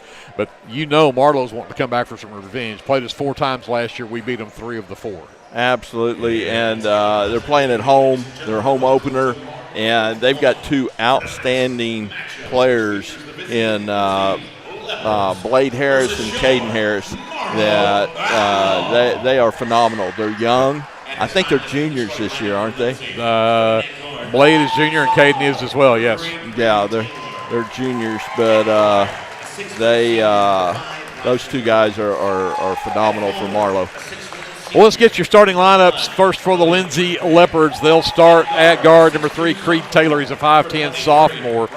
you know Marlow's wanting to come back for some revenge. Played us 4 times last year. We beat them 3 of the 4. Absolutely, and they're playing at home. Their home opener, and they've got 2 outstanding players in Blade Harris and Caden Harris that they are phenomenal. They're young. I think they're juniors this year, aren't they? Blade is junior and Caden is as well, yes. Yeah, they're juniors, but those 2 guys are phenomenal for Marlow. Well, let's get your starting lineups first for the Lindsay Leopards. They'll start at guard, number 3, Creed Taylor. He's a 5'10" sophomore.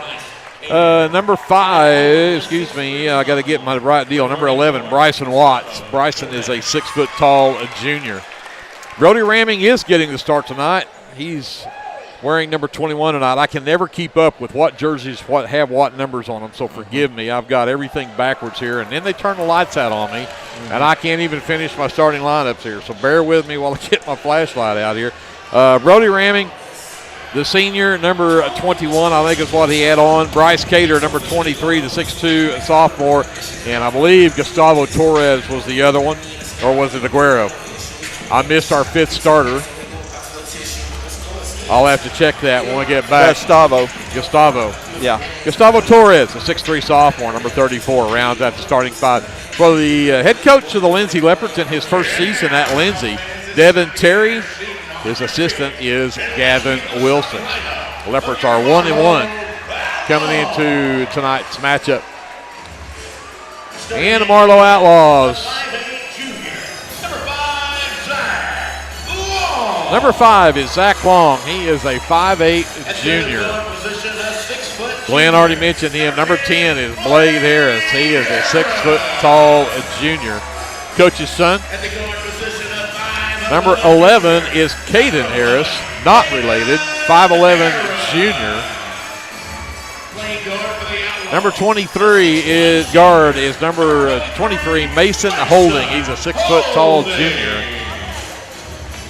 Number 5, I got to get my right deal. Number 11, Bryson Watts. Bryson is a 6-foot-tall junior. Brody Ramming is getting the start tonight. He's wearing number 21 tonight. I can never keep up with what jerseys have what numbers on them, so forgive me. I've got everything backwards here, and then they turn the lights out on me, and I can't even finish my starting lineups here, so bear with me while I get my flashlight out here. Brody Ramming, the senior, number 21, I think is what he had on. Bryce Cater, number 23, the 6'2" sophomore, and I believe Gustavo Torres was the other one, or was it Aguero? I missed our 5th starter. I'll have to check that when we get back. Gustavo. Yeah. Gustavo Torres, a 6'3" sophomore, number 34, rounds out the starting 5. For the head coach of the Lindsay Leopards in his first season at Lindsay, Devin Terry. His assistant is Gavin Wilson. Leopards are 1-1 coming into tonight's matchup. And the Marlow Outlaws. Number 5 is Zach Long. He is a 5'8" junior. Glenn already mentioned him. Number 10 is Blade Harris. He is a 6-foot-tall junior. Coach's son. Number 11 is Caden Harris, not related, 5'11" junior. Number 23 is guard is number 23 Mason Holding. He's a 6-foot-tall junior.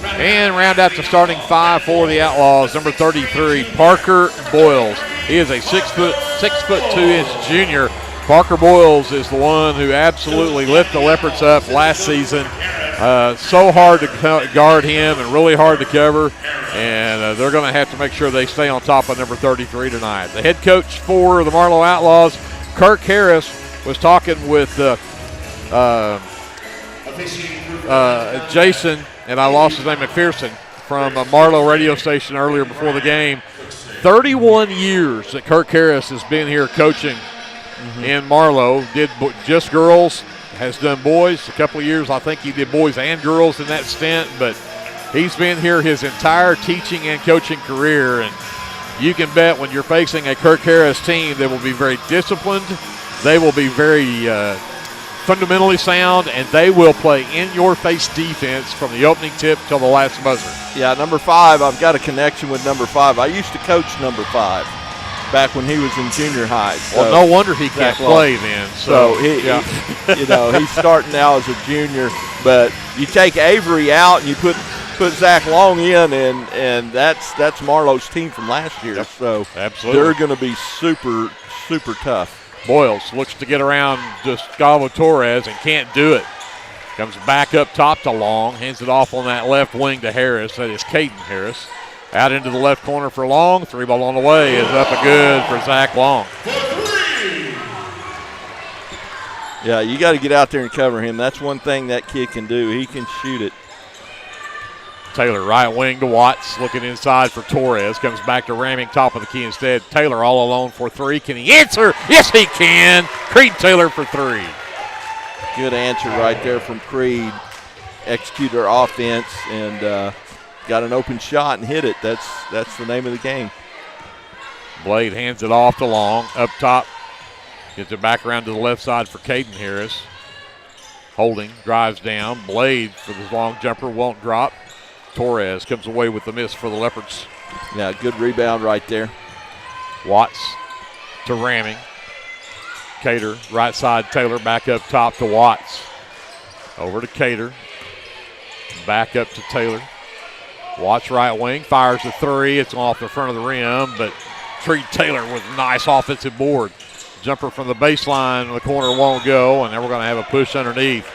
And round out the starting 5 for the Outlaws. Number 33 Parker Boyles. He is a 6'2" junior. Parker Boyles is the one who absolutely lifted the Leopards up last season. So hard to guard him and really hard to cover, and they're going to have to make sure they stay on top of number 33 tonight. The head coach for the Marlow Outlaws, Kirk Harris, was talking with Jason, and I lost his name, McPherson, from a Marlow radio station earlier before the game. 31 years that Kirk Harris has been here coaching in Marlow. Did just girls, has done boys. A couple of years, I think he did boys and girls in that stint, but he's been here his entire teaching and coaching career, and you can bet when you're facing a Kirk Harris team, they will be very disciplined, they will be very fundamentally sound, and they will play in-your-face defense from the opening tip till the last buzzer. Yeah, number 5, I've got a connection with number 5. I used to coach number 5 back when he was in junior high. So well, no wonder he can't play then. So he's starting now as a junior. But you take Avery out and you put Zach Long in, and that's Marlow's team from last year. Yep. So absolutely, they're going to be super, super tough. Boyles looks to get around Gustavo Torres and can't do it. Comes back up top to Long, hands it off on that left wing to Harris. That is Caden Harris. Out into the left corner for Long. 3 ball on the way is up and good for Zach Long. Yeah, you got to get out there and cover him. That's one thing that kid can do. He can shoot it. Taylor right wing to Watts, looking inside for Torres. Comes back to ramming top of the key instead. Taylor all alone for 3. Can he answer? Yes, he can. Creed Taylor for 3. Good answer right there from Creed. Execute their offense and got an open shot and hit it. That's the name of the game. Blade hands it off to Long. Up top. Gets it back around to the left side for Caden Harris. Holding, drives down. Blade for the long jumper, won't drop. Torres comes away with the miss for the Leopards. Yeah, good rebound right there. Watts to ramming. Cater, right side Taylor, back up top to Watts. Over to Cater. Back up to Taylor. Watts right wing, fires a 3. It's off the front of the rim, but Creed Taylor with a nice offensive board. Jumper from the baseline in the corner won't go, and then we're going to have a push underneath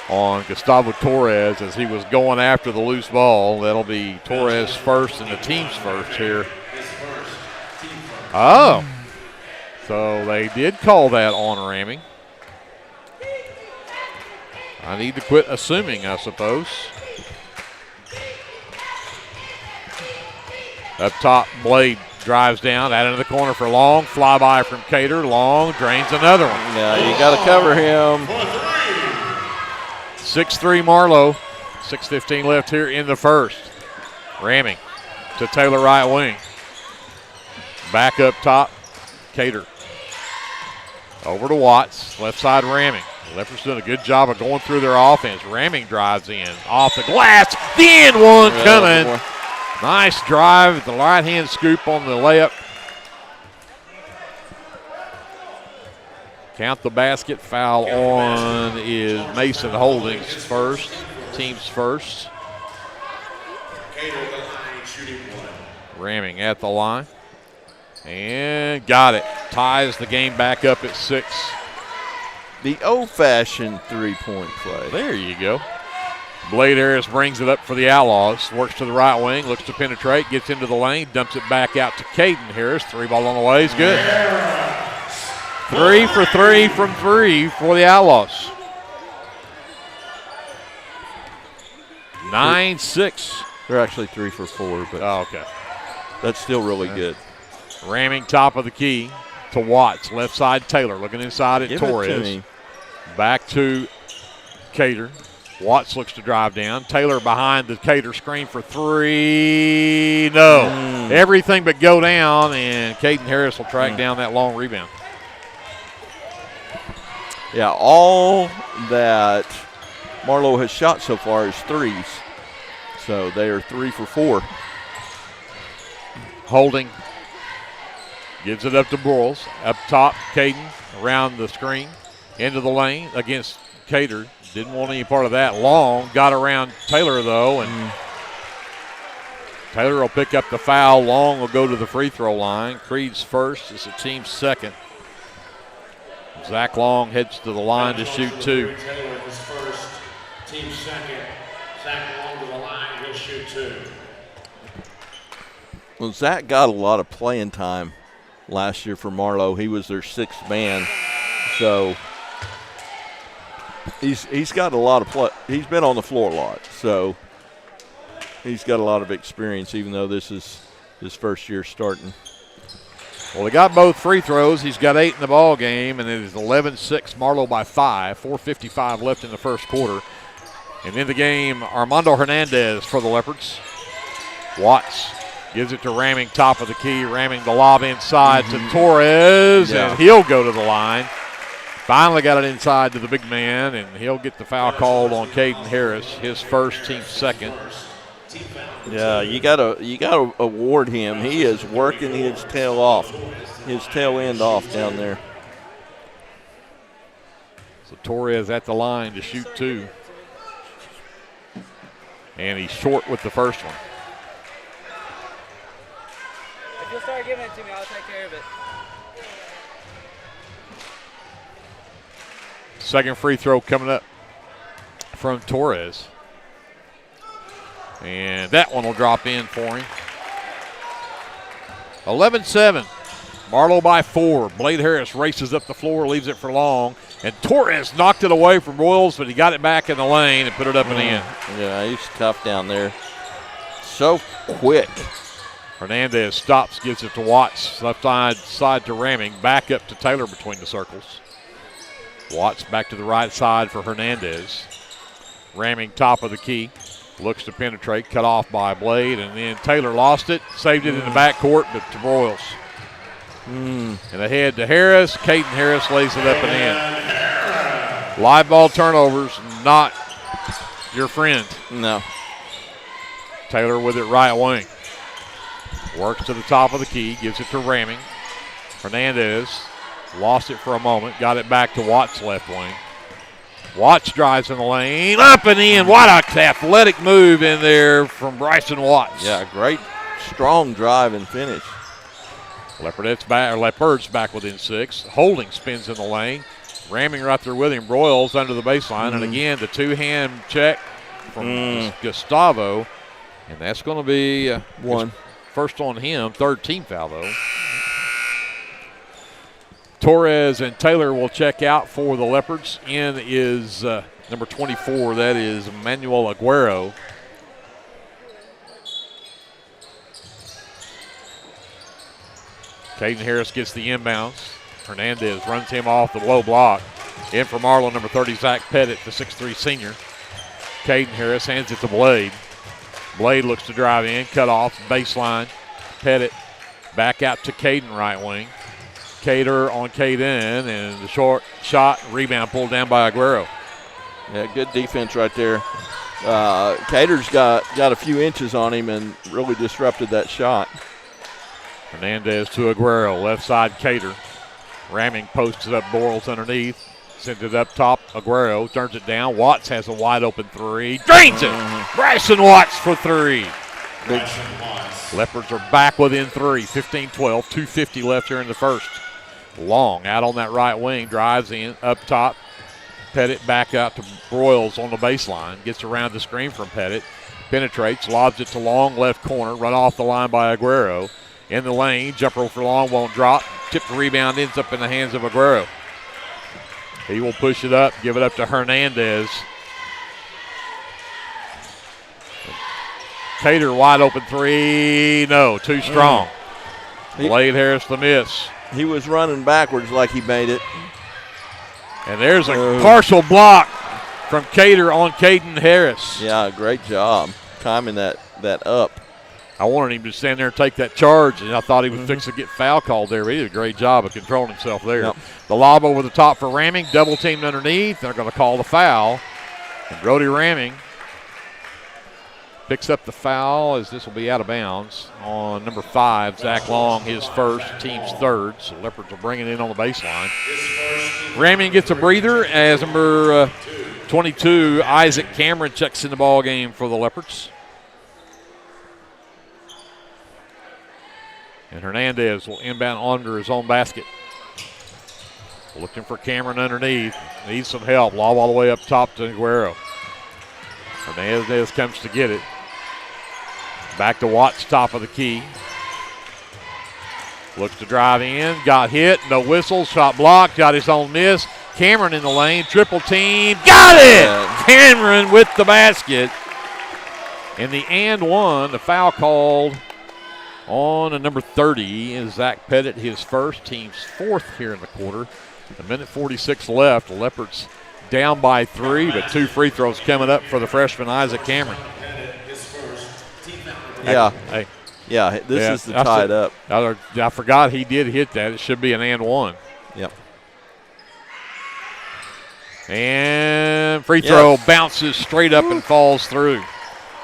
on Gustavo Torres as he was going after the loose ball. That'll be Torres first and the team's first here. Oh, so they did call that on ramming. I need to quit assuming, I suppose. Up top, Blade drives down, out into the corner for Long. Flyby from Cater. Long drains another one. Yeah, you got to cover him. 6-3 Marlow. 6:15 left here in the first. Ramming to Taylor right wing. Back up top, Cater. Over to Watts, left side ramming. Leopards doing a good job of going through their offense. Ramming drives in, off the glass. The end one coming. Boy. Nice drive, the right-hand scoop on the layup. Count the basket. Foul on is Mason Holdings first, team's first. Ramming at the line. And got it. Ties the game back up at 6. The old-fashioned three-point play. There you go. Blade Harris brings it up for the Outlaws. Works to the right wing, looks to penetrate, gets into the lane, dumps it back out to Caden Harris. 3 ball on the way is good. 3 for 3 from 3 for the Outlaws. 9-6. They're actually 3 for 4. But oh, okay. that's still really good. Ramming top of the key to Watts. Left side Taylor looking inside at Give it to Torres. me. Back to Cater. Watts looks to drive down. Taylor behind the Cater screen for three. No. Everything but go down, and Caden Harris will track down that long rebound. Yeah, all that Marlow has shot so far is threes. So they are 3 for 4. Holding. Gives it up to Broyles. Up top, Caden around the screen. Into the lane against Cater. Didn't want any part of that. Long got around Taylor, though, and Taylor will pick up the foul. Long will go to the free throw line. Creed's first. It's a team second. Zach Long heads to the line to shoot 2. Taylor was first, team second. Zach Long to the line, he'll shoot 2. Well, Zach got a lot of playing time last year for Marlow. He was their 6th man. So he's got a lot of play. He's been on the floor a lot. So he's got a lot of experience, even though this is his first year starting. Well, he got both free throws. He's got 8 in the ball game, and it is 11-6, Marlow by 5. 4:55 left in the first quarter. And in the game, Armando Hernandez for the Leopards. Watts gives it to Ramming, top of the key. Ramming the lob inside to Torres, and he'll go to the line. Finally got it inside to the big man, and he'll get the foul called on Caden Harris, his first, team second. Yeah, you gotta award him. He is working his tail end off down there. So Torres at the line to shoot 2. And he's short with the first one. If you'll start giving it to me, I'll take care of it. Second free throw coming up from Torres. And that one will drop in for him. 11-7. Marlow by 4. Blade Harris races up the floor, leaves it for Long. And Torres knocked it away from Royals, but he got it back in the lane and put it up and in. Yeah, he's tough down there. So quick. Hernandez stops, gives it to Watts. Left side to Ramming. Back up to Taylor between the circles. Watts back to the right side for Hernandez. Ramming top of the key. Looks to penetrate, cut off by Blade, and then Taylor lost it, saved it in the backcourt, but to Broyles. And ahead to Harris. Caden Harris lays it up and in. Live ball turnovers, not your friend. No. Taylor with it right wing. Works to the top of the key, gives it to Ramming. Hernandez lost it for a moment, got it back to Watts left wing. Watts drives in the lane, up and in. What an athletic move in there from Bryson Watts. Yeah, great, strong drive and finish. Leopards back within 6. Holding spins in the lane. Ramming right there with him. Broyles under the baseline. And again, the two-hand check from Gustavo. And that's going to be one. First on him. Third team foul, though. Torres and Taylor will check out for the Leopards. In is number 24. That is Manuel Aguero. Caden Harris gets the inbounds. Hernandez runs him off the low block. In for Marlow, number 30, Zach Pettit, the 6'3 senior. Caden Harris hands it to Blade. Blade looks to drive in, cut off, baseline. Pettit back out to Caden, right wing. Cater on Caden, and the short shot, rebound pulled down by Aguero. Yeah, good defense right there. Cater's got a few inches on him and really disrupted that shot. Hernandez to Aguero, left side Cater. Ramming posts it up, Broyles underneath. Sends it up top, Aguero turns it down. Watts has a wide open 3. Drains it! Bryson Watts for 3. Leopards are back within 3, 15-12, 2:50 left here in the first. Long out on that right wing, drives in, up top. Pettit back out to Broyles on the baseline. Gets around the screen from Pettit. Penetrates, lobs it to Long, left corner. Run off the line by Aguero. In the lane, jumper for Long, won't drop. Tipped rebound, ends up in the hands of Aguero. He will push it up, give it up to Hernandez. Cater wide open three. No, too strong. Blade Harris the miss. He was running backwards like he made it. And there's a partial block from Cater on Caden Harris. Yeah, great job timing that up. I wanted him to stand there and take that charge, and I thought he was fixing to get foul called there. He did a great job of controlling himself there. Yep. The lob over the top for Ramming, double teamed underneath. They're going to call the foul. And Brody Ramming picks up the foul as this will be out of bounds on number 5, Zach Long, his first, team's third. So Leopards will bring it in on the baseline. Ramming gets a breather as number 22, Isaac Cameron, checks in the ball game for the Leopards. And Hernandez will inbound under his own basket. Looking for Cameron underneath. Needs some help. Lob all the way up top to Aguero. Hernandez comes to get it. Back to Watts, top of the key. Looks to drive in. Got hit. No whistle. Shot blocked. Got his own miss. Cameron in the lane. Triple team. Got it! Cameron with the basket. And the and one. The foul called on a number 30 is Zach Pettit, his first, team's fourth here in the quarter. A minute 46 left. The Leopards down by 3, but 2 free throws coming up for the freshman Isaac Cameron. Yeah. Hey. Yeah, this is the tied up. I forgot he did hit that. It should be an and one. Yep. And free throw bounces straight up and falls through.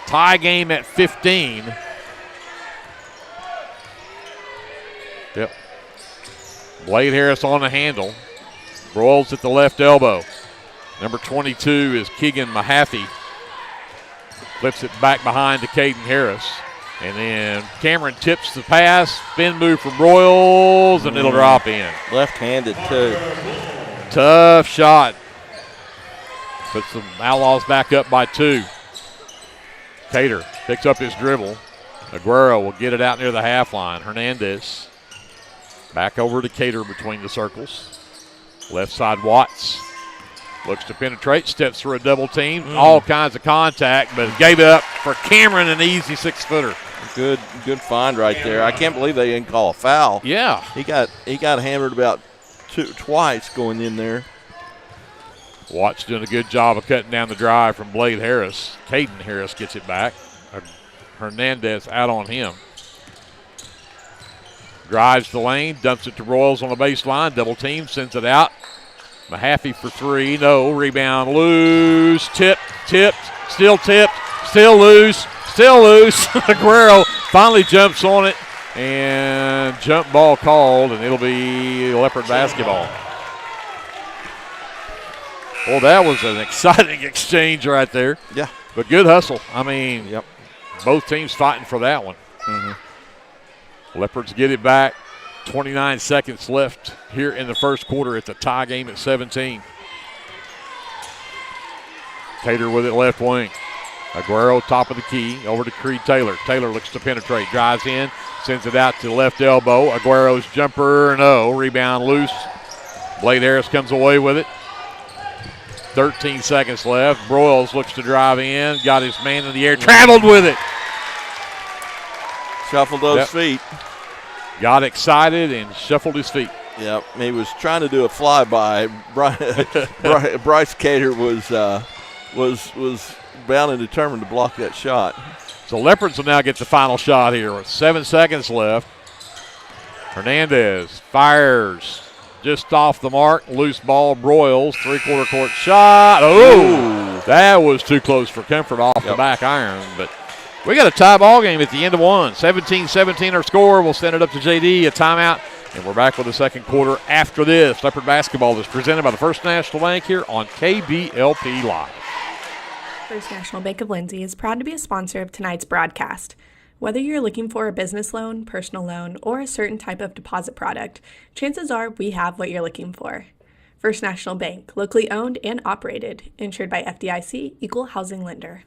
Tie game at 15. Yep. Blade Harris on the handle. Broyles at the left elbow. Number 22 is Keegan Mahaffey. Flips it back behind to Caden Harris. And then Cameron tips the pass. Spin move from Broyles, and it'll drop in. Left-handed, too. Tough shot. Puts the Outlaws back up by 2. Cater picks up his dribble. Aguero will get it out near the half line. Hernandez back over to Cater between the circles. Left side Watts looks to penetrate, steps through a double team. All kinds of contact, but gave it up for Cameron, an easy 6-footer. Good find right there. I can't believe they didn't call a foul. Yeah. He got hammered about twice going in there. Watts doing a good job of cutting down the drive from Blade Harris. Caden Harris gets it back. Hernandez out on him. Drives the lane, dumps it to Royals on the baseline. Double team, sends it out. Mahaffey for 3. No. Rebound loose. Tipped. Still loose. Aguero finally jumps on it. And jump ball called, and it'll be Leopard basketball. Well, that was an exciting exchange right there. Yeah. But good hustle. I mean, both teams fighting for that one. Leopards get it back. 29 seconds left here in the first quarter. It's a tie game at 17. Cater with it left wing. Aguero top of the key over to Creed Taylor. Taylor looks to penetrate, drives in, sends it out to the left elbow. Aguero's jumper, no. Rebound loose. Blade Harris comes away with it. 13 seconds left. Broyles looks to drive in, got his man in the air, traveled with it. Shuffled those feet. Got excited and shuffled his feet. Yep, he was trying to do a flyby. Bryce Cater was bound and determined to block that shot. So Leopards will now get the final shot here with 7 seconds left. Hernandez fires just off the mark. Loose ball, Broyles, 3/4 court shot. Oh, that was too close for comfort off the back iron, but we got a tie ball game at the end of one. 17-17 our score. We'll send it up to JD, a timeout, and we're back with the second quarter after this. Leopard basketball is presented by the First National Bank here on KBLP Live. First National Bank of Lindsay is proud to be a sponsor of tonight's broadcast. Whether you're looking for a business loan, personal loan, or a certain type of deposit product, chances are we have what you're looking for. First National Bank, locally owned and operated, insured by FDIC, Equal Housing Lender.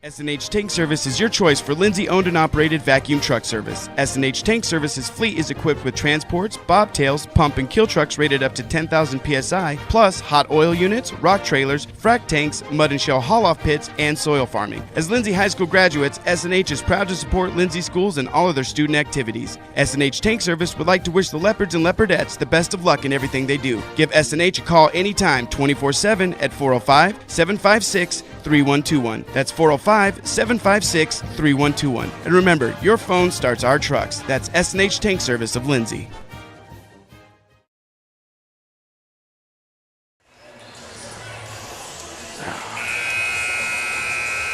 S&H Tank Service is your choice for Lindsay owned and operated vacuum truck service. S&H Tank Service's fleet is equipped with transports, bobtails, pump and kill trucks rated up to 10,000 psi, plus hot oil units, rock trailers, frac tanks, mud and shell haul-off pits, and soil farming. As Lindsay High School graduates, S&H is proud to support Lindsay schools and all of their student activities. S&H Tank Service would like to wish the Leopards and Leopardettes the best of luck in everything they do. Give S&H a call anytime, 24/7 at 405-756-3121. That's 405-756-3121. And remember, your phone starts our trucks. That's S&H Tank Service of Lindsay.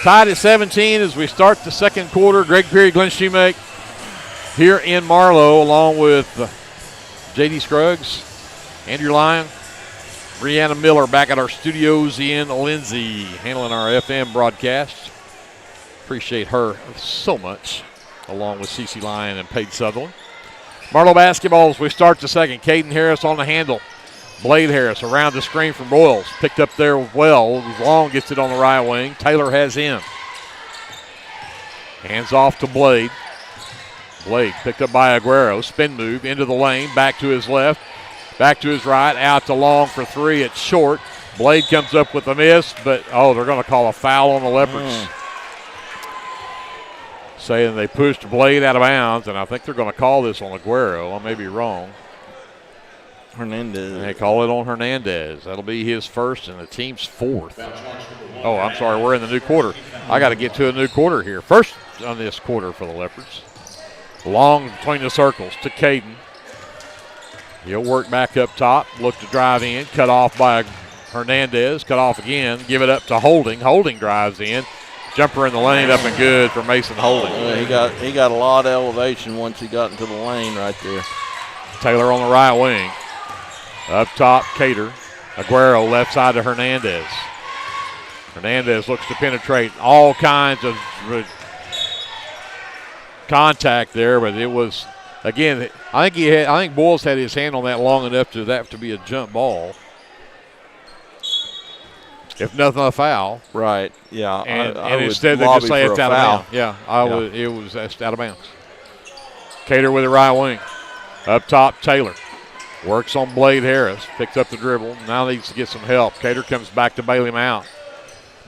Tied at 17 as we start the second quarter. Greg Peary, Glenn Shoemake here in Marlow, along with J.D. Scruggs, Andrew Lyon, Brianna Miller back at our studios in Lindsay, handling our FM broadcast. Appreciate her so much, along with Cece Lyon and Paige Sutherland. Marlow basketball as we start the second. Caden Harris on the handle. Blade Harris around the screen from Royals. Picked up there well. Long gets it on the right wing. Taylor has him. Hands off to Blade. Blade picked up by Aguero. Spin move into the lane. Back to his left. Back to his right. Out to Long for three. It's short. Blade comes up with a miss, but, they're going to call a foul on the Leopards. Saying they pushed Blade out of bounds, and I think they're going to call this on Aguero. I may be wrong. Hernandez. And they call it on Hernandez. That'll be his first and the team's fourth. Oh, I'm sorry. We're in the new quarter. I got to get to a new quarter here. First on this quarter for the Leopards. Long between the circles to Caden. He'll work back up top. Look to drive in. Cut off by Hernandez. Cut off again. Give it up to Holding. Holding drives in. Jumper in the lane up and good for Mason Holding. He got a lot of elevation once he got into the lane right there. Taylor on the right wing. Up top, Cater. Aguero left side to Hernandez. Hernandez looks to penetrate. All kinds of contact there, but it was, again, I think Boyles had his hand on that long enough to that to be a jump ball. If nothing, a foul. Right, yeah. And instead they just say it's out of bounds. Yeah, it was out of bounds. Cater with the right wing. Up top, Taylor. Works on Blade Harris. Picks up the dribble. Now needs to get some help. Cater comes back to bail him out.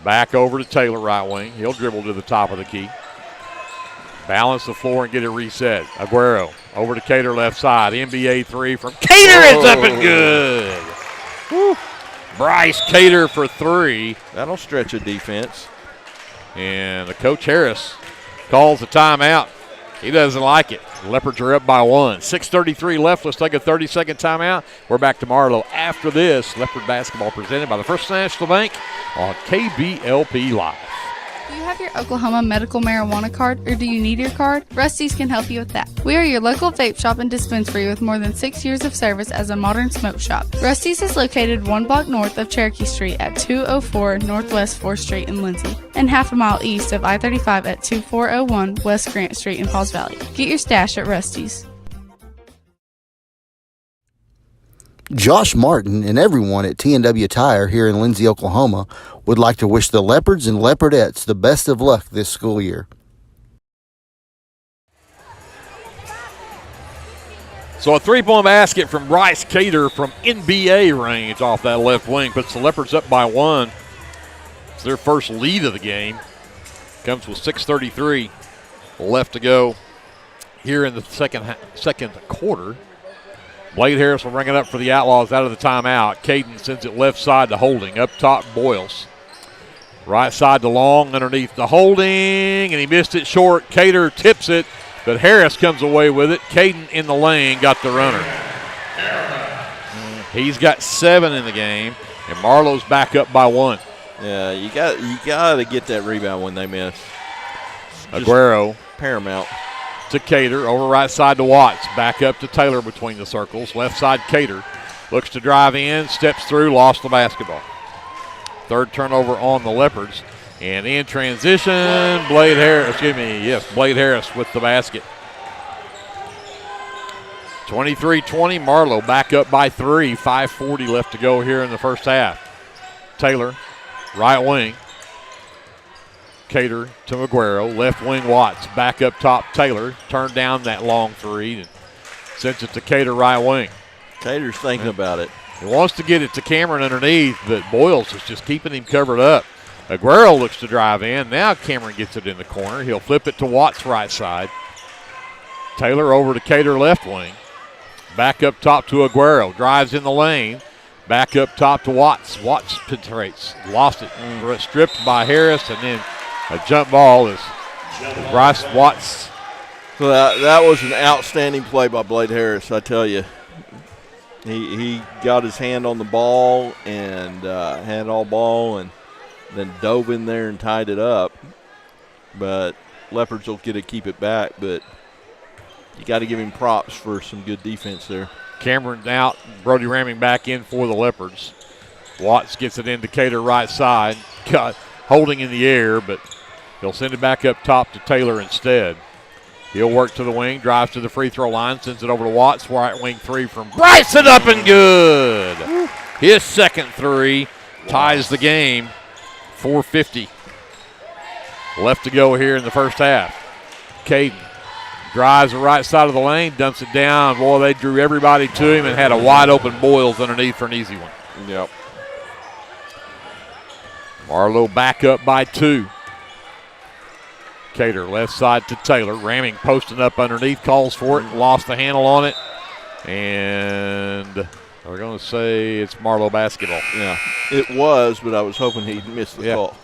Back over to Taylor, right wing. He'll dribble to the top of the key. Balance the floor and get it reset. Aguero over to Cater, left side. NBA three from Cater is up and good. Woo. Bryce Cater for three. That'll stretch a defense. And the Coach Harris calls a timeout. He doesn't like it. The Leopards are up by one. 6:33 left. Let's take a 30-second timeout. We're back to Marlow after this. Leopard basketball presented by the First National Bank on KBLP Live. Do you have your Oklahoma medical marijuana card, or do you need your card? Rusty's can help you with that. We are your local vape shop and dispensary with more than 6 years of service as a modern smoke shop. Rusty's is located 1 block north of Cherokee Street at 204 Northwest 4th Street in Lindsay, and half a mile east of I-35 at 2401 West Grant Street in Pauls Valley. Get your stash at Rusty's. Josh Martin and everyone at T&W Tire here in Lindsay, Oklahoma would like to wish the Leopards and Leopardettes the best of luck this school year. So a three-point basket from Bryce Cater from NBA range off that left wing puts the Leopards up by one. It's their first lead of the game. Comes with 6:33 left to go here in the second quarter. Blade Harris will bring it up for the Outlaws out of the timeout. Caden sends it left side to Holding. Up top, Boyles. Right side to Long underneath the Holding, and he missed it short. Cater tips it, but Harris comes away with it. Caden in the lane got the runner. He's got 7 in the game, and Marlow's back up by 1. Yeah, you got to get that rebound when they miss. Aguero. Paramount. To Cater, over right side to Watts. Back up to Taylor between the circles. Left side, Cater. Looks to drive in, steps through, lost the basketball. Third turnover on the Leopards. And in transition, Blade Harris with the basket. 23-20, Marlow back up by 3. 5:40 left to go here in the first half. Taylor, right wing. Cater to Aguero. Left wing Watts. Back up top Taylor. Turned down that long three and sends it to Cater right wing. Cater's thinking about it. He wants to get it to Cameron underneath, but Boyles is just keeping him covered up. Aguero looks to drive in. Now Cameron gets it in the corner. He'll flip it to Watts right side. Taylor over to Cater left wing. Back up top to Aguero. Drives in the lane. Back up top to Watts. Watts penetrates. Lost it. Stripped by Harris, and then a jump ball is Bryce Watts. So that was an outstanding play by Blade Harris, I tell you. He got his hand on the ball and had all ball and then dove in there and tied it up. But Leopards will get to keep it back, but you got to give him props for some good defense there. Cameron out, Brody ramming back in for the Leopards. Watts gets it into Cater right side, holding in the air, but he'll send it back up top to Taylor instead. He'll work to the wing, drives to the free throw line, sends it over to Watts. Right wing three from Bryson, up and good. His second three ties the game. 4:50 left to go here in the first half. Caden drives the right side of the lane, dumps it down. Boy, they drew everybody to him and had a wide open Boyles underneath for an easy one. Yep. Marlow back up by 2. Cater left side to Taylor. Ramming, posting up underneath, calls for it, lost the handle on it. And we're going to say it's Marlow basketball. Yeah, it was, but I was hoping he'd miss the call.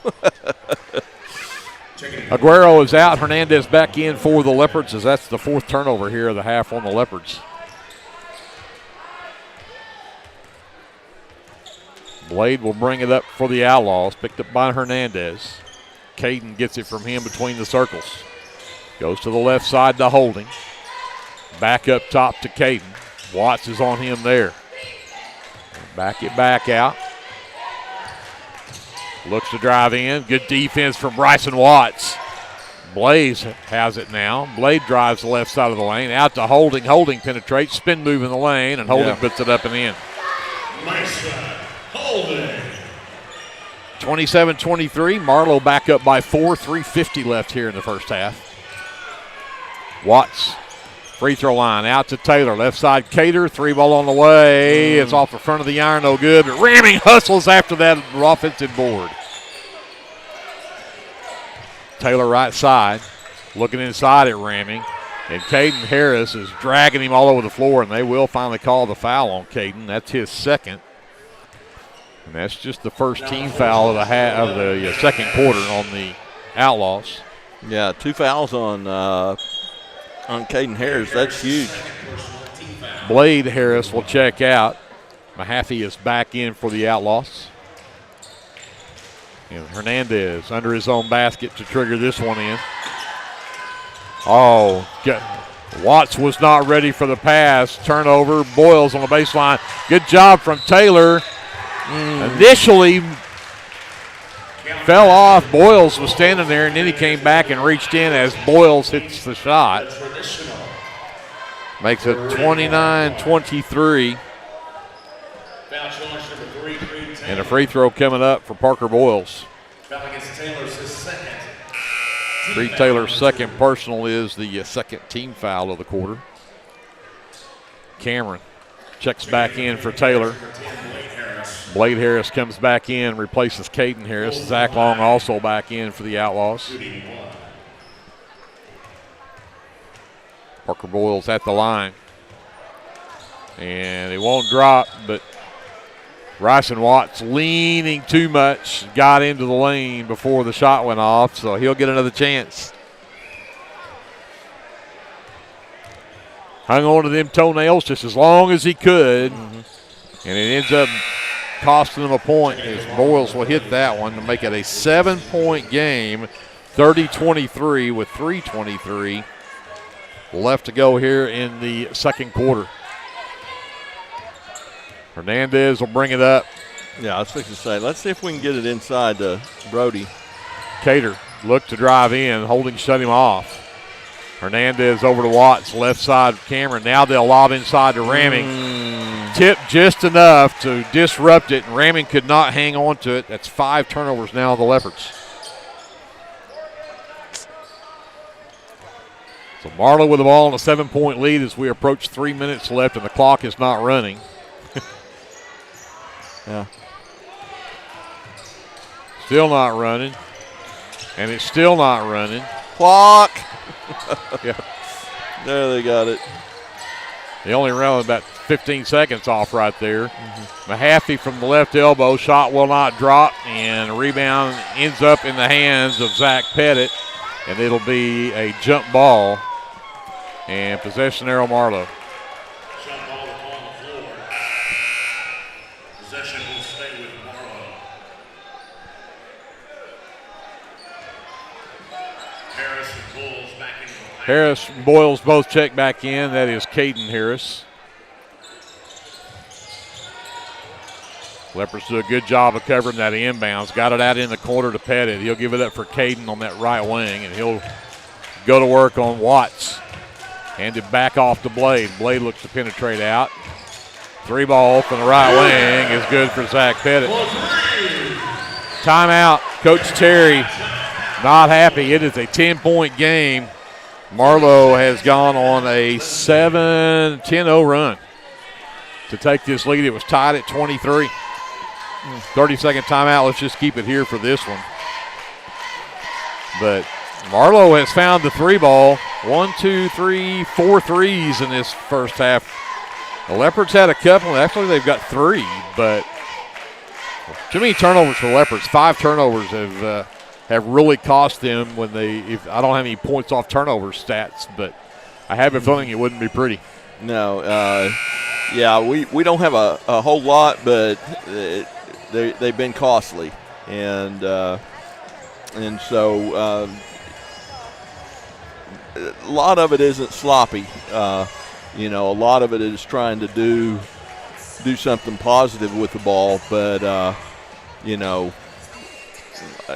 Aguero is out. Hernandez back in for the Leopards, as that's the 4th turnover here of the half on the Leopards. Blade will bring it up for the Outlaws, picked up by Hernandez. Caden gets it from him between the circles. Goes to the left side to Holding. Back up top to Caden. Watts is on him there. Back it back out. Looks to drive in. Good defense from Bryson Watts. Blaze has it now. Blade drives the left side of the lane. Out to Holding. Holding penetrates. Spin move in the lane, and Holding puts it up and in. Nice Holding. 27-23. Marlow back up by 4. 3:50 left here in the first half. Watts, free throw line, out to Taylor. Left side, Cater. 3 ball on the way. It's off the front of the iron, no good. But Ramming hustles after that offensive board. Taylor right side, looking inside at Ramming. And Caden Harris is dragging him all over the floor, and they will finally call the foul on Caden. That's his second. And that's just the first team foul of the second quarter on the Outlaws. Yeah, 2 fouls on Caden Harris. That's huge. Blade Harris will check out. Mahaffey is back in for the Outlaws. And Hernandez under his own basket to trigger this one in. Oh, Watts was not ready for the pass. Turnover. Boyles on the baseline. Good job from Taylor. Initially fell off. Boyles was standing there, and then he came back and reached in as Boyles hits the shot. Makes it 29-23. And a free throw coming up for Parker Boyles. Reed Taylor's second personal is the second team foul of the quarter. Cameron checks back in for Taylor. Blade Harris comes back in, replaces Caden Harris. Zach Long also back in for the Outlaws. Parker Boyles at the line. And it won't drop, but Bryson Watts leaning too much, got into the lane before the shot went off, so he'll get another chance. Hung on to them toenails just as long as he could, and it ends up costing them a point as Boyles will hit that one to make it a 7-point game, 30-23 with 3:23 left to go here in the second quarter. Hernandez will bring it up. Yeah, I was fixing to say, let's see if we can get it inside to Brody. Cater looked to drive in, Holding shut him off. Hernandez over to Watts, left side Cameron. Now they'll lob inside to Ramming. Tip just enough to disrupt it, and Ramming could not hang on to it. That's 5 turnovers now of the Leopards. So Marlow with the ball and a 7-point lead as we approach 3 minutes left and the clock is not running. Yeah. Still not running. And it's still not running. Clock. Yeah. There they got it. They only ran about 15 seconds off right there. Mahaffey from the left elbow. Shot will not drop. And rebound ends up in the hands of Zach Pettit. And it'll be a jump ball. And possession arrow Marlow. Jump ball upon the floor. Possession will stay with Marlow. Harris and Bulls back in. Harris and Boyles both check back in. That is Caden Harris. Leopards do a good job of covering that inbounds. Got it out in the corner to Pettit. He'll give it up for Caden on that right wing, and he'll go to work on Watts. Handed back off to Blade. Blade looks to penetrate out. 3-ball from the right wing is good for Zach Pettit. Timeout. Coach Terry not happy. It is a 10-point game. Marlow has gone on a 10-0 run to take this lead. It was tied at 23. 30-second timeout. Let's just keep it here for this one. But Marlow has found the 3-ball. 1, 2, 3, 4 threes in this first half. The Leopards had a couple. Actually, they've got 3, but too many turnovers for the Leopards. 5 turnovers have really cost them when I don't have any points off turnover stats, but I have a feeling it wouldn't be pretty. No, yeah, we don't have a whole lot, but they've been costly, and so a lot of it isn't sloppy. A lot of it is trying to do something positive with the ball, but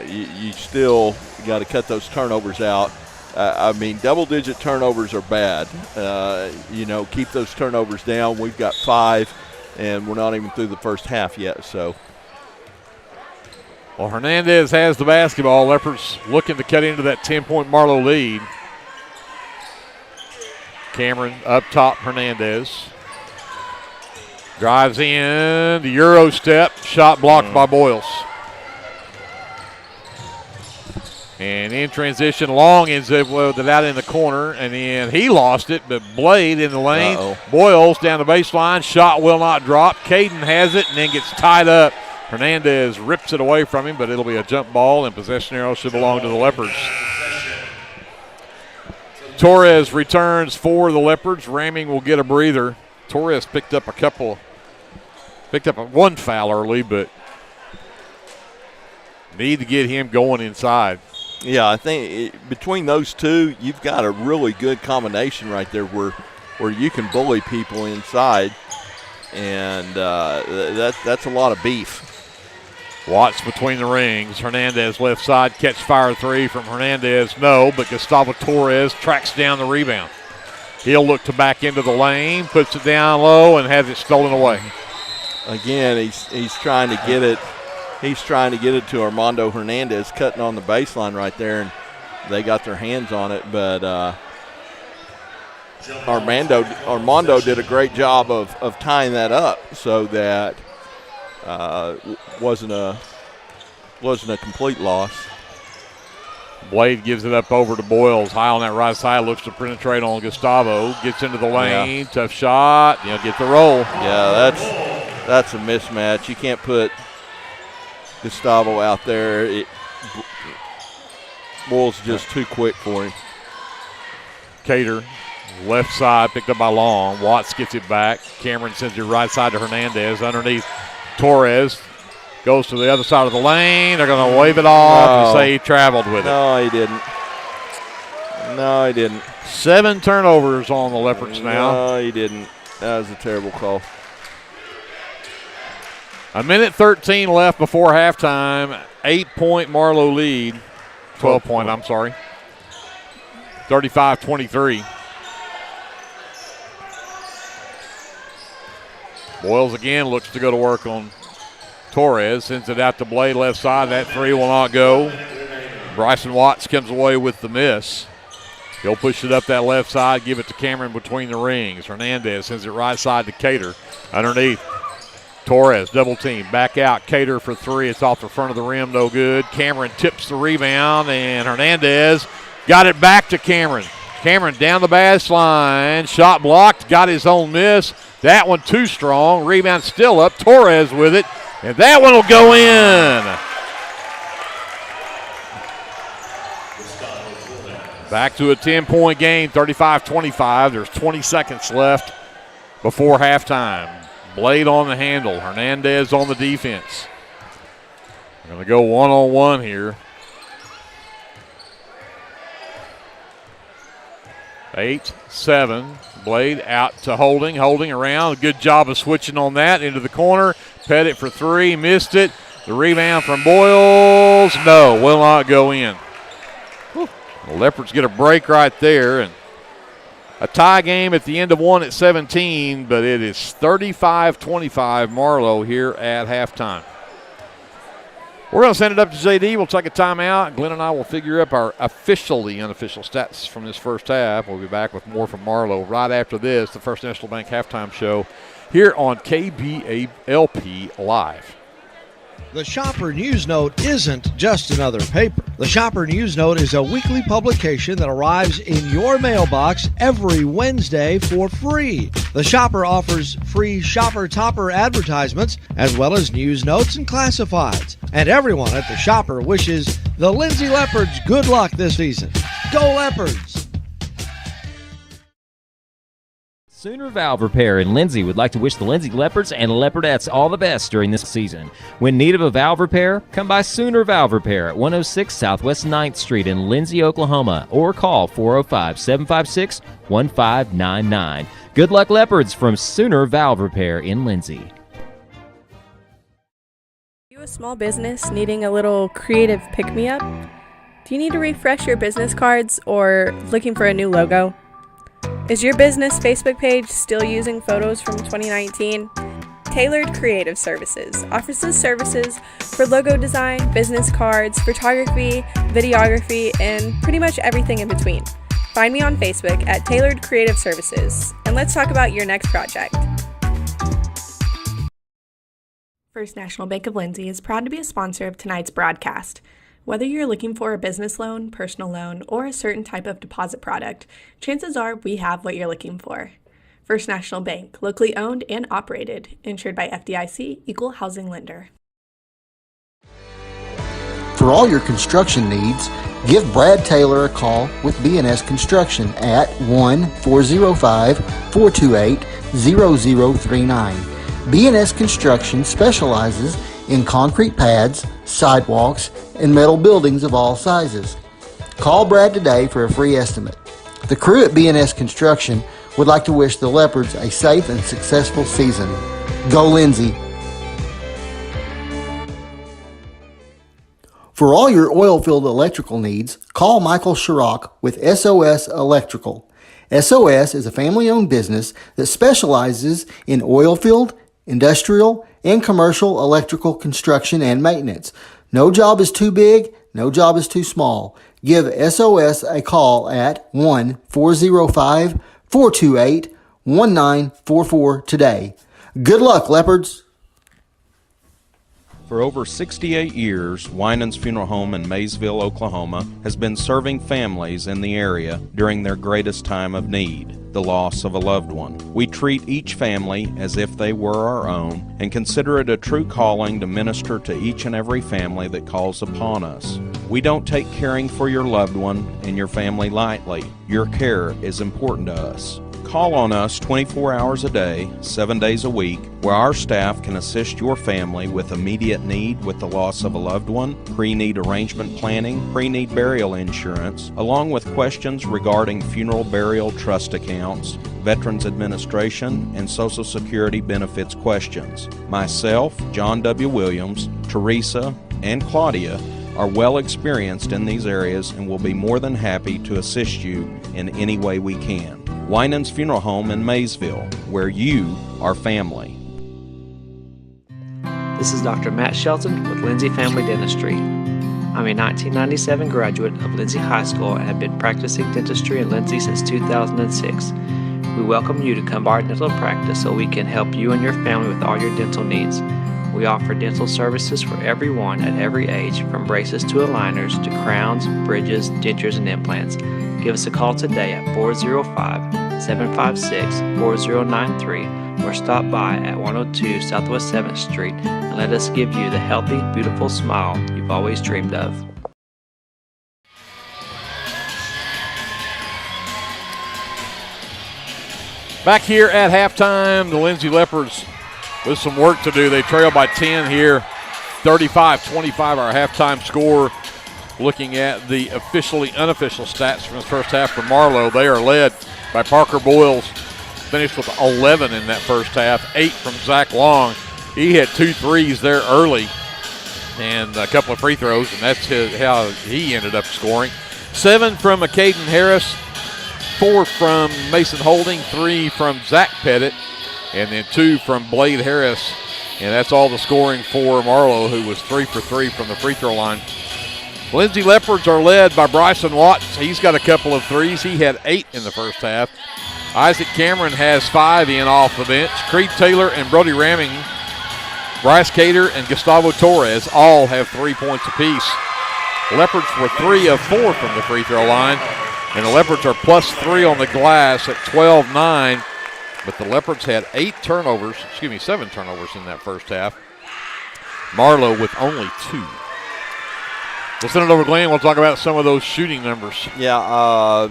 you still got to cut those turnovers out. Double-digit turnovers are bad. Keep those turnovers down. We've got 5, and we're not even through the first half yet. So, well, Hernandez has the basketball. Leopards looking to cut into that 10-point Marlow lead. Cameron up top, Hernandez. Drives in, the Euro step, shot blocked by Boyles. And in transition, Long ends up with it out in the corner, and then he lost it, but Blade in the lane. Boyles down the baseline, shot will not drop. Caden has it and then gets tied up. Hernandez rips it away from him, but it'll be a jump ball, and possession arrow should belong to the Leopards. Torres returns for the Leopards. Ramming will get a breather. Torres picked up one foul early, but need to get him going inside. Yeah, I think between those two, you've got a really good combination right there where you can bully people inside, and that's a lot of beef. Watts between the rings. Hernandez left side, catch fire 3 from Hernandez. No, but Gustavo Torres tracks down the rebound. He'll look to back into the lane, puts it down low, and has it stolen away. Again, he's trying to get it. He's trying to get it to Armando Hernandez, cutting on the baseline right there, and they got their hands on it. But Armando did a great job of tying that up so that wasn't a complete loss. Blade gives it up over to Boyles. High on that right side, looks to penetrate on Gustavo. Gets into the lane, Tough shot. Get the roll. Yeah, that's a mismatch. You can't put Gustavo out there. Boyles just too quick for him. Cater, left side, picked up by Long. Watts gets it back. Cameron sends it right side to Hernandez. Underneath Torres. Goes to the other side of the lane. They're going to wave it off and say he traveled with it. No, he didn't. 7 turnovers on the Leopards now. No, he didn't. That was a terrible call. 1:13 left before halftime. 8-point Marlow lead. 12-point, I'm sorry. 35-23. Boyles again looks to go to work on Torres. Sends it out to Blade left side. That 3 will not go. Bryson Watts comes away with the miss. He'll push it up that left side, give it to Cameron between the rings. Hernandez sends it right side to Cater. Underneath, Torres, double team, back out. Cater for three. It's off the front of the rim, no good. Cameron tips the rebound, and Hernandez got it back to Cameron. Cameron down the baseline, shot blocked, got his own miss. That one too strong. Rebound still up. Torres with it, and that one will go in. Back to a 10-point game, 35-25. There's 20 seconds left before halftime. Blade on the handle. Hernandez on the defense. We're going to go one-on-one here. 8-7. Blade out to Holding. Holding around. Good job of switching on that into the corner. Pettit for three. Missed it. The rebound from Boyles. No, will not go in. The Leopards get a break right there, and a tie game at the end of one at 17, but it is 35-25 Marlow here at halftime. We're going to send it up to JD. We'll take a timeout. Glenn and I will figure up our officially unofficial stats from this first half. We'll be back with more from Marlow right after this, the First National Bank halftime show here on KBLP Live. The Shopper News Note isn't just another paper. The Shopper News Note is a weekly publication that arrives in your mailbox every Wednesday for free. The Shopper offers free Shopper Topper advertisements as well as news notes and classifieds. And everyone at the Shopper wishes the Lindsay Leopards good luck this season. Go Leopards! Sooner Valve Repair in Lindsay would like to wish the Lindsay Leopards and Leopardettes all the best during this season. When in need of a valve repair, come by Sooner Valve Repair at 106 Southwest 9th Street in Lindsay, Oklahoma, or call 405-756-1599. Good luck, Leopards, from Sooner Valve Repair in Lindsay. Are you a small business needing a little creative pick-me-up? Do you need to refresh your business cards or looking for a new logo? Is your business Facebook page still using photos from 2019? Tailored Creative Services offers services for logo design, business cards, photography, videography, and pretty much everything in between. Find me on Facebook at Tailored Creative Services, and let's talk about your next project. First National Bank of Lindsay is proud to be a sponsor of tonight's broadcast. Whether you're looking for a business loan, personal loan, or a certain type of deposit product, chances are we have what you're looking for. First National Bank, locally owned and operated, insured by FDIC, Equal Housing Lender. For all your construction needs, give Brad Taylor a call with B&S Construction at 1-405-428-0039. B&S Construction specializes in concrete pads, sidewalks, and metal buildings of all sizes. Call Brad today for a free estimate. The crew at B&S Construction would like to wish the Leopards a safe and successful season. Go Lindsay! For all your oil-filled electrical needs, call Michael Sharrock with SOS Electrical. SOS is a family-owned business that specializes in oil-filled, industrial, and commercial electrical construction and maintenance. No job is too big, no job is too small. Give SOS a call at 1-405-428-1944 today. Good luck, Leopards! For over 68 years, Winans Funeral Home in Maysville, Oklahoma, has been serving families in the area during their greatest time of need, the loss of a loved one. We treat each family as if they were our own and consider it a true calling to minister to each and every family that calls upon us. We don't take caring for your loved one and your family lightly. Your care is important to us. Call on us 24 hours a day, 7 days a week, where our staff can assist your family with immediate need with the loss of a loved one, pre-need arrangement planning, pre-need burial insurance, along with questions regarding funeral burial trust accounts, Veterans Administration, and Social Security benefits questions. Myself, John W. Williams, Teresa, and Claudia are well experienced in these areas and will be more than happy to assist you in any way we can. Winans Funeral Home in Maysville, where you are family. This is Dr. Matt Shelton with Lindsay Family Dentistry. I'm a 1997 graduate of Lindsay High School and have been practicing dentistry in Lindsay since 2006. We welcome you to come by our dental practice so we can help you and your family with all your dental needs. We offer dental services for everyone at every age, from braces to aligners to crowns, bridges, dentures, and implants. Give us a call today at 405-756-4093 or stop by at 102 Southwest 7th Street and let us give you the healthy, beautiful smile you've always dreamed of. Back here at halftime, the Lindsay Leopards with some work to do. They trail by 10 here, 35-25 our halftime score. Looking at the officially unofficial stats from the first half for Marlow, they are led by Parker Boyles, finished with 11 in that first half, 8 from Zach Long. He had 2 threes there early and a couple of free throws, and that's how he ended up scoring. 7 from Caden Harris, 4 from Mason Holding, 3 from Zach Pettit, and then 2 from Blade Harris. And that's all the scoring for Marlow, who was 3 for 3 from the free throw line. Lindsay Leopards are led by Bryson Watts. He's got a couple of threes. He had 8 in the first half. Isaac Cameron has 5 in off the bench. Creed Taylor and Brody Ramming, Bryce Cater and Gustavo Torres all have 3 points apiece. Leopards were 3 of 4 from the free throw line, and the Leopards are +3 on the glass at 12-9. But the Leopards had 7 turnovers in that first half. Marlow with only 2. We'll send it over to Glenn. We'll talk about some of those shooting numbers. Yeah,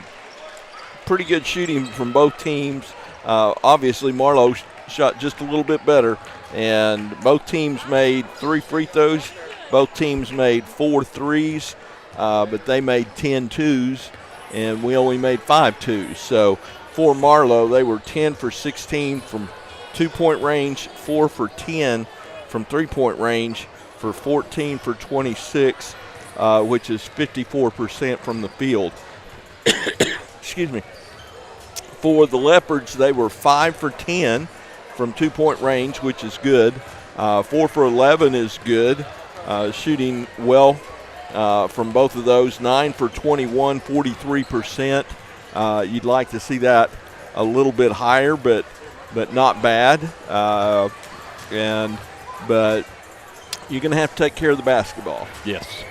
pretty good shooting from both teams. Obviously, Marlow shot just a little bit better, and both teams made 3 free throws. Both teams made 4 threes, but they made 10 twos, and we only made 5 twos. So for Marlow, they were 10 for 16 from 2-point range, 4 for 10 from 3-point range, for 14 for 26. Which is 54% from the field. Excuse me. For the Leopards, they were 5 for 10 from 2-point range, which is good. 4 for 11 is good. Shooting well from both of those. 9 for 21, 43%. You'd like to see that a little bit higher, but not bad. But you're going to have to take care of the basketball. Yes.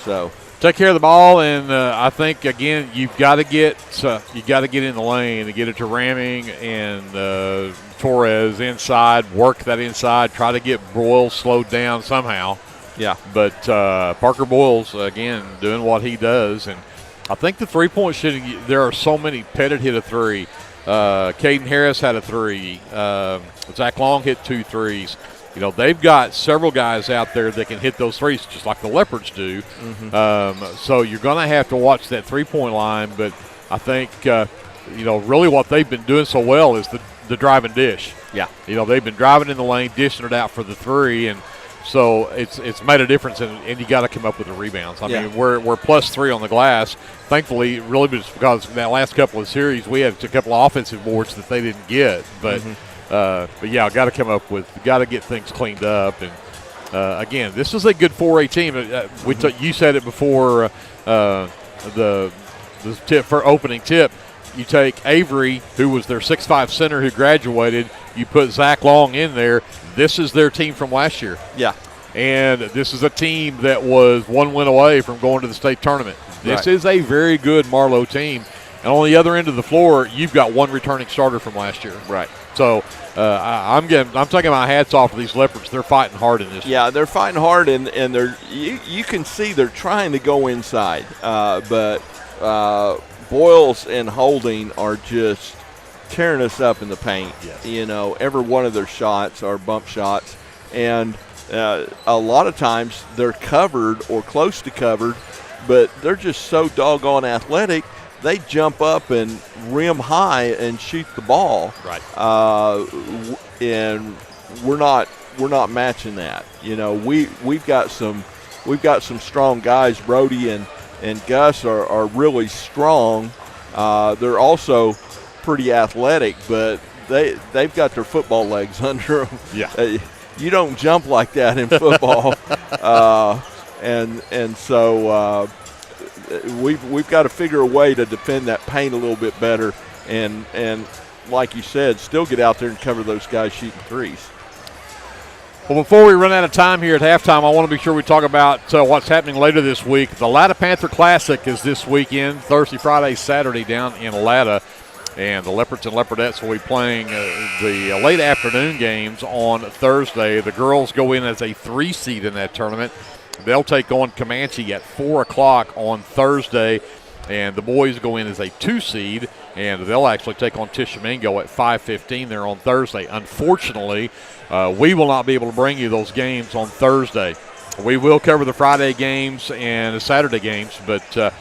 So take care of the ball, and I think again you've got to get in the lane and get it to Ramming and Torres inside. Work that inside. Try to get Boyles slowed down somehow. Yeah. But Parker Boyles again doing what he does, and I think the 3-point shooting. There are so many. Pettit hit a 3. Caden Harris had a 3. Zach Long hit 2 threes. You know, they've got several guys out there that can hit those threes just like the Leopards do. Mm-hmm. So you're going to have to watch that 3-point line. But I think, really what they've been doing so well is the drive and dish. Yeah. You know, they've been driving in the lane, dishing it out for the 3. And so it's made a difference, and you got to come up with the rebounds. I mean, we're +3 on the glass. Thankfully, really just because in that last couple of series we had a couple of offensive boards that they didn't get. But yeah, got to come up with, got to get things cleaned up. And again, this is a good 4A team. You said it before the tip for opening tip. You take Avery, who was their 6'5" center who graduated. You put Zach Long in there. This is their team from last year. Yeah. And this is a team that was 1 win away from going to the state tournament. This is a very good Marlow team. And on the other end of the floor, you've got 1 returning starter from last year. Right. So I'm taking my hats off to these Leopards. They're fighting hard in this. Yeah, they're fighting hard, and they're you can see they're trying to go inside, but Boyles and Holding are just tearing us up in the paint. Yes. You know, every one of their shots are bump shots, and a lot of times they're covered or close to covered, but they're just so doggone athletic. They jump up and rim high and shoot the ball. Right. And we're not matching that. You know, we've got some strong guys. Brody and Gus are really strong. They're also pretty athletic, but they've got their football legs under them. Yeah. You don't jump like that in football. and so we've got to figure a way to defend that paint a little bit better, and like you said, still get out there and cover those guys shooting threes. Well, before we run out of time here at halftime, I want to be sure we talk about what's happening later this week. The Latta Panther Classic is this weekend, Thursday, Friday, Saturday down in Latta. And the Leopards and Leopardettes will be playing the late afternoon games on Thursday. The girls go in as a 3 seed in that tournament. They'll take on Comanche at 4 o'clock on Thursday. And the boys go in as a 2 seed, and they'll actually take on Tishomingo at 5:15 there on Thursday. Unfortunately, we will not be able to bring you those games on Thursday. We will cover the Friday games and the Saturday games, but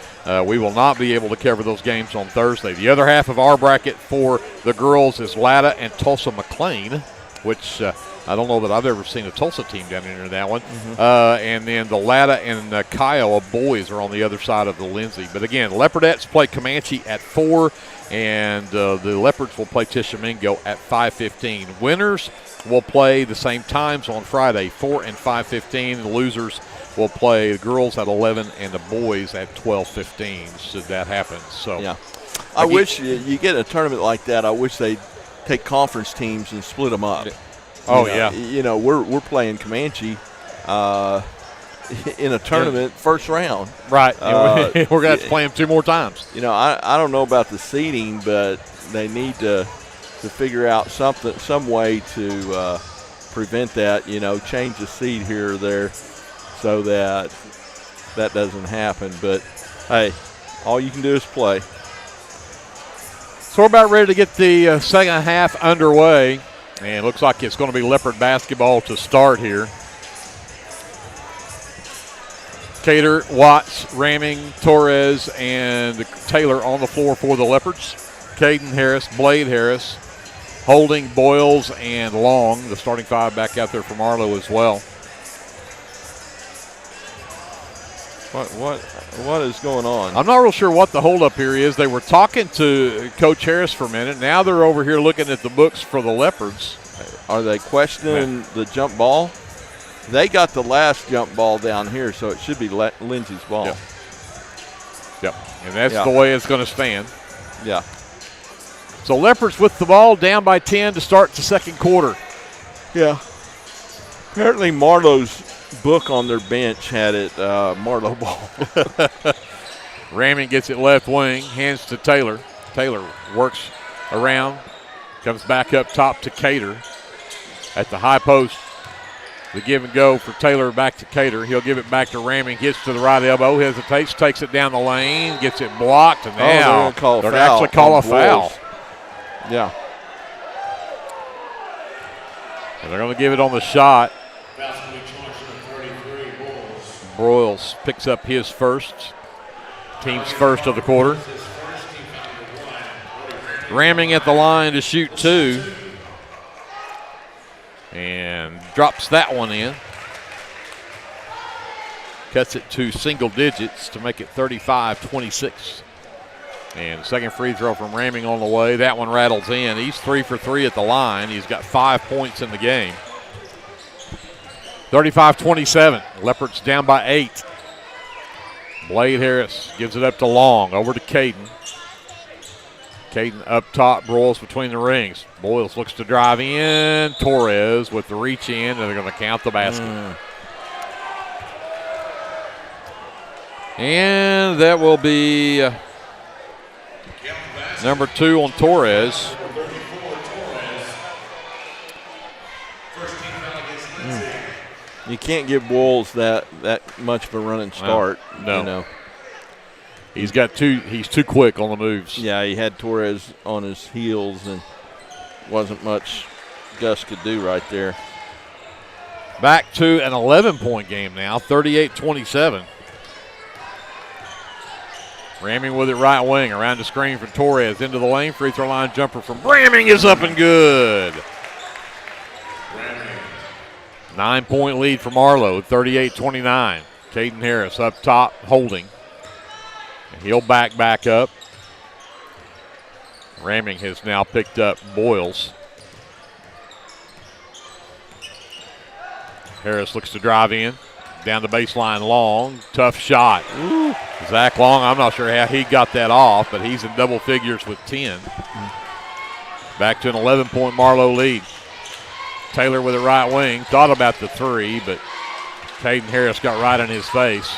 we will not be able to cover those games on Thursday. The other half of our bracket for the girls is Latta and Tulsa McLean, which I don't know that I've ever seen a Tulsa team down in that one. And then the Latta and Kiowa boys are on the other side of the Lindsay. But again, Leopardettes play Comanche at 4, and the Leopards will play Tishomingo at 5:15. Winners will play the same times on Friday, 4 and 5:15. The losers will play the girls at 11 and the boys at 12:15 should that happen. So yeah, I wish you get a tournament like that. I wish they'd take conference teams and split them up. You know, we're playing Comanche in a tournament first round. Right. We're going to have to play them 2 more times. You know, I don't know about the seeding, but they need to figure out some way to prevent that, you know, change the seed here or there so that doesn't happen. But, hey, all you can do is play. So we're about ready to get the second half underway. And it looks like it's going to be Leopard basketball to start here. Cater, Watts, Ramming, Torres, and Taylor on the floor for the Leopards. Caden Harris, Blade Harris, Holding, Boyles, and Long, the starting 5 back out there for Marlow as well. What is going on? I'm not real sure what the holdup here is. They were talking to Coach Harris for a minute. Now they're over here looking at the books for the Leopards. Are they questioning the jump ball? They got the last jump ball down here, so it should be Lindsay's ball. Yep. And that's the way it's going to stand. Yeah. So Leopards with the ball down by 10 to start the second quarter. Yeah. Apparently Marlow's book on their bench had it Marlow ball. Ramming gets it left wing, hands to Taylor. Taylor works around, comes back up top to Cater at the high post. The give and go for Taylor back to Cater. He'll give it back to Ramming, gets to the right elbow, hesitates, takes it down the lane, gets it blocked, and now they're going to actually call a foul. Yeah. And they're going to give it on the shot. Broyles picks up his first, team's first of the quarter. Ramming at the line to shoot 2. And drops that one in. Cuts it to single digits to make it 35-26. And second free throw from Ramming on the way. That one rattles in. He's 3 for 3 at the line. He's got 5 points in the game. 35-27. Leopards down by 8. Blade Harris gives it up to Long. Over to Caden. Caden up top. Broyles between the rings. Boyles looks to drive in. Torres with the reach in, and they're going to count the basket. And that will be number 2 on Torres. You can't give Wolves that much of a running start. No. You know. He's too quick on the moves. Yeah, he had Torres on his heels and wasn't much Gus could do right there. Back to an 11-point game now, 38-27. Ramming with it right wing, around the screen for Torres, into the lane, free throw line jumper from Ramming is up and good. 9-point lead for Marlow, 38-29. Caden Harris up top, holding. He'll back up. Ramming has now picked up Boyles. Harris looks to drive in. Down the baseline, Long. Tough shot. Ooh. Zach Long, I'm not sure how he got that off, but he's in double figures with 10. Back to an 11-point Marlow lead. Taylor with the right wing. Thought about the three, but Caden Harris got right in his face.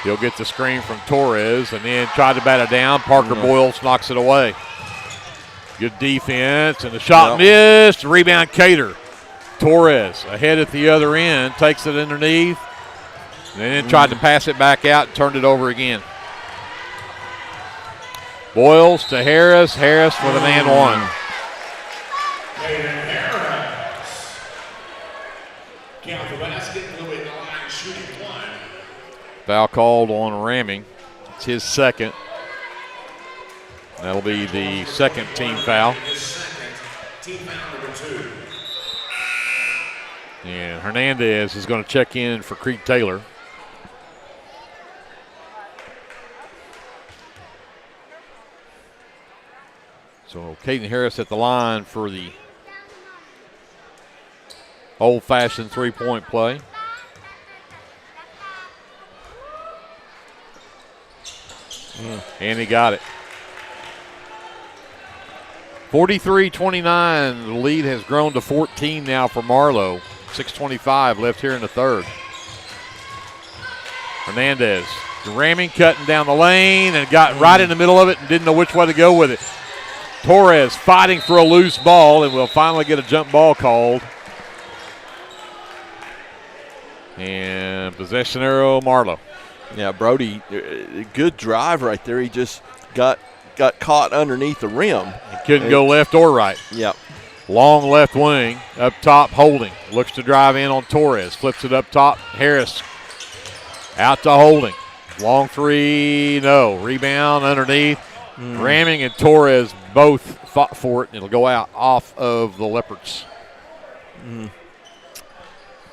He'll get the screen from Torres and then tried to bat it down. Parker Boyles knocks it away. Good defense, and the shot missed. Rebound Cater. Torres ahead at the other end, takes it underneath, and then tried to pass it back out and turned it over again. Boyles to Harris. Harris with an and one. Count the basket, Louis the line, shooting one. Foul called on Ramming. It's his second. That'll be the second team foul. Team foul number 2. And Hernandez is going to check in for Creed Taylor. So Caden Harris at the line for the old-fashioned three-point play. And he got it. 43-29. The lead has grown to 14 now for Marlow. 6:25 left here in the third. Hernandez ramming, cutting down the lane, and got right in the middle of it and didn't know which way to go with it. Torres fighting for a loose ball, and we'll finally get a jump ball called. And possession arrow, Marlow. Yeah, Brody, good drive right there. He just got caught underneath the rim. He couldn't go left or right. Yep. Long left wing, up top, Holding. Looks to drive in on Torres. Flips it up top. Harris out to Holding. Long three, no. Rebound underneath. Ramming and Torres both fought for it, and it'll go out off of the Leopards.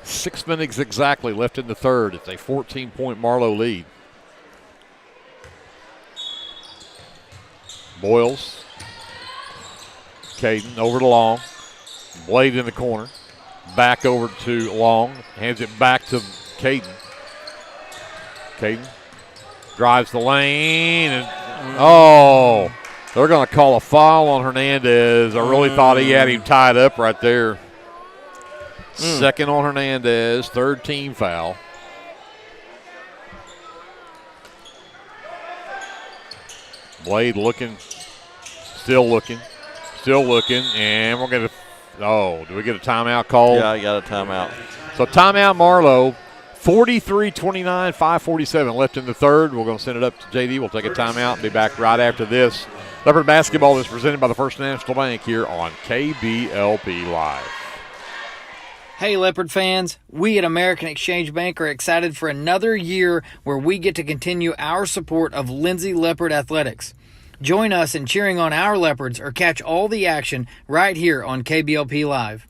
6 minutes exactly left in the third. It's a 14-point Marlow lead. Boyles. Caden over to Long. Blade in the corner. Back over to Long. Hands it back to Caden. Caden drives the lane. And they're going to call a foul on Hernandez. I really thought he had him tied up right there. Second on Hernandez. Third team foul. Blade looking. Still looking. And we're going to, do we get a timeout called? Yeah, I got a timeout. So timeout Marlow, 43-29, 5:47 left in the third. We're going to send it up to JD. We'll take a timeout and be back right after this. Leopard basketball is presented by the First National Bank here on KBLP Live. Hey, Leopard fans, we at American Exchange Bank are excited for another year where we get to continue our support of Lindsay Leopard Athletics. Join us in cheering on our Leopards or catch all the action right here on KBLP Live.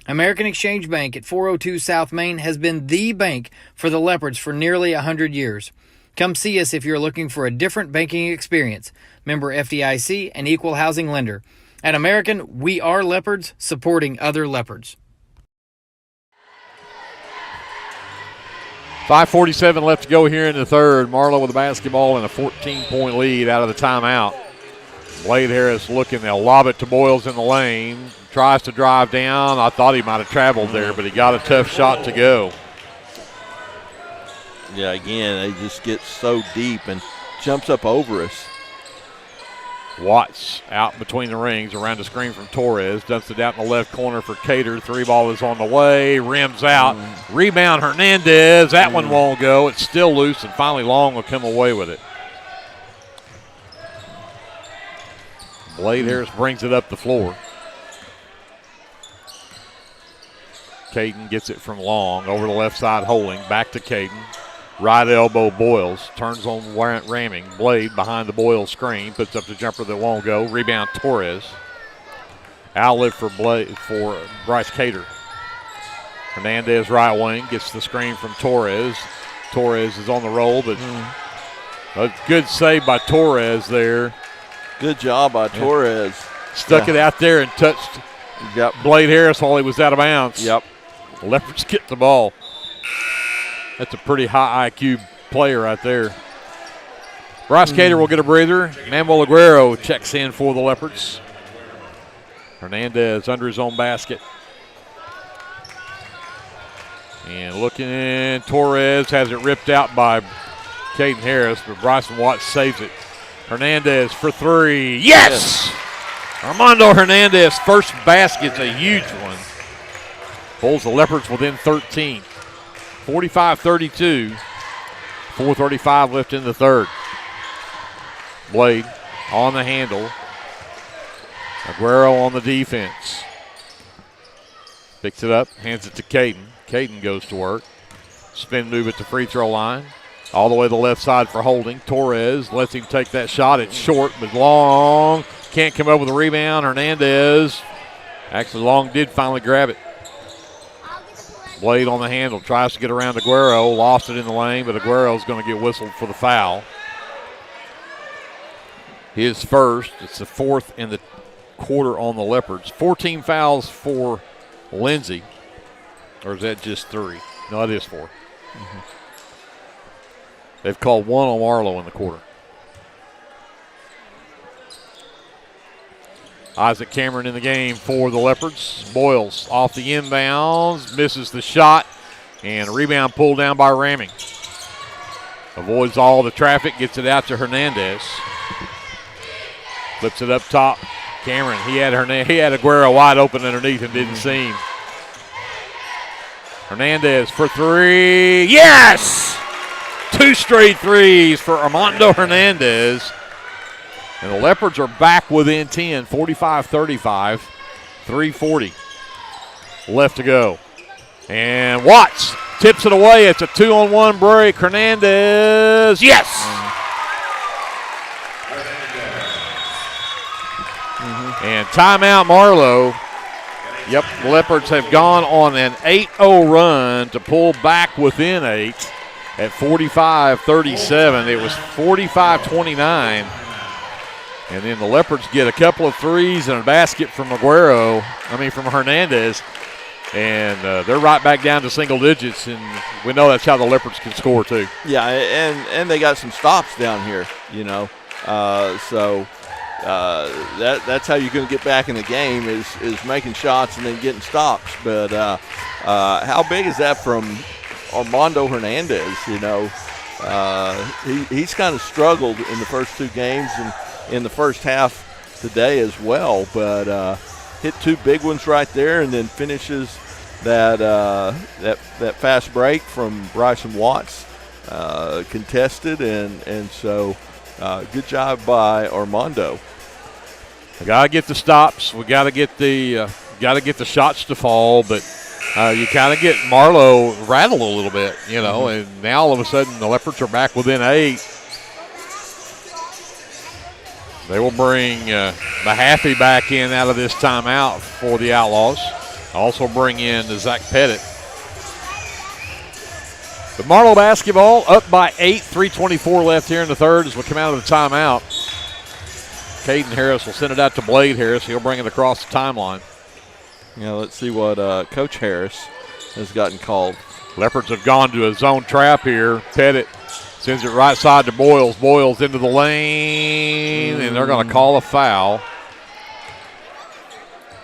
American Exchange Bank at 402 South Main has been the bank for the Leopards for nearly 100 years. Come see us if you're looking for a different banking experience. Member FDIC and equal housing lender. At American, we are Leopards supporting other Leopards. 5:47 left to go here in the third. Marlow with the basketball and a 14-point lead out of the timeout. Blade Harris looking. They'll lob it to Boyles in the lane. Tries to drive down. I thought he might have traveled there, but he got a tough shot to go. Yeah, again, they just get so deep and jumps up over us. Watts out between the rings around the screen from Torres. Dumps it out in the left corner for Cater. Three ball is on the way. Rims out. Rebound Hernandez. That one won't go. It's still loose, and finally Long will come away with it. Blade Harris brings it up the floor. Caden gets it from Long. Over the left side, Holding. Back to Caden. Right elbow Boyles. Turns on ramming. Blade behind the Boyles screen. Puts up the jumper that won't go. Rebound Torres. Outlet for Bryce Cater. Hernandez right wing. Gets the screen from Torres. Torres is on the roll, but a good save by Torres there. Good job by Torres. Stuck it out there and touched Blade Harris while he was out of bounds. Yep. Leopards get the ball. That's a pretty high IQ player right there. Bryce Cater will get a breather. Manuel Aguero checks in for the Leopards. Hernandez under his own basket. And looking, Torres has it ripped out by Caden Harris, but Bryson Watts saves it. Hernandez for three. Yes! Armando Hernandez, first basket's a huge one. Pulls the Leopards within 13. 45-32. 4:35 left in the third. Blade on the handle. Aguero on the defense. Picks it up, hands it to Caden. Caden goes to work. Spin move at the free throw line. All the way to the left side for holding. Torres lets him take that shot. It's short but long. Can't come up with a rebound. Hernandez. Actually, Long did finally grab it. Blade on the handle. Tries to get around Aguero. Lost it in the lane, but Aguero's going to get whistled for the foul. His first. It's the fourth in the quarter on the Leopards. 14 fouls for Lindsay. Or is that just 3? No, it is 4. Mm-hmm. They've called 1 on Marlow in the quarter. Isaac Cameron in the game for the Leopards. Boyles off the inbounds, misses the shot, and a rebound pulled down by Ramming. Avoids all the traffic, gets it out to Hernandez. Flips it up top. Cameron, he had Aguero wide open underneath and didn't see him. Hernandez for three. Yes! 2 straight threes for Armando Hernandez. And the Leopards are back within 10, 45-35, 3:40 left to go. And Watts tips it away. It's a 2-on-1 break. Hernandez, yes! And timeout Marlow. Yep, the Leopards have gone on an 8-0 run to pull back within 8 at 45-37. It was 45-29. And then the Leopards get a couple of threes and a basket from from Hernandez. And they're right back down to single digits, and we know that's how the Leopards can score too. Yeah, and they got some stops down here, that's how you're going to get back in the game is making shots and then getting stops. But how big is that from Armando Hernandez? He's kind of struggled in the first 2 games and in the first half today as well. But hit 2 big ones right there, and then finishes that fast break from Bryson Watts, contested, and so good job by Armando. We got to get the stops. We got to get the shots to fall, but you kind of get Marlow rattled a little bit, and now all of a sudden the Leopards are back within 8. They will bring Mahaffey back in out of this timeout for the Outlaws. Also bring in Zach Pettit. But Marlow basketball up by 8, 3:24 left here in the third as we come out of the timeout. Caden Harris will send it out to Blade Harris. He'll bring it across the timeline. Let's see what Coach Harris has gotten called. Leopards have gone to a zone trap here. Pettit sends it right side to Boyles. Boyles into the lane, and they're going to call a foul.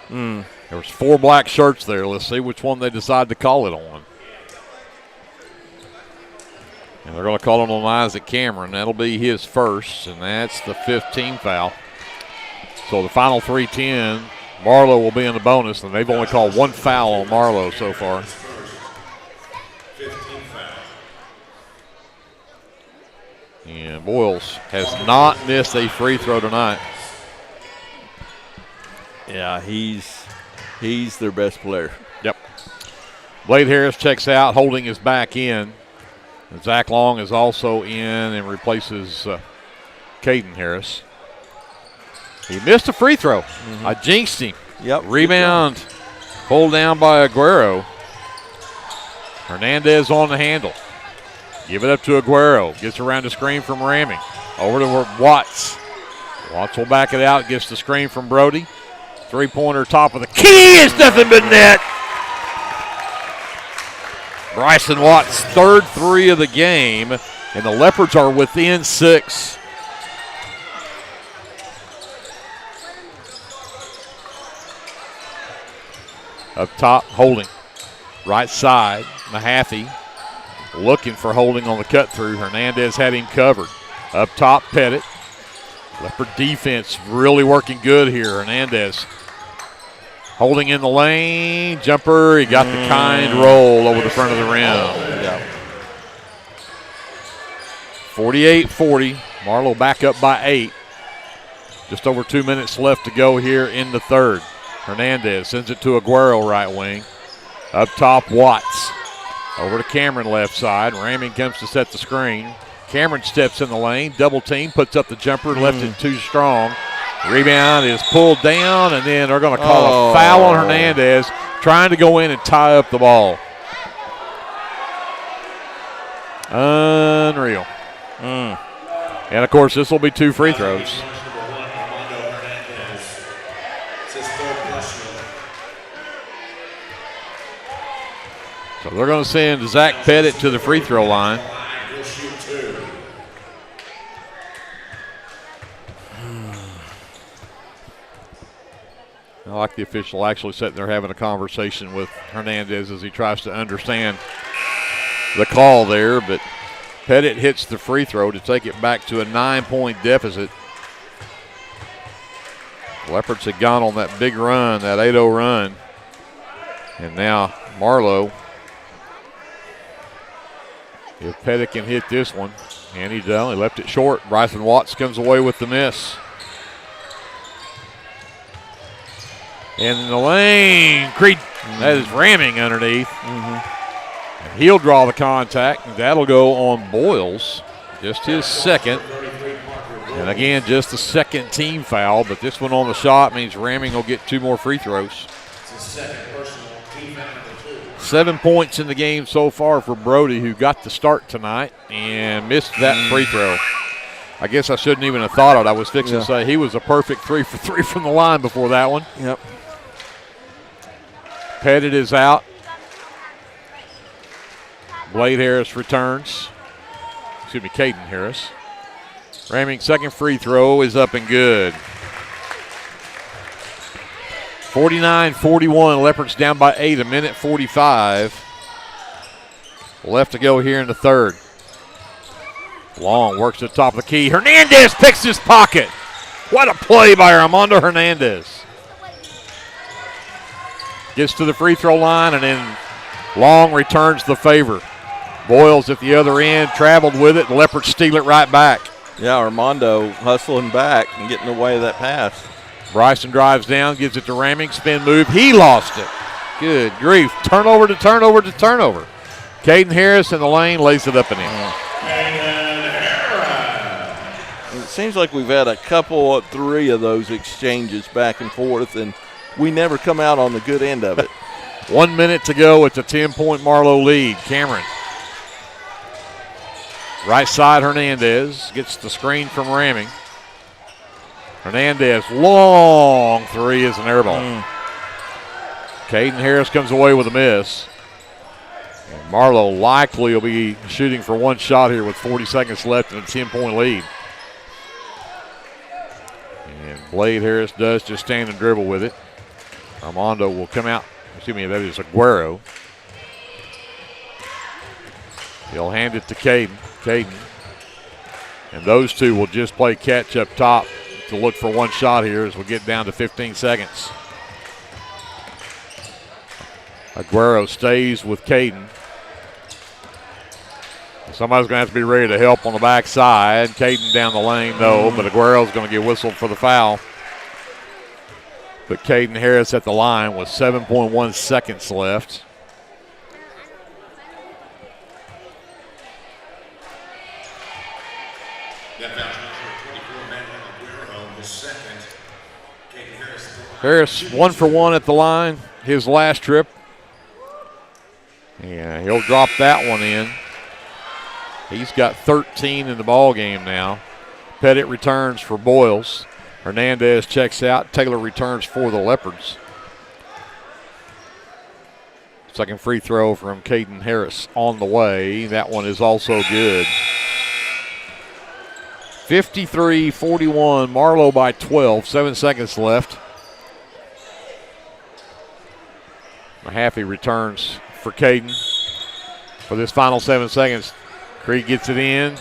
There was 4 black shirts there. Let's see which one they decide to call it on. And they're going to call it on Isaac Cameron. That'll be his first, and that's the 5th team foul. So the final 3:10, Marlow will be in the bonus, and they've only called 1 foul on Marlow so far. And Boyles has not missed a free throw tonight. Yeah, he's their best player. Yep. Blade Harris checks out, holding his back in. And Zach Long is also in and replaces Caden Harris. He missed a free throw. I jinxed him. Yep. Rebound pulled down by Aguero. Hernandez on the handle. Give it up to Aguero. Gets around the screen from Ramming. Over to Watts. Watts will back it out. Gets the screen from Brody. 3-pointer top of the key is nothing but net. Bryson Watts' third three of the game, and the Leopards are within 6. Up top, Holding. Right side, Mahaffey looking for Holding on the cut through. Hernandez had him covered. Up top, Pettit. Leopard defense really working good here. Hernandez Holding in the lane. Jumper, he got the kind roll over the front of the rim. Yeah. 48-40. Marlow back up by 8. Just over 2 minutes left to go here in the third. Hernandez sends it to Aguero right wing. Up top, Watts. Over to Cameron left side. Ramming comes to set the screen. Cameron steps in the lane. Double team, puts up the jumper, left it too strong. Rebound is pulled down, and then they're going to call a foul on Hernandez, trying to go in and tie up the ball. Unreal. And, of course, this will be 2 free throws. So they're going to send Zach Pettit to the free throw line. I like the official actually sitting there having a conversation with Hernandez as he tries to understand the call there, but Pettit hits the free throw to take it back to a 9-point deficit. Leopards had gone on that big run, that 8-0 run, and now Marlow, if Pettit can hit this one, and he does, he left it short. Bryson Watts comes away with the miss. In the lane, Creed, that is ramming underneath. And he'll draw the contact, and that'll go on Boyles, just his second. And again, just the second team foul, but this one on the shot means Ramming will get 2 more free throws. 7 points in the game so far for Brody, who got the start tonight and missed that free throw. I guess I shouldn't even have thought it. I was fixing to say he was a perfect 3 for 3 from the line before that one. Yep. Pettit is out. Blade Harris returns. Excuse me, Caden Harris. Ramming's second free throw is up and good. 49-41, Leopards down by 8, 1:45 left to go here in the third. Long works to the top of the key. Hernandez picks his pocket. What a play by Armando Hernandez. Gets to the free throw line, and then Long returns the favor. Boyles at the other end, traveled with it. The Leopards steal it right back. Yeah, Armando hustling back and getting away with that pass. Bryson drives down, gives it to Ramming, spin move. He lost it. Good grief. Turnover to turnover to turnover. Caden Harris in the lane lays it up and in. It seems like we've had a couple, 3 of those exchanges back and forth, and we never come out on the good end of it. 1 minute to go. It's a 10-point Marlow lead. Cameron. Right side, Hernandez gets the screen from Ramming. Hernandez, long 3 is an air ball. Caden Harris comes away with a miss. And Marlow likely will be shooting for 1 shot here with 40 seconds left and a 10-point lead. And Blade Harris does just stand and dribble with it. Armando will come out. Excuse me, that is Aguero. He'll hand it to Caden. And those two will just play catch up top to look for 1 shot here as we get down to 15 seconds. Aguero stays with Caden. Somebody's going to have to be ready to help on the backside. Caden down the lane, no, but Aguero's going to get whistled for the foul. But Caden Harris at the line with 7.1 seconds left. Harris 1 for 1 at the line, his last trip. Yeah, he'll drop that one in. He's got 13 in the ball game now. Pettit returns for Boyles. Hernandez checks out. Taylor returns for the Leopards. Second free throw from Caden Harris on the way. That one is also good. 53-41, Marlow by 12, 7 seconds left. Mahaffey returns for Caden for this final 7 seconds. Creed gets it in,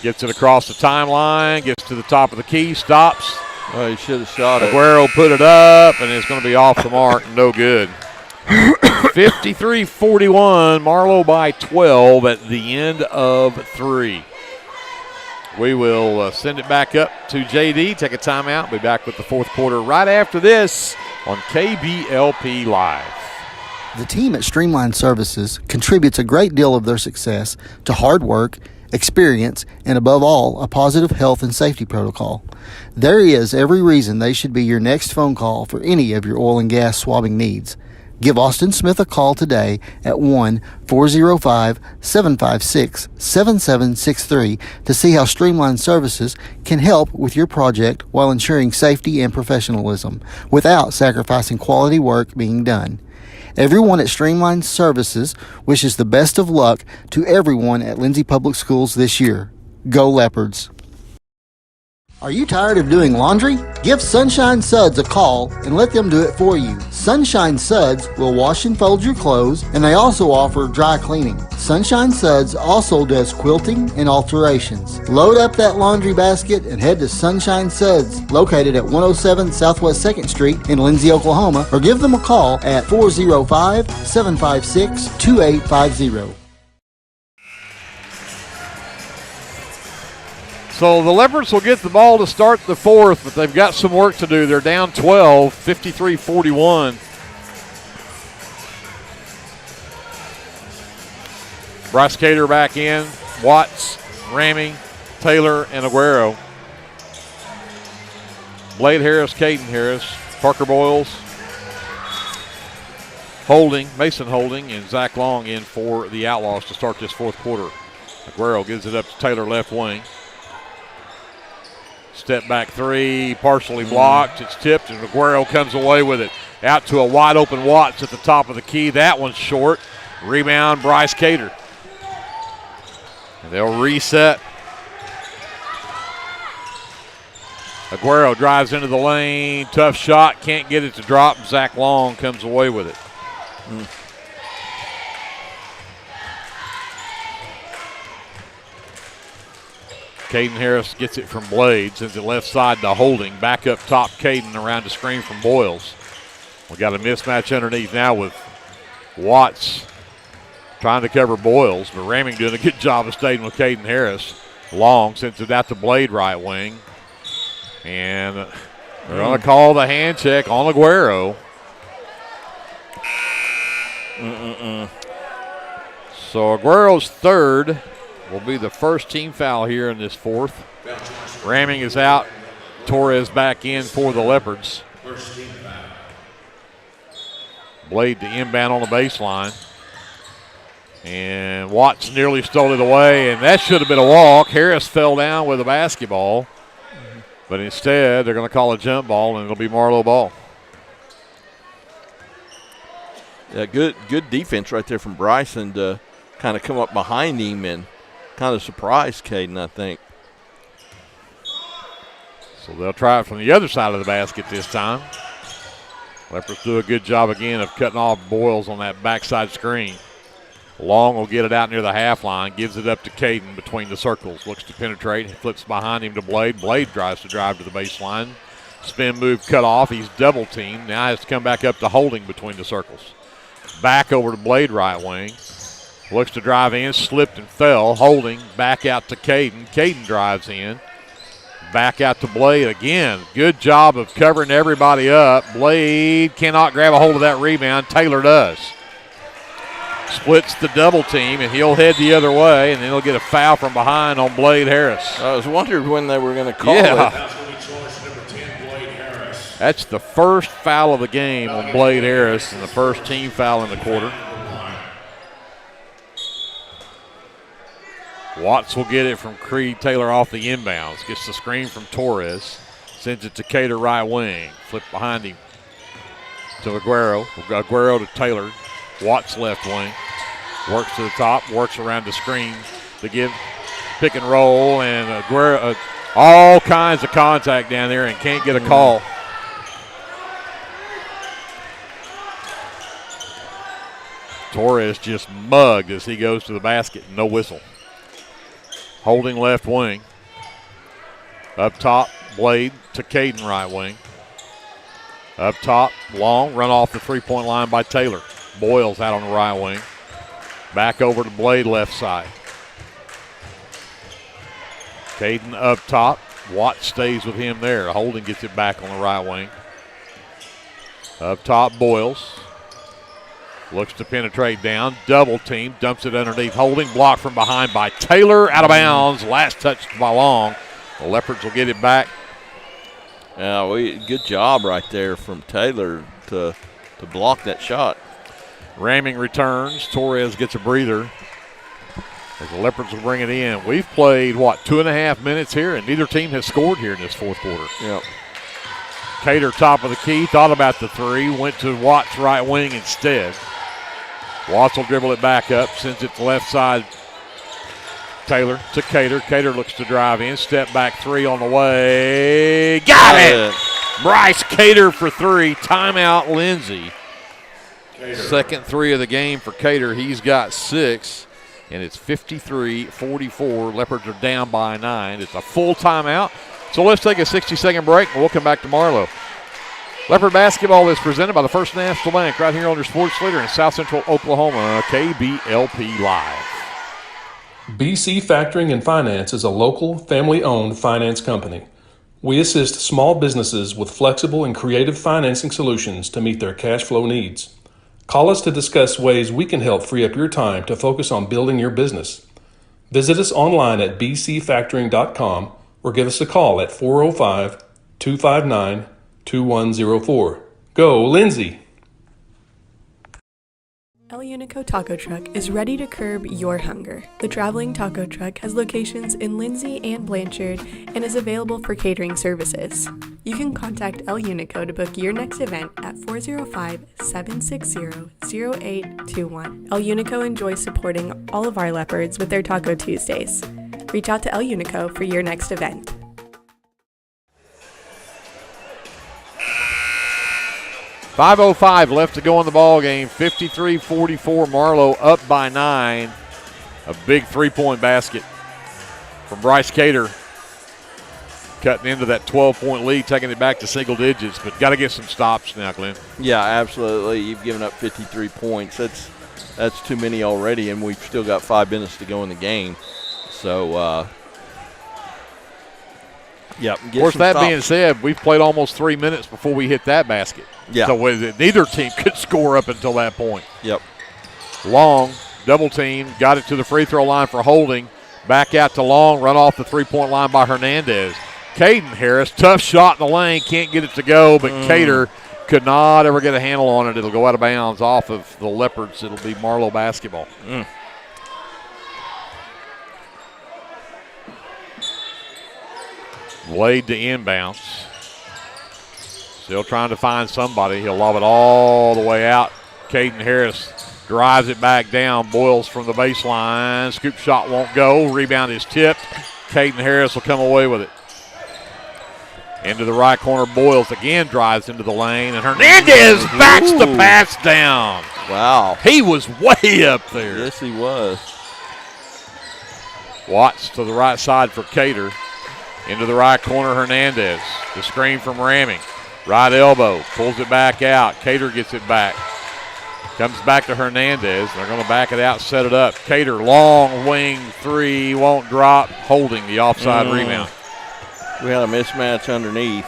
gets it across the timeline, gets to the top of the key, stops. Oh, he should have shot it. Aguero put it up, and it's going to be off the mark, no good. 53-41, Marlow by 12 at the end of 3. We will send it back up to JD, take a timeout, be back with the fourth quarter right after this on KBLP Live. The team at Streamline Services contributes a great deal of their success to hard work, experience, and above all, a positive health and safety protocol. There is every reason they should be your next phone call for any of your oil and gas swabbing needs. Give Austin Smith a call today at 1-405-756-7763 to see how Streamline Services can help with your project while ensuring safety and professionalism without sacrificing quality work being done. Everyone at Streamline Services wishes the best of luck to everyone at Lindsay Public Schools this year. Go Leopards! Are you tired of doing laundry? Give Sunshine Suds a call and let them do it for you. Sunshine Suds will wash and fold your clothes, and they also offer dry cleaning. Sunshine Suds also does quilting and alterations. Load up that laundry basket and head to Sunshine Suds, located at 107 Southwest 2nd Street in Lindsay, Oklahoma, or give them a call at 405-756-2850. So the Leopards will get the ball to start the fourth, but they've got some work to do. They're down 12, 53-41. Bryce Cater back in. Watts, Ramey, Taylor, and Aguero. Blade Harris, Caden Harris, Parker Boyles, Holding, Mason Holding, and Zach Long in for the Outlaws to start this fourth quarter. Aguero gives it up to Taylor left wing. Step back three, partially blocked. It's tipped, and Aguero comes away with it. Out to a wide open Watts at the top of the key. That one's short. Rebound, Bryce Cater. And they'll reset. Aguero drives into the lane. Tough shot. Can't get it to drop. Zach Long comes away with it. Caden Harris gets it from Blade, sends it left side to Holding. Back up top, Caden around the screen from Boyles. We got a mismatch underneath now with Watts trying to cover Boyles, but Raming doing a good job of staying with Caden Harris. Long sends it out to Blade right wing. And they're going to call the hand check on Aguero. So Aguero's third will be the first team foul here in this fourth. Raming is out. Torres back in for the Leopards. Blade to inbound on the baseline. And Watts nearly stole it away, and that should have been a walk. Harris fell down with a basketball. But instead, they're going to call a jump ball, and it'll be Marlow ball. Yeah, good defense right there from Bryson to kind of come up behind him and kind of surprised Caden, I think. So they'll try it from the other side of the basket this time. Leopards do a good job again of cutting off Boyles on that backside screen. Long will get it out near the half line, gives it up to Caden between the circles. Looks to penetrate, flips behind him to Blade. Blade tries to drive to the baseline. Spin move cut off. He's double teamed. Now has to come back up to Holding between the circles. Back over to Blade right wing. Looks to drive in, slipped and fell. Holding back out to Caden. Caden drives in. Back out to Blade again. Good job of covering everybody up. Blade cannot grab a hold of that rebound. Taylor does. Splits the double team, and he'll head the other way, and then he'll get a foul from behind on Blade Harris. I was wondering when they were going to call it. That's the first foul of the game on Blade Harris and the first team foul in the quarter. Watts will get it from Creed Taylor off the inbounds. Gets the screen from Torres. Sends it to Cater right wing. Flip behind him to Aguero. Aguero to Taylor. Watts left wing. Works to the top, works around the screen to give pick and roll, and Aguero, all kinds of contact down there and can't get a call. Torres just mugged as he goes to the basket. No whistle. Holding left wing. Up top, Blade to Caden right wing. Up top, Long, run off the three-point line by Taylor. Boyles out on the right wing. Back over to Blade left side. Caden up top. Watt stays with him there. Holden gets it back on the right wing. Up top, Boyles. Looks to penetrate down. Double team. Dumps it underneath. Holding. Blocked from behind by Taylor. Out of bounds. Last touch by Long. The Leopards will get it back. Good job right there from Taylor to block that shot. Ramming returns. Torres gets a breather as the Leopards will bring it in. We've played, 2.5 minutes here, and neither team has scored here in this fourth quarter. Yep. Cater top of the key, thought about the three, went to Watts' right wing instead. Watts will dribble it back up, sends it to left side. Taylor to Cater. Cater looks to drive in. Step back three on the way. Got it! Bryce Cater for three. Timeout, Lindsay. Second three of the game for Cater. He's got 6, and it's 53-44. Leopards are down by 9. It's a full timeout. So let's take a 60-second break, and we'll come back to Marlow. Leopard basketball is presented by the First National Bank right here on your sports leader in South Central Oklahoma, KBLP Live. BC Factoring and Finance is a local, family-owned finance company. We assist small businesses with flexible and creative financing solutions to meet their cash flow needs. Call us to discuss ways we can help free up your time to focus on building your business. Visit us online at bcfactoring.com or give us a call at 405-259-2104. Go, Lindsay! El Unico Taco Truck is ready to curb your hunger. The traveling taco truck has locations in Lindsay and Blanchard and is available for catering services. You can contact El Unico to book your next event at 405-760-0821. El Unico enjoys supporting all of our Leopards with their Taco Tuesdays. Reach out to El Unico for your next event. 5:05 left to go in the ball game. 53-44. Marlow up by 9. A big three-point basket from Bryce Cater, cutting into that 12-point lead, taking it back to single digits. But got to get some stops now, Glenn. Yeah, absolutely. You've given up 53 points. That's too many already, and we've still got 5 minutes to go in the game. So, Of course, that being said, we've played almost 3 minutes before we hit that basket. Yeah. So neither team could score up until that point. Yep. Long, double team, got it to the free throw line for Holding. Back out to Long, run off the three-point line by Hernandez. Caden Harris, tough shot in the lane, can't get it to go, but Cater could not ever get a handle on it. It'll go out of bounds off of the Leopards. It'll be Marlow basketball. Blade to inbounds. Still trying to find somebody. He'll lob it all the way out. Caden Harris drives it back down. Boyles from the baseline. Scoop shot won't go. Rebound is tipped. Caden Harris will come away with it. Into the right corner. Boyles again drives into the lane. And Hernandez backs the pass down. Wow. He was way up there. Yes, he was. Watts to the right side for Cater. Into the right corner, Hernandez. The screen from Ramming. Right elbow. Pulls it back out. Cater gets it back. Comes back to Hernandez. They're going to back it out, set it up. Cater, long wing three. Won't drop. Holding the offside rebound. We had a mismatch underneath.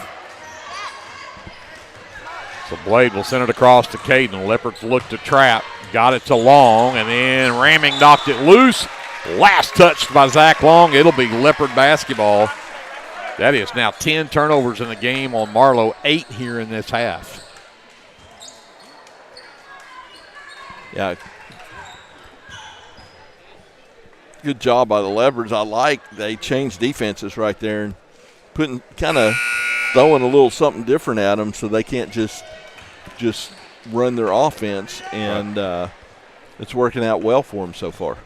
So Blade will send it across to Caden. Leopards look to trap. Got it to Long. And then Ramming knocked it loose. Last touched by Zach Long. It'll be Leopard basketball. That is now 10 turnovers in the game on Marlow, 8 here in this half. Yeah. Good job by the Leopards. They changed defenses right there and throwing a little something different at them so they can't just run their offense. And It's working out well for him so far.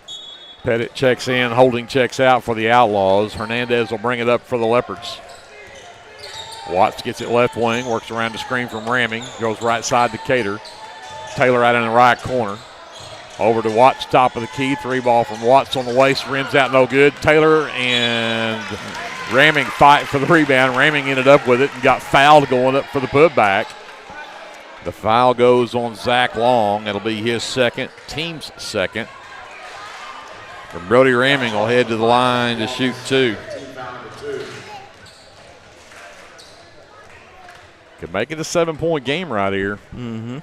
Pettit checks in, Holding checks out for the Outlaws. Hernandez will bring it up for the Leopards. Watts gets it left wing, works around the screen from Ramming, goes right side to Cater. Taylor out in the right corner. Over to Watts, top of the key. 3-ball from Watts on the waist, rims out no good. Taylor and Ramming fight for the rebound. Ramming ended up with it and got fouled going up for the putback. The foul goes on Zach Long. It'll be his second, team's second. And Brody Ramming will head to the line to shoot 2. Could make it a 7-point game right here. Mm-hmm.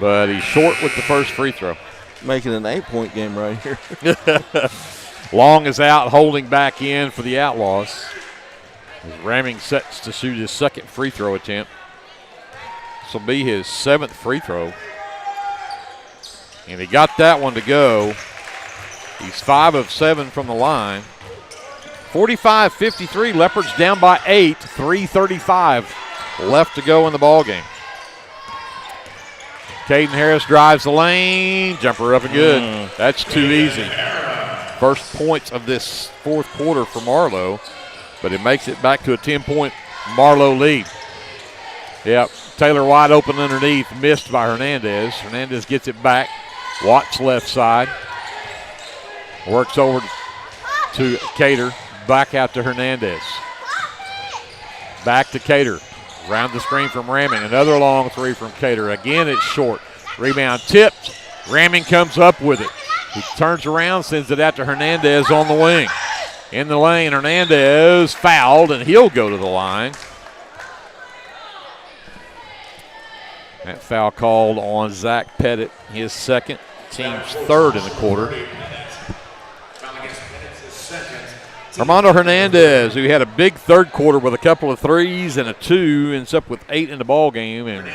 But he's short with the first free throw. Making an 8-point game right here. Long is out, Holding back in for the Outlaws. As Ramming sets to shoot his second free throw attempt. This will be his 7th free throw. And he got that one to go. He's 5 of 7 from the line. 45-53, Leopards down by 8, 3:35 left to go in the ball game. Caden Harris drives the lane, jumper up and good. That's too easy. First points of this fourth quarter for Marlow, but it makes it back to a 10-point Marlow lead. Yep, Taylor wide open underneath, missed by Hernandez. Hernandez gets it back. Watts left side. Works over to Cater. Back out to Hernandez. Back to Cater. Around the screen from Ramming. Another long 3 from Cater. Again, it's short. Rebound tipped. Ramming comes up with it. He turns around, sends it out to Hernandez on the wing. In the lane, Hernandez fouled, and he'll go to the line. That foul called on Zach Pettit, his second, team's third in the quarter. Armando Hernandez, who had a big third quarter with a couple of threes and a 2, ends up with 8 in the ball game, and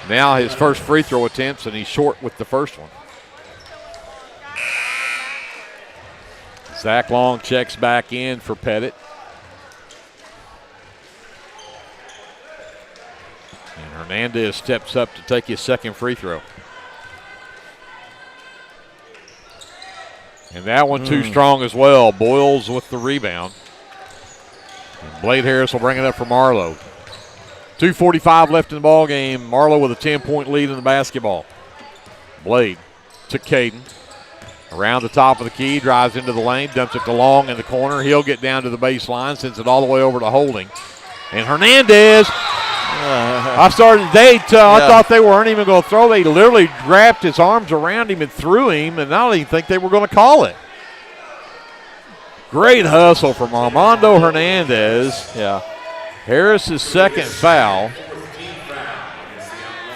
now his first free throw attempts, and he's short with the first one. Zach Long checks back in for Pettit. And Hernandez steps up to take his second free throw. And that one too strong as well. Boyles with the rebound. And Blade Harris will bring it up for Marlow. 2:45 left in the ball game. Marlow with a 10-point lead in the basketball. Blade to Caden. Around the top of the key, drives into the lane, dumps it to Long in the corner. He'll get down to the baseline, sends it all the way over to Holding. And Hernandez, I thought they weren't even going to throw. They literally wrapped his arms around him and threw him, and I don't even think they were going to call it. Great hustle from Armando Hernandez. Yeah. Harris's second foul.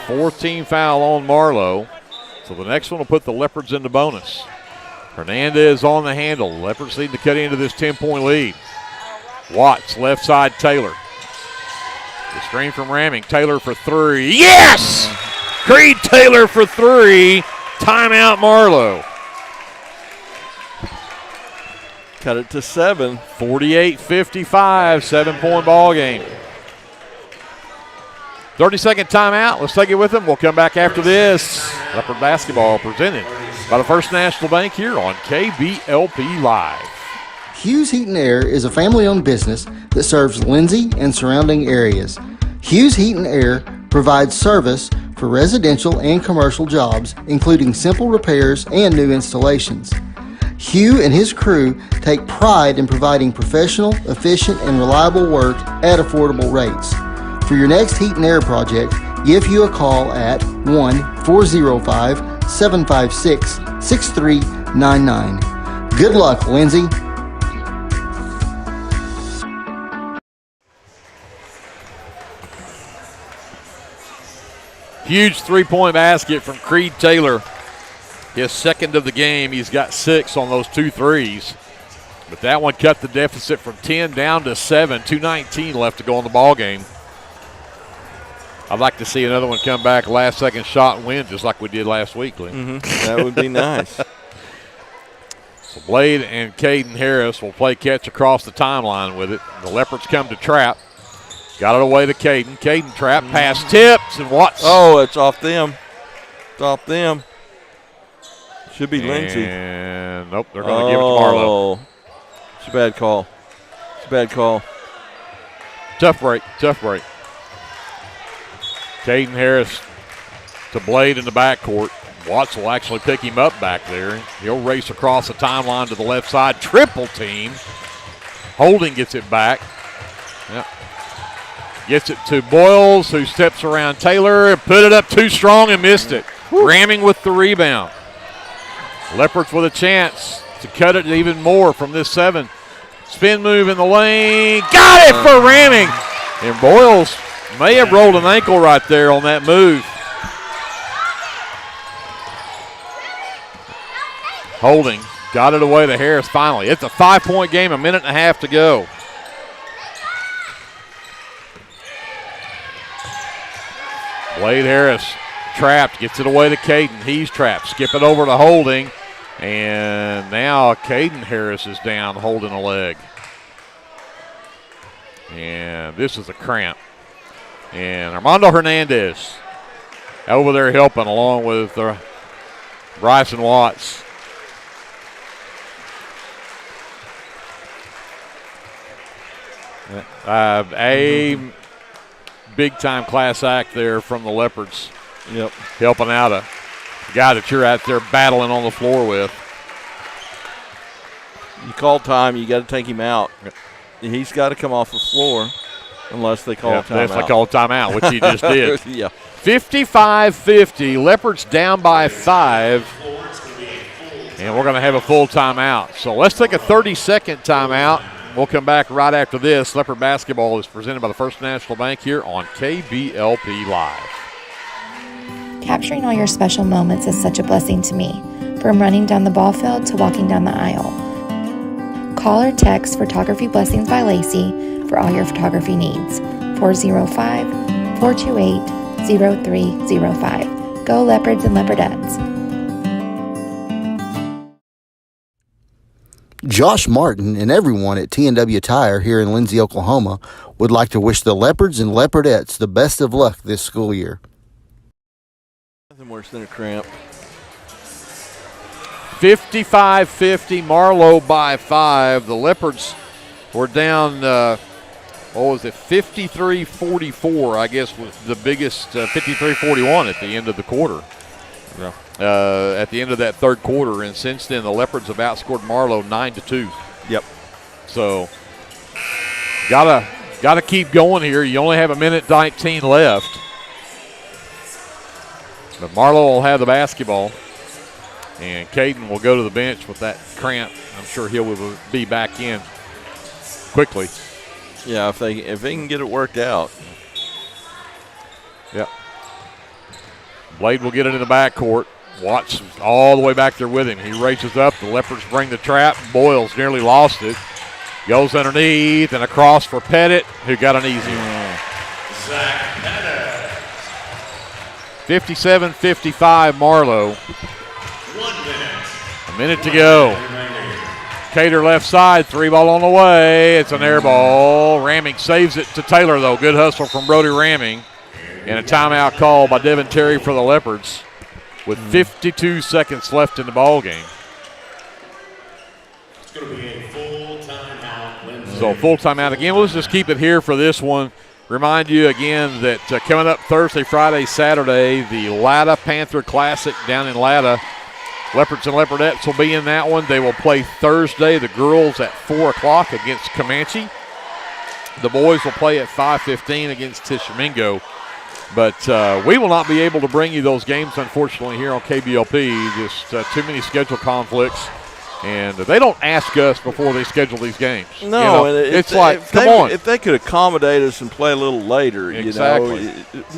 14 foul on Marlow. So the next one will put the Leopards into bonus. Hernandez on the handle. Leopards need to cut into this 10-point lead. Watts, left side, Taylor. The screen from Ramming. Taylor for 3. Yes! Creed Taylor for 3. Timeout Marlow. Cut it to 7. 48-55, 7-point ball game. 30-second timeout. Let's take it with them. We'll come back after this. Leopard basketball presented by the First National Bank here on KBLP Live. Hughes Heat and Air is a family-owned business that serves Lindsay and surrounding areas. Hughes Heat and Air provides service for residential and commercial jobs, including simple repairs and new installations. Hugh and his crew take pride in providing professional, efficient, and reliable work at affordable rates. For your next heat and air project, give Hugh a call at 1-405-756-6399. Good luck, Lindsay. Huge three-point basket from Creed Taylor. His second of the game. He's got 6 on those 2 threes. But that one cut the deficit from 10 down to 7. 2:19 left to go in the ball game. I'd like to see another one come back, last-second shot and win, just like we did last week, Lee. That would be nice. So Blade and Caden Harris will play catch across the timeline with it. The Leopards come to trap. Got it away to Caden. Caden trap, pass tips, and Watts. Oh, it's off them. It's off them. Should be Lindsay. And nope, they're going to give it to Marlow. It's a bad call. It's a bad call. Tough break. Caden Harris to Blade in the backcourt. Watts will actually pick him up back there. He'll race across the timeline to the left side. Triple team. Holding gets it back. Yep. Gets it to Boyles, who steps around Taylor and put it up too strong and missed it. Ramming with the rebound. Leopards with a chance to cut it even more from this 7. Spin move in the lane. Got it for ramming. And Boyles may have rolled an ankle right there on that move. Holding. Got it away to Harris finally. It's a 5-point game, a minute and a half to go. Blade Harris trapped, gets it away to Caden. He's trapped. Skip it over to Holding. And now Caden Harris is down holding a leg. And this is a cramp. And Armando Hernandez over there helping along with Bryson Watts. A big-time class act there from the Leopards. Yep. Helping out a guy that you're out there battling on the floor with. You call time, you got to take him out. He's got to come off the floor unless they call timeout. Unless they call timeout, which he just did. Yeah. 55-50, Leopards down by 5. And we're going to have a full timeout. So let's take a 30-second timeout. We'll come back right after this. Leopard basketball is presented by the First National Bank here on KBLP Live. Capturing all your special moments is such a blessing to me, from running down the ball field to walking down the aisle. Call or text Photography Blessings by Lacey for all your photography needs. 405-428-0305. Go Leopards and Leopardettes. Josh Martin and everyone at T&W Tire here in Lindsay, Oklahoma would like to wish the Leopards and Leopardettes the best of luck this school year. Nothing worse than a cramp. 55-50, Marlow by 5. The Leopards were down, 53-44, I guess was the biggest, 53-41 at the end of the quarter. Yeah. At the end of that third quarter, and since then the Leopards have outscored Marlow 9-2. Yep. So gotta keep going here. You only have a minute 19 left, but Marlow will have the basketball, and Caden will go to the bench with that cramp. I'm sure he will be back in quickly. Yeah, if they can get it worked out. Yep. Blade will get it in the backcourt. Watts all the way back there with him. He races up. The Leopards bring the trap. Boyles nearly lost it. Goes underneath and across for Pettit, who got an easy one. 57-55 Marlow. 1 minute. A minute to go. Cater left side, 3-ball on the way. It's an air ball. Ramming saves it to Taylor, though. Good hustle from Brody Ramming. And a timeout call by Devin Terry for the Leopards with 52 seconds left in the ball game. It's going to be a full timeout. Lindsay. So full timeout again. Let's just keep it here for this one. Remind you again that coming up Thursday, Friday, Saturday, the Latta Panther Classic down in Latta. Leopards and Leopardettes will be in that one. They will play Thursday, the girls at 4 o'clock against Comanche. The boys will play at 5:15 against Tishomingo. But we will not be able to bring you those games, unfortunately, here on KBLP. Just too many schedule conflicts. And they don't ask us before they schedule these games. No, it's like, come on. If they could accommodate us and play a little later, exactly.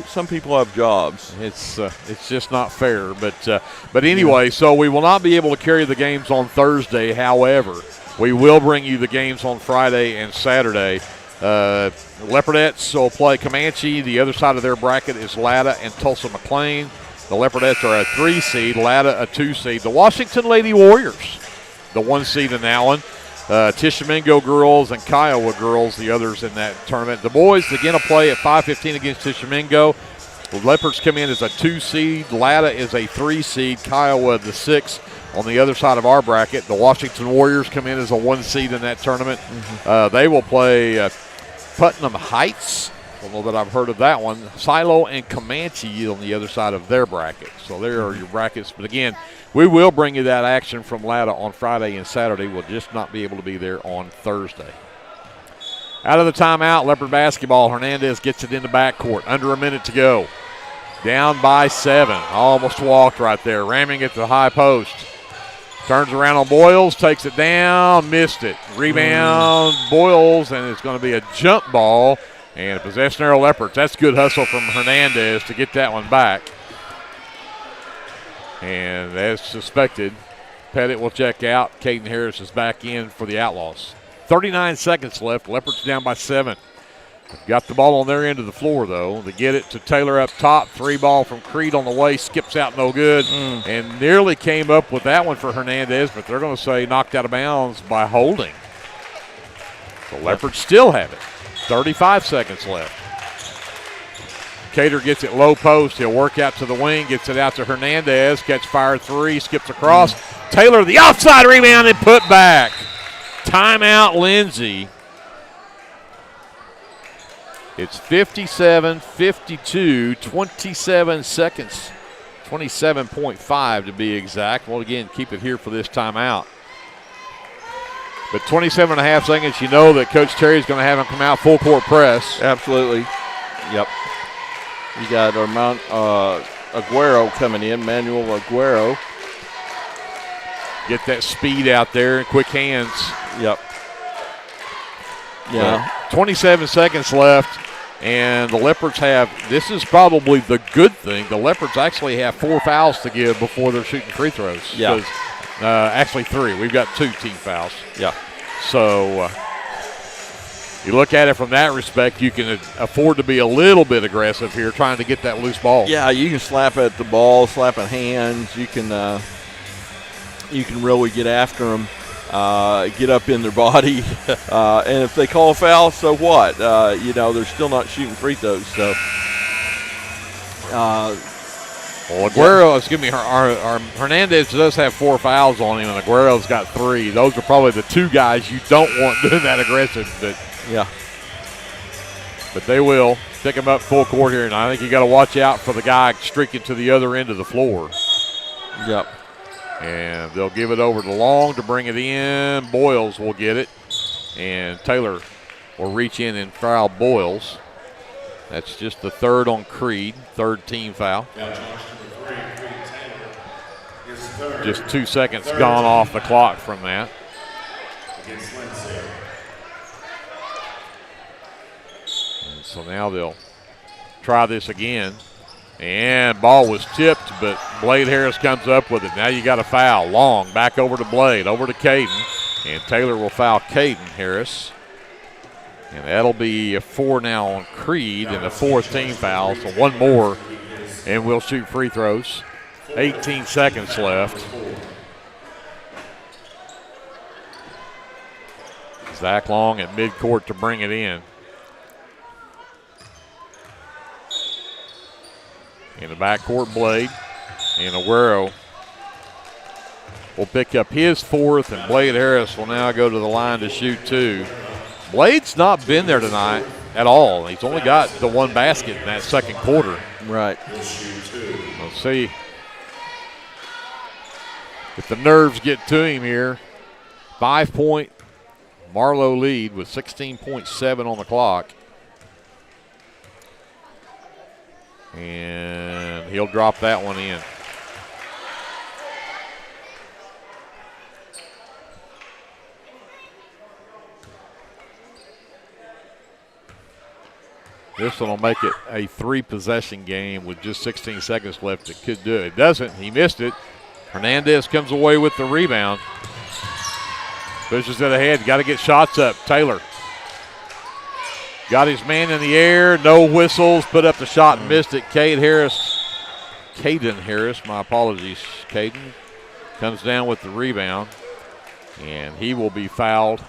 Some people have jobs. It's just not fair. But anyway, so we will not be able to carry the games on Thursday. However, we will bring you the games on Friday and Saturday. Leopardettes will play Comanche. The other side of their bracket is Latta and Tulsa McLean. The Leopardettes are a 3 seed, Latta a 2 seed. The Washington Lady Warriors, the 1 seed in that one. Tishomingo girls and Kiowa girls, the others in that tournament. The boys again will play at 5:15 against Tishomingo. The Leopards come in as a 2 seed. Latta is a 3 seed. Kiowa the 6. On the other side of our bracket, the Washington Warriors come in as a 1 seed in that tournament. They will play Putnam Heights. I don't know that I've heard of that one. Silo and Comanche on the other side of their bracket. So there are your brackets. But again, we will bring you that action from Latta on Friday and Saturday. We'll just not be able to be there on Thursday. Out of the timeout, Leopard basketball. Hernandez gets it in the backcourt. Under a minute to go. Down by 7. Almost walked right there. Ramming it to the high post. Turns around on Boyles, takes it down, missed it. Rebound, Boyles, and it's going to be a jump ball and a possession arrow Leopards. That's good hustle from Hernandez to get that one back. And as suspected, Pettit will check out. Caden Harris is back in for the Outlaws. 39 seconds left. Leopards down by 7. Got the ball on their end of the floor, though. They get it to Taylor up top. 3 ball from Creed on the way. Skips out no good. And nearly came up with that one for Hernandez, but they're going to say knocked out of bounds by holding. The Leopards still have it. 35 seconds left. Cater gets it low post. He'll work out to the wing. Gets it out to Hernandez. Catch fire 3. Skips across. Taylor, the offside rebound and put back. Timeout, Lindsay. It's 57-52, 27 seconds, 27.5 to be exact. Well, again, keep it here for this timeout. But 27 and a half seconds, you know that Coach Terry's going to have him come out full court press. Absolutely. Yep. You got Aguero coming in, Manuel Aguero. Get that speed out there and quick hands. Yep. Yeah. 27 seconds left, and the Leopards have, this is probably the good thing, the Leopards actually have 4 fouls to give before they're shooting free throws. Yeah. Actually 3. We've got 2 team fouls. Yeah. So you look at it from that respect, you can afford to be a little bit aggressive here trying to get that loose ball. Yeah, you can slap at the ball, slap at hands. You can really get after them. Get up in their body, and if they call a foul, so what? They're still not shooting free throws. So, Aguero, Hernandez does have 4 fouls on him, and Aguero's got 3. Those are probably the 2 guys you don't want doing that aggressive. But they will pick him up full court here, and I think you got to watch out for the guy streaking to the other end of the floor. Yep. And they'll give it over to Long to bring it in. Boyles will get it. And Taylor will reach in and foul Boyles. That's just the 3rd on Creed, 3rd team foul. Just 2 seconds gone off the clock from that. And so now they'll try this again. And ball was tipped, but Blade Harris comes up with it. Now you got a foul. Long back over to Blade, over to Caden. And Taylor will foul Caden Harris. And that'll be a 4 now on Creed and a 4th team foul. So 1 more, and we'll shoot free throws. 18 seconds left. Zach Long at midcourt to bring it in. In the backcourt, Blade. And Aguero will pick up his 4th, and Blade Harris will now go to the line to shoot 2. Blade's not been there tonight at all. He's only got the 1 basket in that 2nd quarter. Right. Let's see if the nerves get to him here. 5-point Marlow lead with 16.7 on the clock. And he'll drop that one in. This one will make it a 3-possession game with just 16 seconds left. It could do it. It doesn't. He missed it. Hernandez comes away with the rebound. Pushes it ahead. Got to get shots up. Taylor got his man in the air. No whistles. Put up the shot and missed it. Caden Harris, my apologies. Caden comes down with the rebound. And he will be fouled.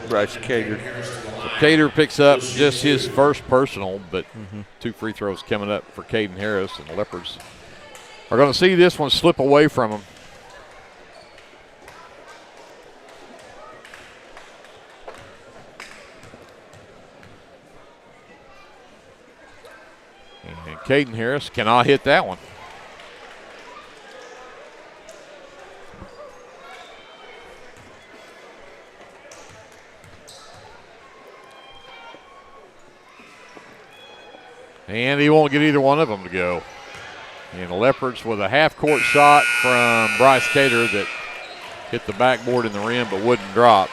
Bryce Cater. So Cater picks up just his first personal, but 2 free throws coming up for Caden Harris, and the Leopards are going to see this one slip away from him. And Caden Harris cannot hit that one. And he won't get either one of them to go. And the Leopards with a half-court shot from Bryce Cater that hit the backboard in the rim but wouldn't drop.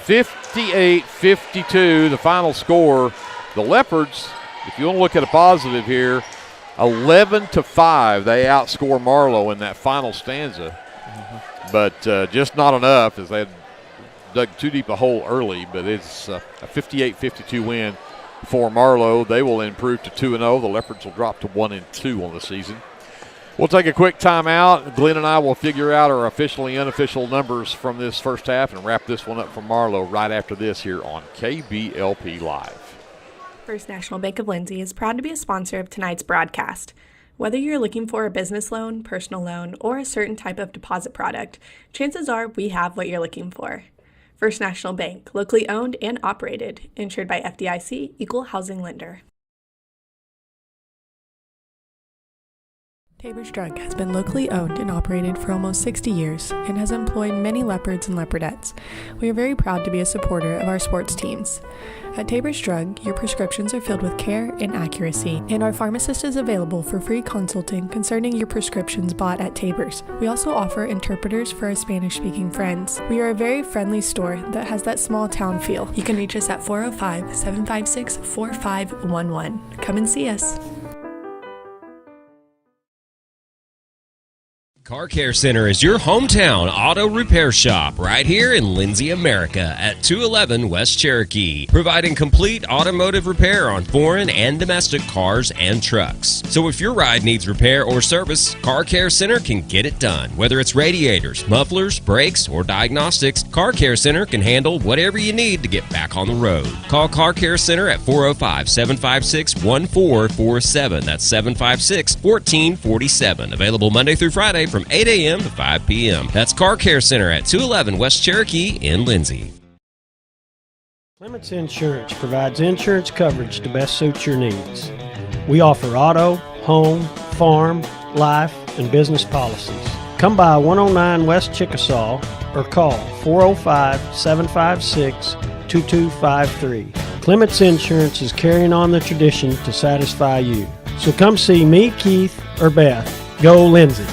58-52, the final score. The Leopards, if you want to look at a positive here, 11-5. They outscore Marlow in that final stanza. But just not enough as they had dug too deep a hole early. But it's a 58-52 win for Marlow. They will improve to 2-0. The Leopards will drop to 1-2 on the season. We'll take a quick timeout. Glenn and I will figure out our official and unofficial numbers from this first half and wrap this one up for Marlow right after this here on KBLP Live. First National Bank of Lindsay is proud to be a sponsor of tonight's broadcast. Whether you're looking for a business loan, personal loan, or a certain type of deposit product, chances are we have what you're looking for. First National Bank, locally owned and operated, insured by FDIC, Equal Housing Lender. Tabor's Drug has been locally owned and operated for almost 60 years and has employed many leopards and leopardettes. We are very proud to be a supporter of our sports teams. At Tabor's Drug, your prescriptions are filled with care and accuracy, and our pharmacist is available for free consulting concerning your prescriptions bought at Tabor's. We also offer interpreters for our Spanish-speaking friends. We are a very friendly store that has that small town feel. You can reach us at 405-756-4511. Come and see us. Car Care Center is your hometown auto repair shop right here in Lindsay, America at 211 West Cherokee, providing complete automotive repair on foreign and domestic cars and trucks. So if your ride needs repair or service, Car Care Center can get it done. Whether it's radiators, mufflers, brakes, or diagnostics, Car Care Center can handle whatever you need to get back on the road. Call Car Care Center at 405-756-1447. That's 756-1447. Available Monday through Friday from 8 a.m. to 5 p.m. That's Car Care Center at 211 West Cherokee in Lindsay. Clements Insurance provides insurance coverage to best suit your needs. We offer auto, home, farm, life, and business policies. Come by 109 West Chickasaw or call 405-756-2253. Clements Insurance is carrying on the tradition to satisfy you. So come see me, Keith, or Beth. Go Lindsay.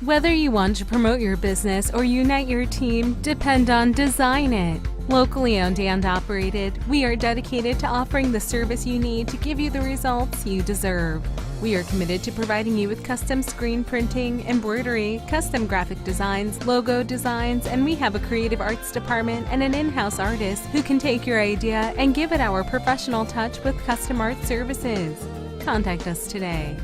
Whether you want to promote your business or unite your team, depend on Design It. Locally owned and operated, we are dedicated to offering the service you need to give you the results you deserve. We are committed to providing you with custom screen printing, embroidery, custom graphic designs, logo designs, and we have a creative arts department and an in-house artist who can take your idea and give it our professional touch with custom art services. Contact us today.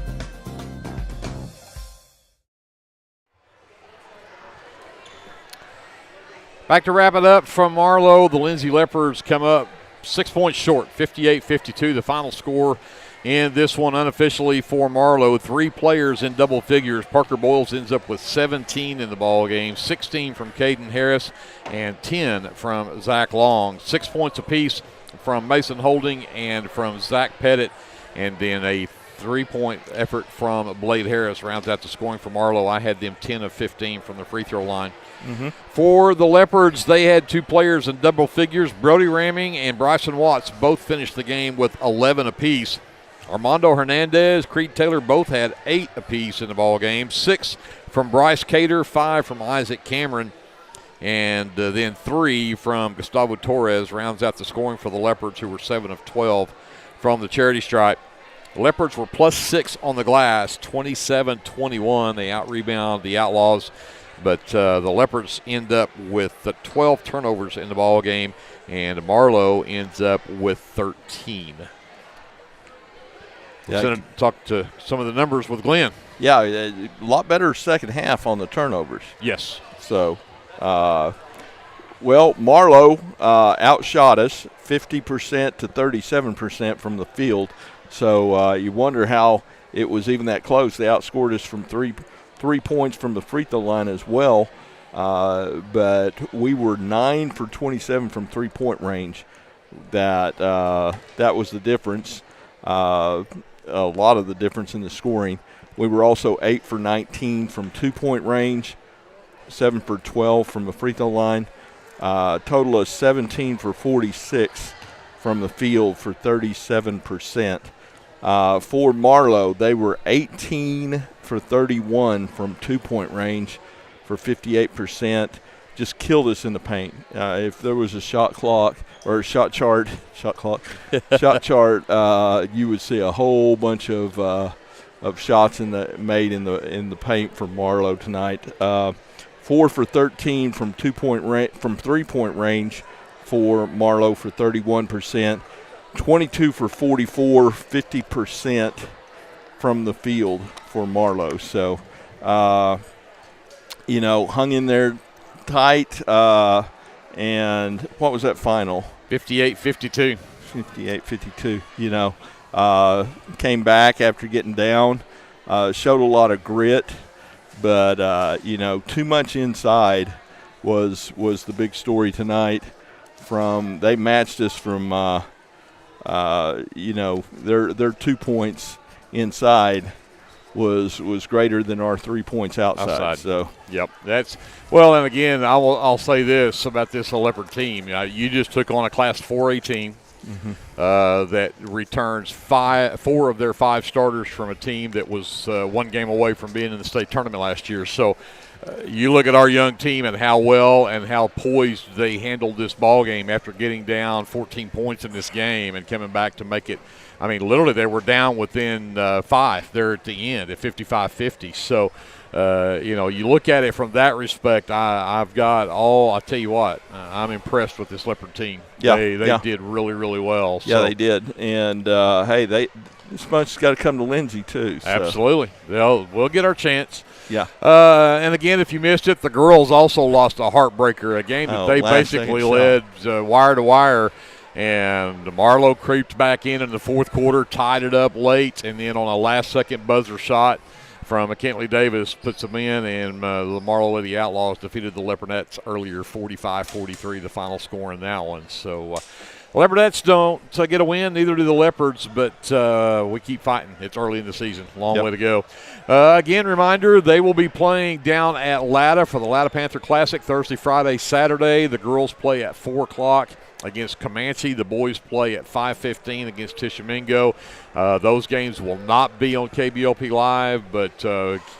Back to wrap it up from Marlow. The Lindsay Leopards come up 6 points short, 58-52, the final score in this one unofficially for Marlow. 3 players in double figures. Parker Boyles ends up with 17 in the ball game, 16 from Caden Harris and 10 from Zach Long. 6 points apiece from Mason Holding and from Zach Pettit, and then a 3-point effort from Blade Harris rounds out the scoring for Marlow. I had them 10 of 15 from the free throw line. For the Leopards, they had 2 players in double figures. Brody Ramming and Bryson Watts both finished the game with 11 apiece. Armando Hernandez, Creed Taylor both had 8 apiece in the ball game. 6 from Bryce Cater, 5 from Isaac Cameron, and then 3 from Gustavo Torres rounds out the scoring for the Leopards, who were 7 of 12 from the charity stripe. The Leopards were +6 on the glass, 27-21. They out-rebound the Outlaws. But the Leopards end up with 12 turnovers in the ball game, and Marlow ends up with 13. Yeah, talk to some of the numbers with Glenn. Yeah, a lot better second half on the turnovers. Yes. So, Marlow outshot us 50% to 37% from the field. So you wonder how it was even that close. They outscored us from three points from the free throw line as well. But we were 9 for 27 from 3-point range. That was the difference. A lot of the difference in the scoring. We were also 8 for 19 from 2-point range, 7 for 12 from the free throw line. Total of 17 for 46 from the field for 37%. For Marlow, they were 18 for 31 from 2-point range for 58%. Just killed us in the paint. If there was a shot clock or a shot chart, you would see a whole bunch of shots made in the paint for Marlow tonight. 4 for 13 from 3-point range for Marlow for 31%. 22 for 44, 50% from the field for Marlow. So, hung in there tight. And what was that final? 58-52. 58-52. Came back after getting down. Showed a lot of grit. But, too much inside was the big story tonight. They matched us from, their 2 points inside was greater than our 3 points outside. So, yep, and again, I'll say this about this Leopard team. You just took on a Class 4A team. That returns 4 of their 5 starters from a team that was 1 game away from being in the state tournament last year. So you look at our young team and how well and how poised they handled this ball game after getting down 14 points in this game and coming back to make it. I mean, literally they were down within 5 there at the end at 55-50. So, you look at it from that respect, I'll tell you what, I'm impressed with this Leopard team. Yeah, they did really, really well. Yeah, they did. And, this bunch's got to come to Lindsay, too. So. Absolutely. We'll get our chance. Yeah. And, again, if you missed it, the girls also lost a heartbreaker, a game that they basically led wire to wire. And Marlow creeped back in the fourth quarter, tied it up late, and then on a last-second buzzer shot from Kentley Davis puts them in, and the Marlow Lady Outlaws defeated the Leopards earlier 45-43, the final score in that one. So Leopards don't get a win, neither do the Leopards, but we keep fighting. It's early in the season. Long way to go. Again, reminder, they will be playing down at Latta for the Latta Panther Classic Thursday, Friday, Saturday. The girls play at 4 o'clock against Comanche. The boys play at 5:15 against Tishomingo. Those games will not be on KBLP Live, but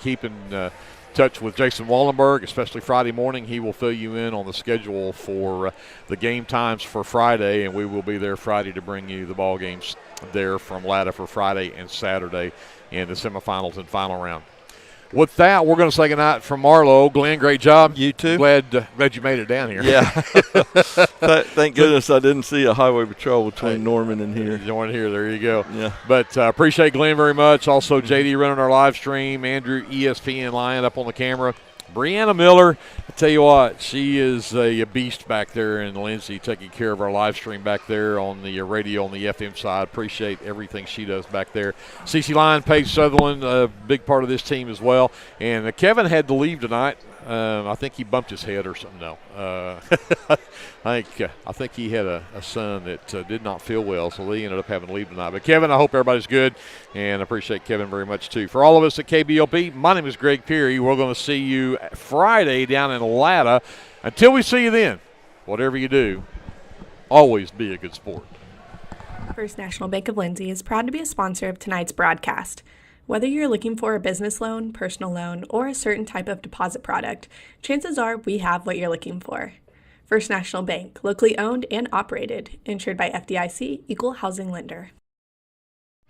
keep in touch with Jason Wallenberg, especially Friday morning. He will fill you in on the schedule for the game times for Friday, and we will be there Friday to bring you the ball games there from Latta for Friday and Saturday in the semifinals and final round. With that, we're going to say goodnight from Marlow. Glenn, great job. You too. Glad you made it down here. Yeah. Thank goodness I didn't see a highway patrol between Norman and here. Norman here. There you go. Yeah. But appreciate Glenn very much. Also, JD running our live stream. Andrew, ESPN Lion up on the camera. Brianna Miller, I tell you what, she is a beast back there in Lindsay, taking care of our live stream back there on the radio on the FM side. Appreciate everything she does back there. CeCe Lyon, Paige Sutherland, a big part of this team as well. And Kevin had to leave tonight. I think he bumped his head or something. No. I think he had a son that did not feel well, so he ended up having to leave tonight. But, Kevin, I hope everybody's good, and I appreciate Kevin very much, too. For all of us at KBLP, my name is Greg Peary. We're going to see you Friday down in Latta. Until we see you then, whatever you do, always be a good sport. First National Bank of Lindsay is proud to be a sponsor of tonight's broadcast. Whether you're looking for a business loan, personal loan, or a certain type of deposit product, chances are we have what you're looking for. First National Bank, locally owned and operated, insured by FDIC, Equal Housing Lender.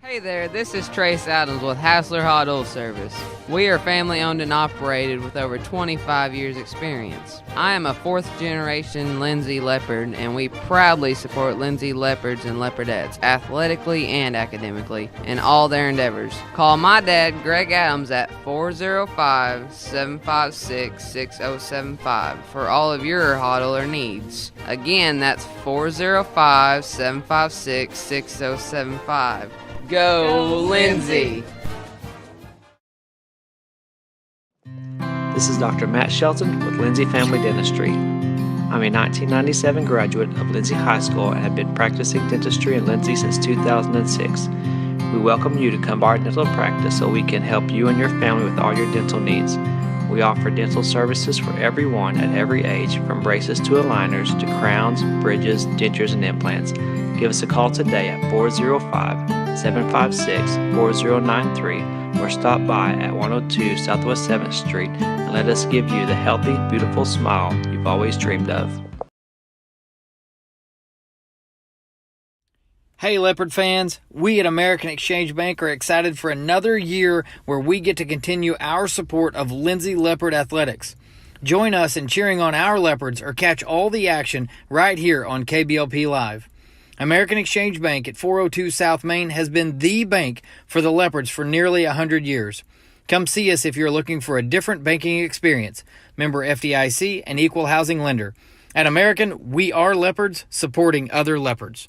Hey there, this is Trace Adams with Hassler Hot Oil Service. We are family owned and operated with over 25 years experience. I am a fourth generation Lindsay Leopard, and we proudly support Lindsay Leopards and Leopardettes athletically and academically in all their endeavors. Call my dad, Greg Adams, at 405-756-6075 for all of your hot oiler needs. Again, that's 405-756-6075. Go, Lindsay! This is Dr. Matt Shelton with Lindsay Family Dentistry. I'm a 1997 graduate of Lindsay High School and have been practicing dentistry in Lindsay since 2006. We welcome you to come by our dental practice so we can help you and your family with all your dental needs. We offer dental services for everyone at every age, from braces to aligners to crowns, bridges, dentures, and implants. Give us a call today at 405-756-4093 or stop by at 102 Southwest 7th Street and let us give you the healthy, beautiful smile you've always dreamed of. Hey Leopard fans, we at American Exchange Bank are excited for another year where we get to continue our support of Lindsay Leopard Athletics. Join us in cheering on our Leopards or catch all the action right here on KBLP Live. American Exchange Bank at 402 South Main has been the bank for the Leopards for nearly 100 years. Come see us if you're looking for a different banking experience. Member FDIC and equal housing lender. At American, we are Leopards supporting other Leopards.